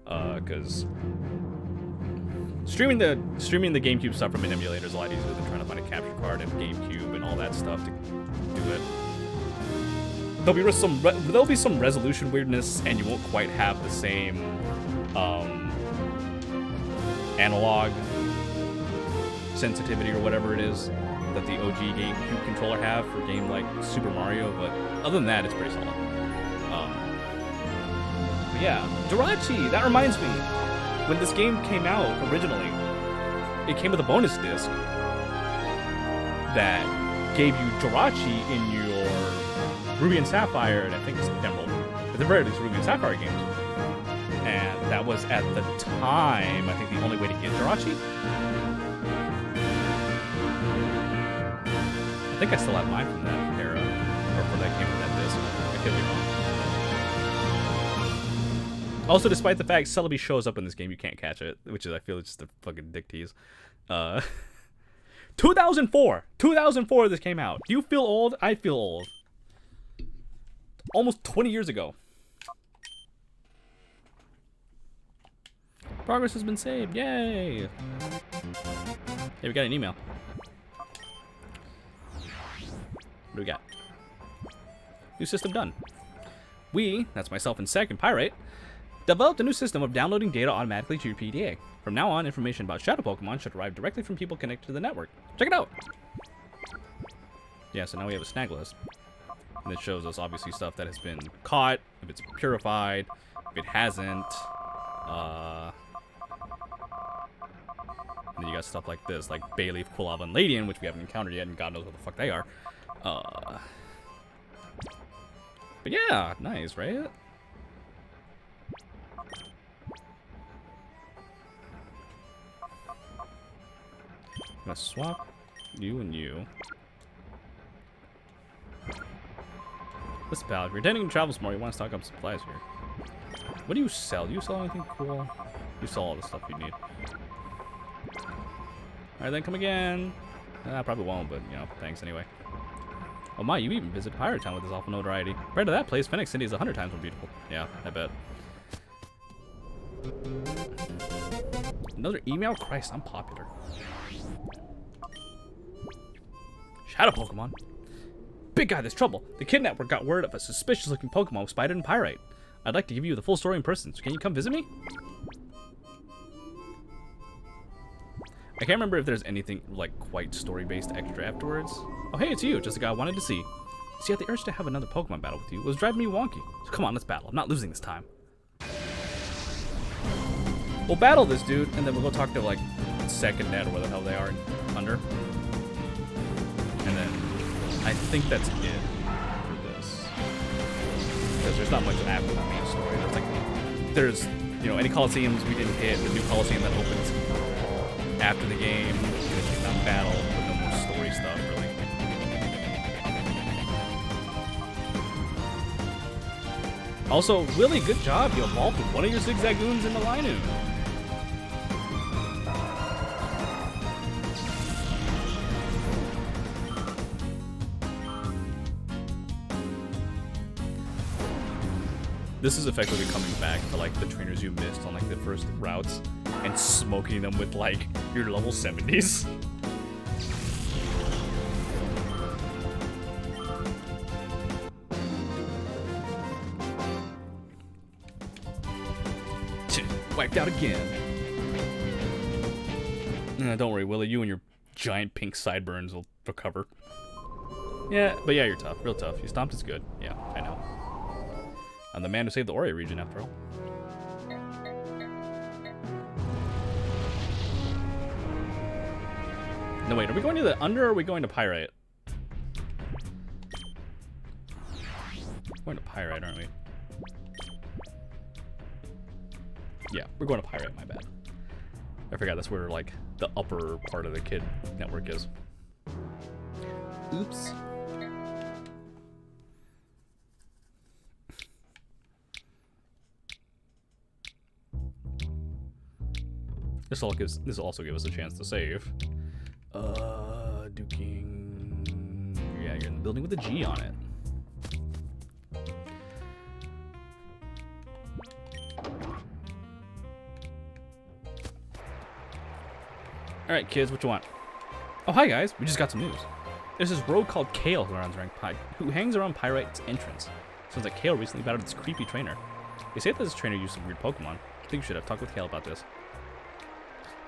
Because streaming the GameCube stuff from an emulator is a lot easier than trying to find a capture card and GameCube and all that stuff to do it. There'll be some resolution weirdness, and you won't quite have the same analog sensitivity or whatever it is that the OG GameCube controller have for a game like Super Mario, but other than that, it's pretty solid. But yeah, Jirachi, that reminds me, when this game came out originally, it came with a bonus disc that gave you Jirachi in your Ruby and Sapphire, and I think it's Emerald, at the very least Ruby and Sapphire games. And that was at the time, I think, the only way to get Jirachi. I think I still have mine from that era, or from that game from that disc. I could be wrong. Also, despite the fact Celebi shows up in this game, you can't catch it, which is, I feel, just a fucking dick tease. 2004. 2004 this came out. Do you feel old? I feel old. Almost 20 years ago. Progress has been saved. Yay. Hey, we got an email. What do we got? New system done. We, that's myself and Sec and Pyrite, developed a new system of downloading data automatically to your PDA. From now on, information about shadow Pokemon should arrive directly from people connected to the network. Check it out! Yeah, so now we have a snag list. And it shows us, obviously, stuff that has been caught, if it's purified, if it hasn't. And then you got stuff like this, like Bayleaf, Quilava, and Ladian, which we haven't encountered yet, and God knows what the fuck they are. But yeah, nice, right? I'm gonna swap you and you. Listen, pal, if you're intending to travel some more, you want to stock up supplies here. What do you sell? Do you sell anything cool? You sell all the stuff you need. Alright, then come again. I probably won't, but, you know, thanks anyway. Oh my, you even visit Pirate Town with this awful notoriety. Compared to that place, Phoenix City is 100 times more beautiful. Yeah, I bet. Another email? Christ, I'm popular. Shadow Pokemon? Big guy, there's trouble. The Kid Network got word of a suspicious-looking Pokemon with Spider and Pyrite. I'd like to give you the full story in person, so can you come visit me? I can't remember if there's anything, like, quite story-based extra afterwards. Oh, hey, it's you, just the guy I wanted to see. See, I had the urge to have another Pokemon battle with you. It was driving me wonky. So come on, let's battle. I'm not losing this time. We'll battle this dude, and then we'll go talk to, like, Second Net or where the hell they are under. And then I think that's it for this. Because there's not much after the main story. There's, like, there's, you know, any Colosseums we didn't hit, the new Colosseum that opens after the game, finishing down battle, but no more story stuff, really. Also, Willie, good job. You evolved with one of your Zigzagoons in the Linoon. This is effectively coming back to, like, the trainers you missed on, like, the first routes and smoking them with, like, your level 70s. Wiped out again. Don't worry, Willie. You and your giant pink sideburns will recover. Yeah, but yeah, you're tough. Real tough. You stomped is good. Yeah, I know. I'm the man who saved the Ori region, after all. No, wait, are we going to the Under or are we going to Pyrite? We're going to Pyrite, aren't we? Yeah, we're going to Pyrite, my bad. I forgot that's where, like, the upper part of the Kid Network is. Oops. This will also give us a chance to save. Duking. Yeah, you're in the building with a G on it. Alright, kids, what you want? Oh, hi, guys. We just got some news. There's this rogue called Kale who hangs around Pyrite's entrance. Sounds like Kale recently battled this creepy trainer. They say that this trainer used some weird Pokemon. I think we should have talked with Kale about this.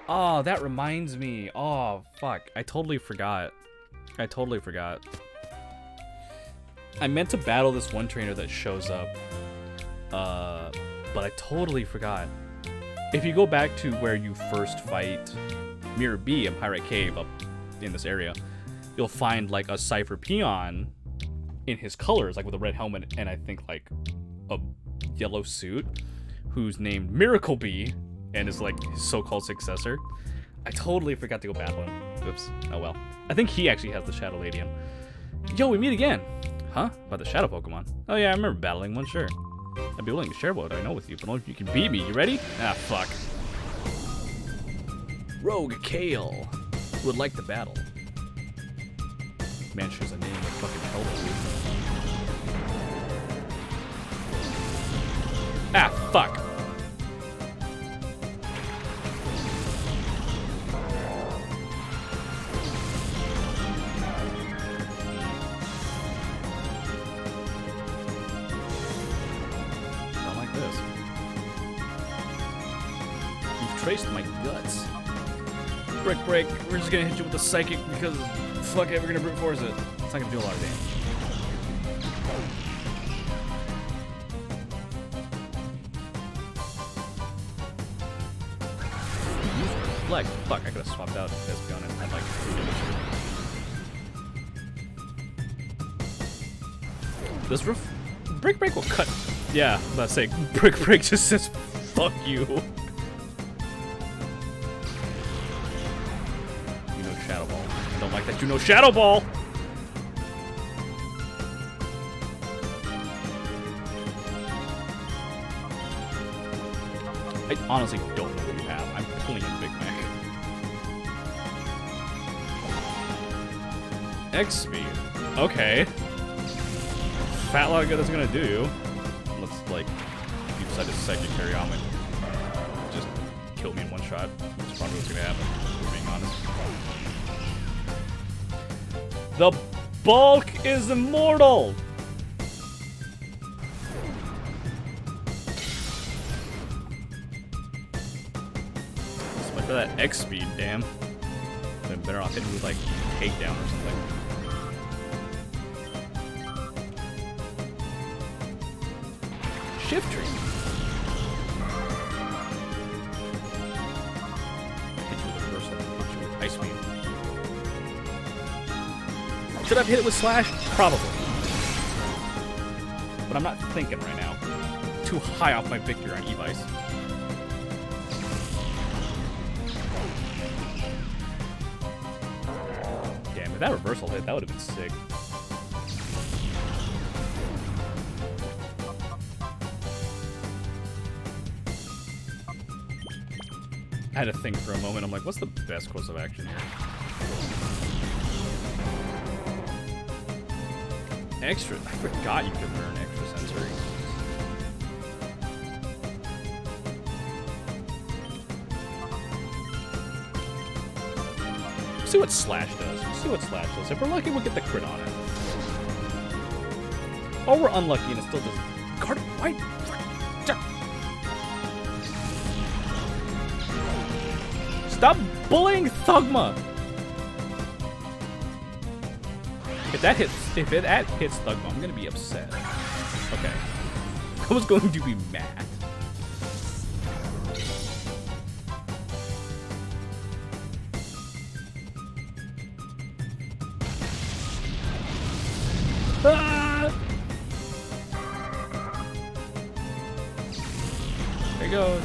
Oh, that reminds me. Oh, fuck. I totally forgot. I meant to battle this one trainer that shows up. But I totally forgot. If you go back to where you first fight Mirror B in Pyrite Cave up in this area, you'll find, like, a Cypher Peon in his colors, like with a red helmet and I think, like, a yellow suit, who's named Miracle Bee and is, like, his so-called successor. I totally forgot to go battle him. Oops. Oh well. I think he actually has the Shadow Ladian. Yo, we meet again. Huh? About the Shadow Pokemon. Oh yeah, I remember battling one, sure. I'd be willing to share what I know with you, but only if you can beat me. You ready? Ah, fuck. Rogue Kale would like to battle. Mansion is a name of fucking hell. Ah, fuck. Not like this. You've traced my guts. Brick break. We're just gonna hit you with the psychic because fuck it, we're gonna brute force it. It's not gonna do a lot of damage. Reflect. Fuck, I could have swapped out this gun and had like 3 damage. This Brick break will cut. Yeah, I'm about to say brick break just says fuck you. Shadow Ball. I don't like that you know Shadow Ball! I honestly don't know what you have. I'm pulling in Big Mac. X speed. Okay. Fat lot of good that's gonna do you. Looks like you decide to psychic carry on me. Just kill me in one shot. That's probably what's gonna happen, if we're being honest. The bulk is immortal! But for that X speed, damn. Been better off hitting with like takedown or something. Shift tree. Hit you with a reversal, hit you with high speed. Should I have hit it with slash? Probably. But I'm not thinking right now. Too high off my victory on E-Vice. Damn, if that reversal hit, that would have been sick. I had to think for a moment. I'm like, what's the best course of action here? Extra. I forgot you could learn extra sensory. See what slash does. See what slash does. If we're lucky, we'll get the crit on it. Or we're unlucky and it still does. Card white. Stop bullying Thugma. If it hits Thugma, I'm gonna be upset. Okay. I was going to be mad. Ah! There he goes.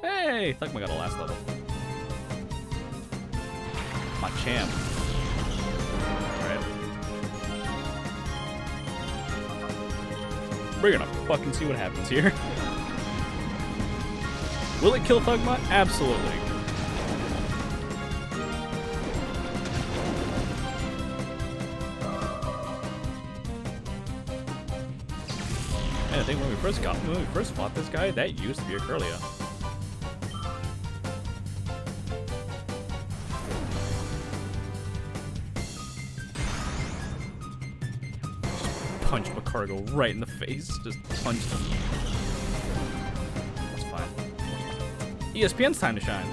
Hey, Thugma got a last level. My champ. Alright. We're gonna fucking see what happens here. Will it kill Thugma? Absolutely. And I think when we first fought this guy, that used to be a Curlia. Punched Macargo right in the face. Just punched him. That's fine. ESPN's time to shine.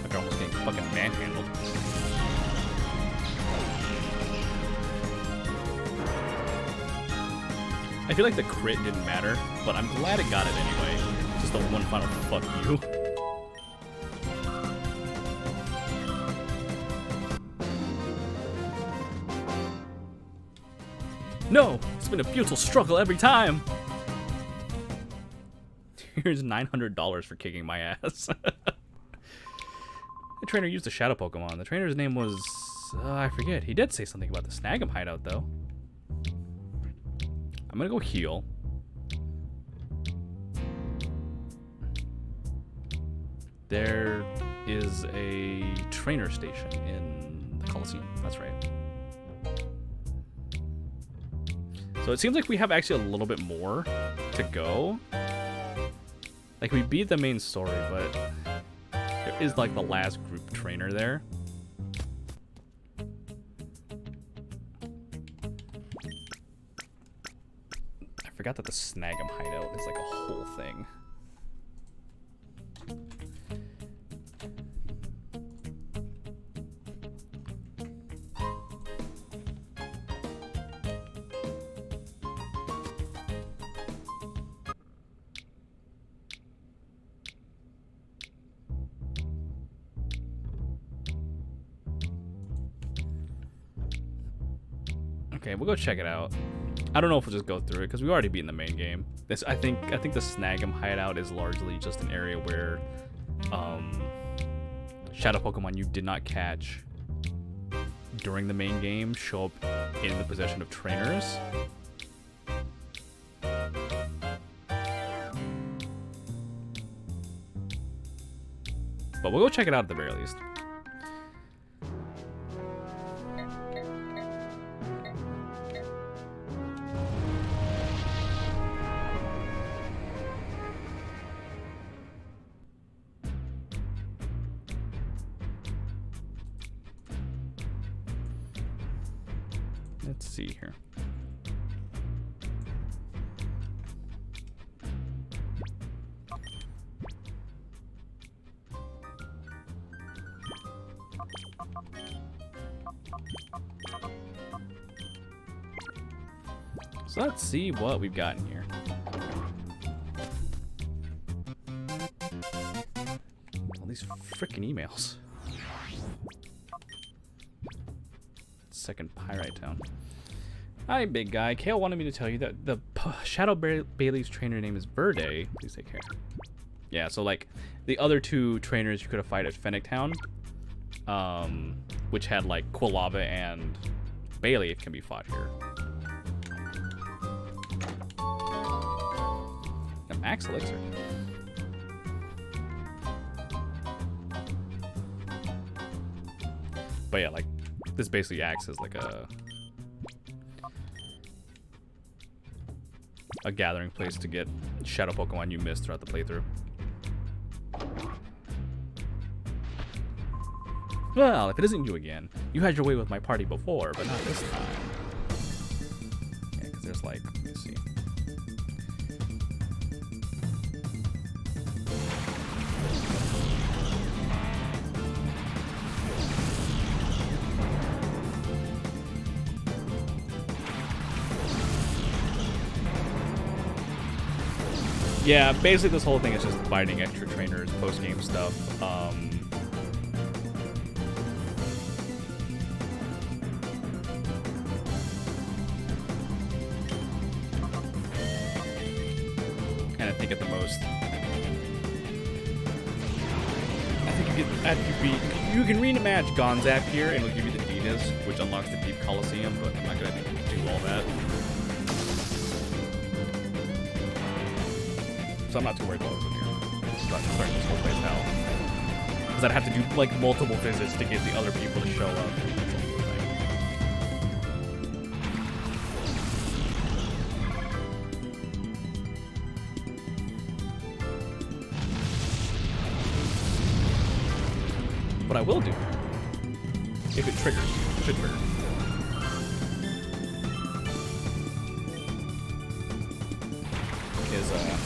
Like almost getting fucking manhandled. I feel like the crit didn't matter, but I'm glad it got it anyway. Just the one final fuck you. No! It's been a futile struggle every time! Here's $900 for kicking my ass. The trainer used a shadow Pokemon. The trainer's name was... I forget. He did say something about the Snag'em hideout, though. I'm gonna go heal. There is a trainer station in the Colosseum. That's right. So it seems like we have actually a little bit more to go. Like, we beat the main story, but there is, like, the last group trainer there. I forgot that the Snag'em hideout is, like, a whole thing. Okay, we'll go check it out. I don't know if we'll just go through it because we've already beaten the main game. This, I think the Snag'em hideout is largely just an area where shadow Pokemon you did not catch during the main game show up in the possession of trainers. But we'll go check it out at the very least. Let's see here. So let's see what we've got in here. All these freaking emails. Second Pyrite Town. Hi, big guy. Kale wanted me to tell you that the Shadow Bailey's trainer name is Verde. Please take care. Yeah, so like the other two trainers you could have fight at Fennec Town, which had like Quilava and Bailey, it can be fought here. A Max Elixir. But yeah, like this basically acts as like a gathering place to get shadow Pokemon you missed throughout the playthrough. Well, if it isn't you again, you had your way with my party before, but not this time. Yeah, because there's like, let me see. Yeah, basically this whole thing is just fighting extra trainers, post-game stuff. And I think at the most, I think you can rematch Gonzap here and it'll give you the Venus, which unlocks the Deep Colosseum, but I'm not gonna do all that. So I'm not too worried about it from here. Starting this whole place out. Because I'd have to do like multiple visits to get the other people to show up. What I will do, if it triggers, it should trigger. Is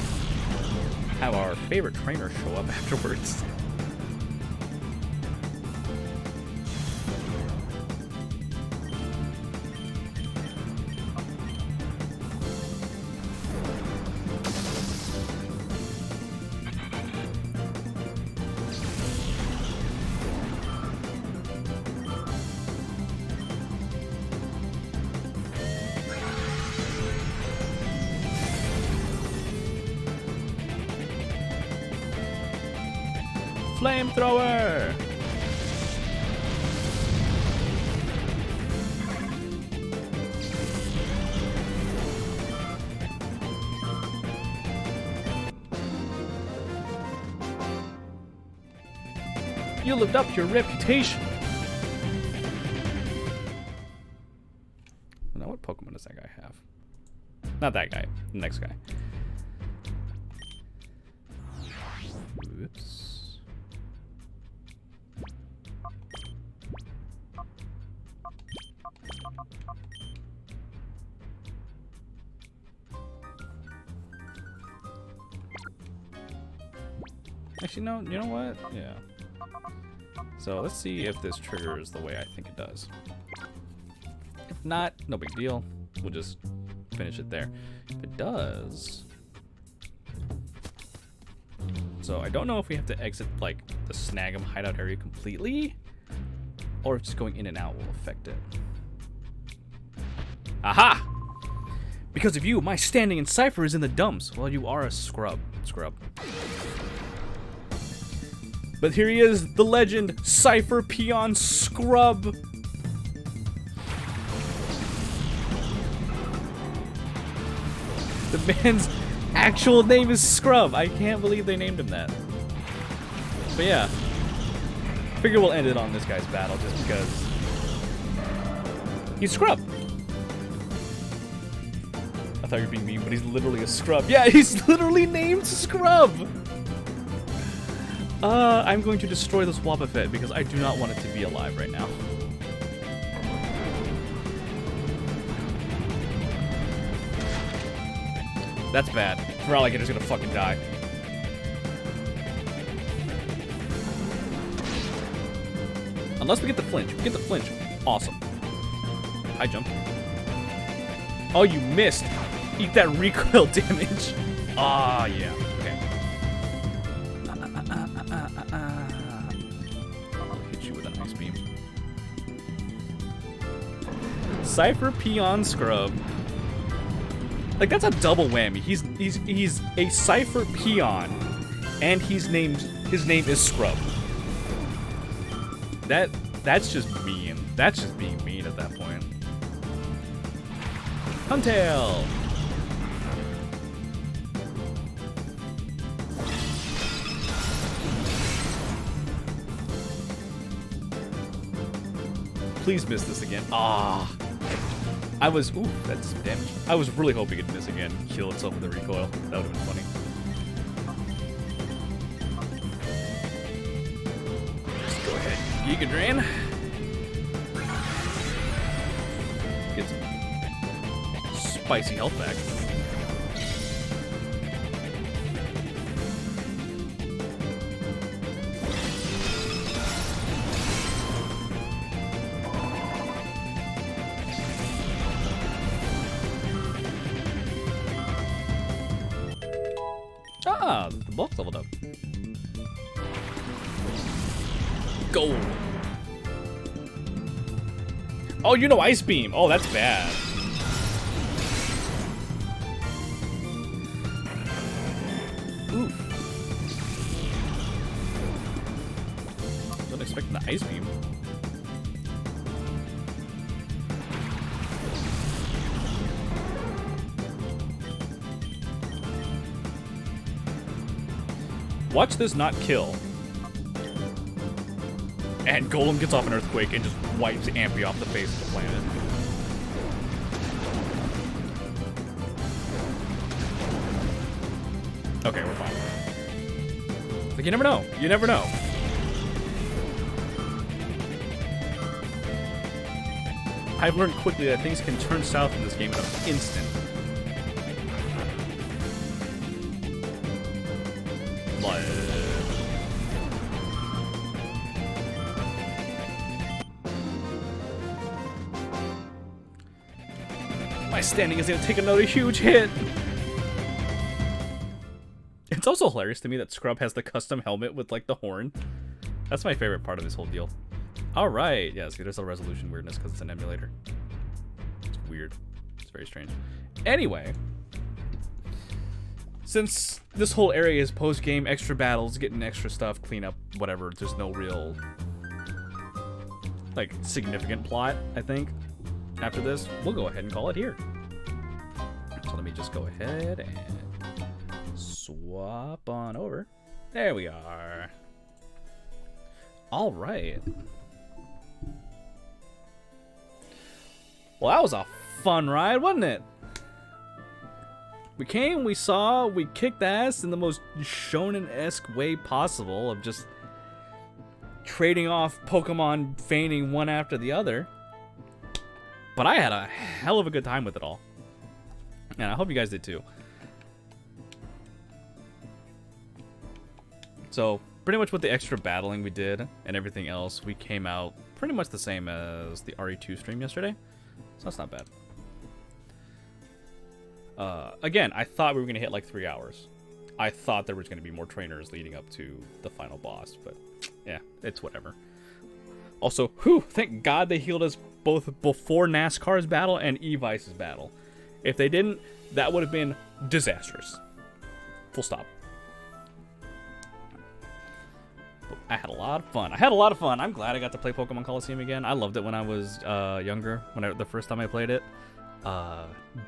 have our favorite trainer show up afterwards. Flamethrower! You lived up to your reputation. Now, what Pokemon does that guy have? Not that guy. The next guy. Oops. Actually, no. You know what? Yeah. So let's see if this triggers the way I think it does. If not, no big deal. We'll just finish it there. If it does... So I don't know if we have to exit, like, the Snag'em hideout area completely, or if just going in and out will affect it. Aha! Because of you, my standing in Cypher is in the dumps. Well, you are a scrub. But here he is, the legend, Cypher Peon Scrub. The man's actual name is Scrub. I can't believe they named him that. But yeah, figure we'll end it on this guy's battle just because he's Scrub. I thought you were being mean, but he's literally a scrub. Yeah, he's literally named Scrub. I'm going to destroy this Wobbuffet because I do not want it to be alive right now. That's bad. For all I get, it's gonna fucking die. Unless we get the flinch. If we get the flinch. Awesome. High jump. Oh, you missed. Eat that recoil damage. Ah, yeah. Okay. I'll hit you with an ice beam. Cypher Peon Scrub. Like, that's a double whammy. He's a Cypher Peon, and his name is Scrub. That's just mean. That's just being mean at that point. Huntail. Please miss this again. Ah. I was, ooh, that's some damage. I was really hoping it'd miss again, kill itself with a recoil. That would have been funny. Just go ahead, Gigadran. Get some spicy health back. Ah, the bulk leveled up. Gold. Oh, you know Ice Beam. Oh, that's bad. Oof. Wasn't expecting the Ice Beam. Watch this not kill. And Golem gets off an Earthquake and just wipes Ampy off the face of the planet. Okay, we're fine. Like, you never know. You never know. I've learned quickly that things can turn south in this game in an instant. My standing is going to take another huge hit. It's also hilarious to me that Scrub has the custom helmet with, like, the horn. That's my favorite part of this whole deal. Alright. Yeah, see, there's a resolution weirdness because it's an emulator. It's weird. It's very strange. Anyway. Since this whole area is post-game, extra battles, getting extra stuff, clean up, whatever, there's no real, like, significant plot, I think. After this, we'll go ahead and call it here. So let me just go ahead and swap on over. There we are. All right. Well, that was a fun ride, wasn't it? We came, we saw, we kicked ass in the most shonen-esque way possible of just trading off Pokemon feigning one after the other. But I had a hell of a good time with it all. And I hope you guys did too. So, pretty much with the extra battling we did and everything else, we came out pretty much the same as the RE2 stream yesterday. So that's not bad. Again, I thought we were going to hit like 3 hours. I thought there was going to be more trainers leading up to the final boss, but yeah, it's whatever. Also, thank God they healed us both before NASCAR's battle and E-Vice's battle. If they didn't, that would have been disastrous. Full stop. But I had a lot of fun. I'm glad I got to play Pokemon Colosseum again. I loved it when I was younger, the first time I played it.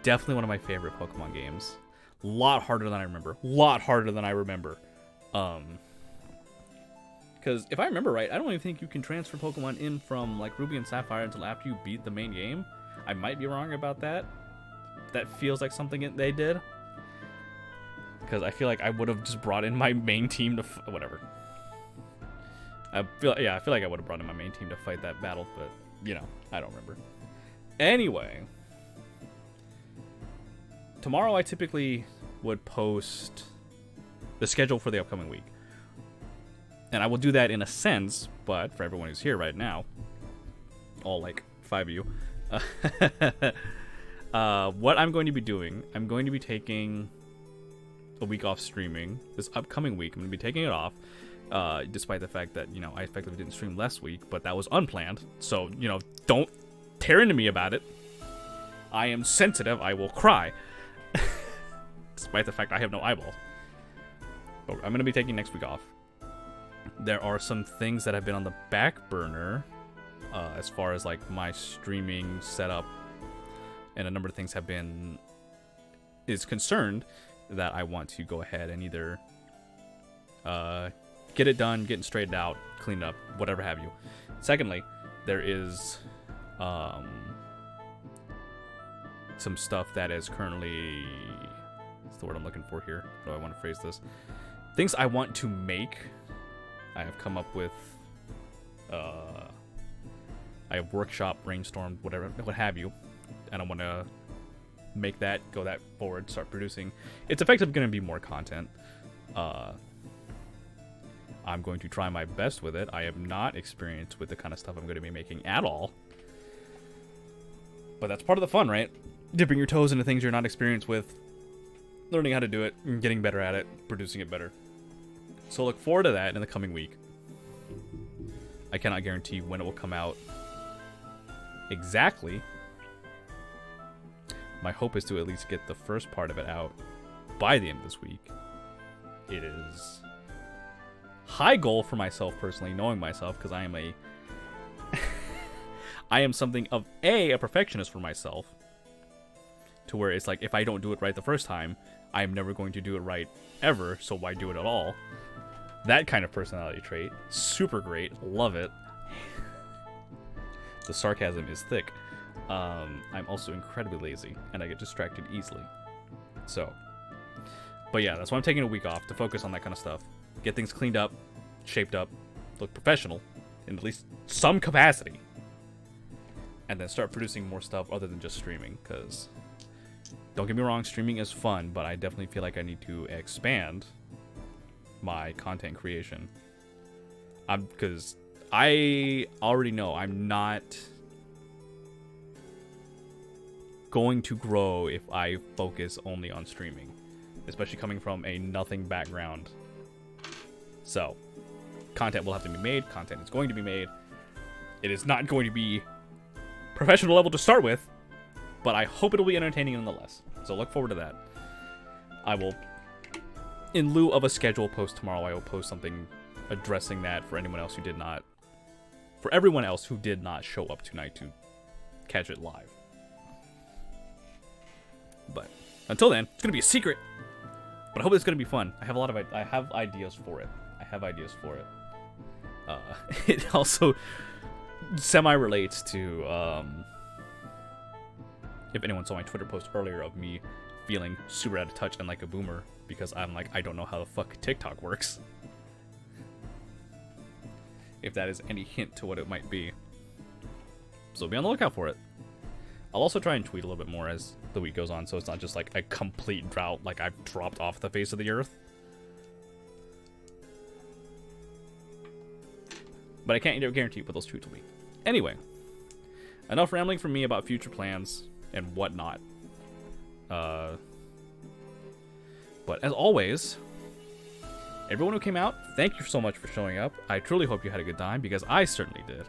Definitely one of my favorite Pokemon games. A lot harder than I remember. Because if I remember right, I don't even think you can transfer Pokemon in from like Ruby and Sapphire until after you beat the main game. I might be wrong about that. That feels like something they did. Because I feel like I would have just brought in my main team to whatever. I feel like I would have brought in my main team to fight that battle, but you know, I don't remember. Anyway, tomorrow I typically would post the schedule for the upcoming week. And I will do that in a sense, but for everyone who's here right now, all like 5 of you, what I'm going to be doing, I'm going to be taking a week off streaming this upcoming week. I'm going to be taking it off, despite the fact that, you know, I effectively didn't stream last week, but that was unplanned. So, you know, don't tear into me about it. I am sensitive. I will cry. Despite the fact I have no eyeballs. But I'm going to be taking next week off. There are some things that have been on the back burner as far as like my streaming setup, and a number of things is concerned that I want to go ahead and either get it done, getting straightened out, cleaned up, whatever have you. Secondly, there is some stuff that is currently, what's the word I'm looking for here? How do I want to phrase this? Things I want to make. I have come up with, I have workshop, brainstormed, whatever, what have you, and I want to make that, go that forward, start producing. It's effectively going to be more content. I'm going to try my best with it. I am not experienced with the kind of stuff I'm going to be making at all. But that's part of the fun, right? Dipping your toes into things you're not experienced with, learning how to do it, and getting better at it, producing it better. So look forward to that in the coming week. I cannot guarantee when it will come out exactly. My hope is to at least get the first part of it out by the end of this week. It is high goal for myself personally, knowing myself, because I am I am something of a perfectionist for myself, to where it's like, if I don't do it right the first time, I am never going to do it right ever, so why do it at all? That kind of personality trait. Super great. Love it. The sarcasm is thick. I'm also incredibly lazy, and I get distracted easily. So, but yeah, that's why I'm taking a week off, to focus on that kind of stuff. Get things cleaned up, shaped up, look professional, in at least some capacity. And then start producing more stuff other than just streaming, because don't get me wrong, streaming is fun, but I definitely feel like I need to expand my content creation. Because I already know I'm not going to grow if I focus only on streaming, especially coming from a nothing background. So, content will have to be made. Content is going to be made. It is not going to be professional level to start with, but I hope it'll be entertaining nonetheless. So look forward to that. I will, in lieu of a schedule post tomorrow, I will post something addressing that for anyone else who did not, for everyone else who did not show up tonight to catch it live. But until then, it's gonna be a secret. But I hope it's gonna be fun. I have ideas for it. It also semi-relates to, if anyone saw my Twitter post earlier of me feeling super out of touch and like a boomer because I'm like, I don't know how the fuck TikTok works. If that is any hint to what it might be. So be on the lookout for it. I'll also try and tweet a little bit more as the week goes on, so it's not just like a complete drought, like I've dropped off the face of the earth. But I can't guarantee what those tweets will be. Anyway, enough rambling from me about future plans and whatnot. But as always, everyone who came out, thank you so much for showing up. I truly hope you had a good time, because I certainly did.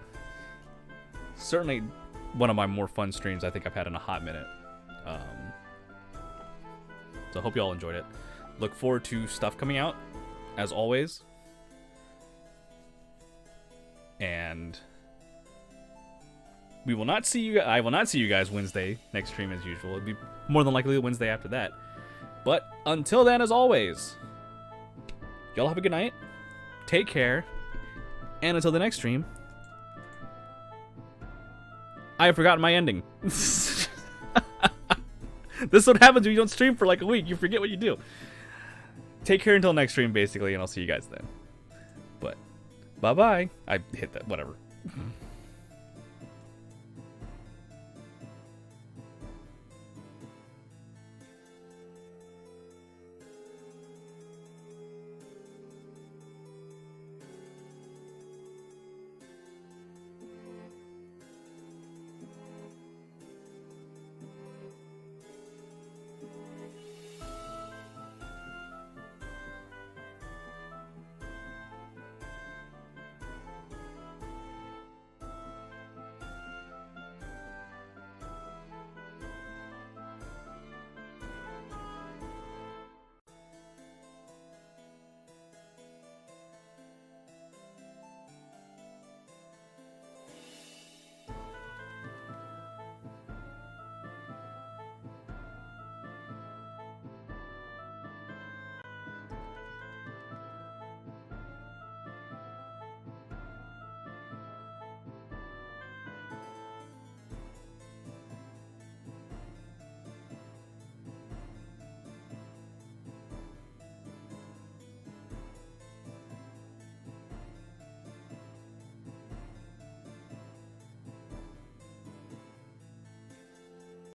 Certainly one of my more fun streams I think I've had in a hot minute. So I hope you all enjoyed it. Look forward to stuff coming out, as always. And we will not see you. I will not see you guys Wednesday next stream as usual. It'll be more than likely the Wednesday after that. But until then, as always, y'all have a good night. Take care. And until the next stream, I have forgotten my ending. This is what happens when you don't stream for like a week. You forget what you do. Take care until next stream, basically, and I'll see you guys then. But bye-bye. I hit that. Whatever.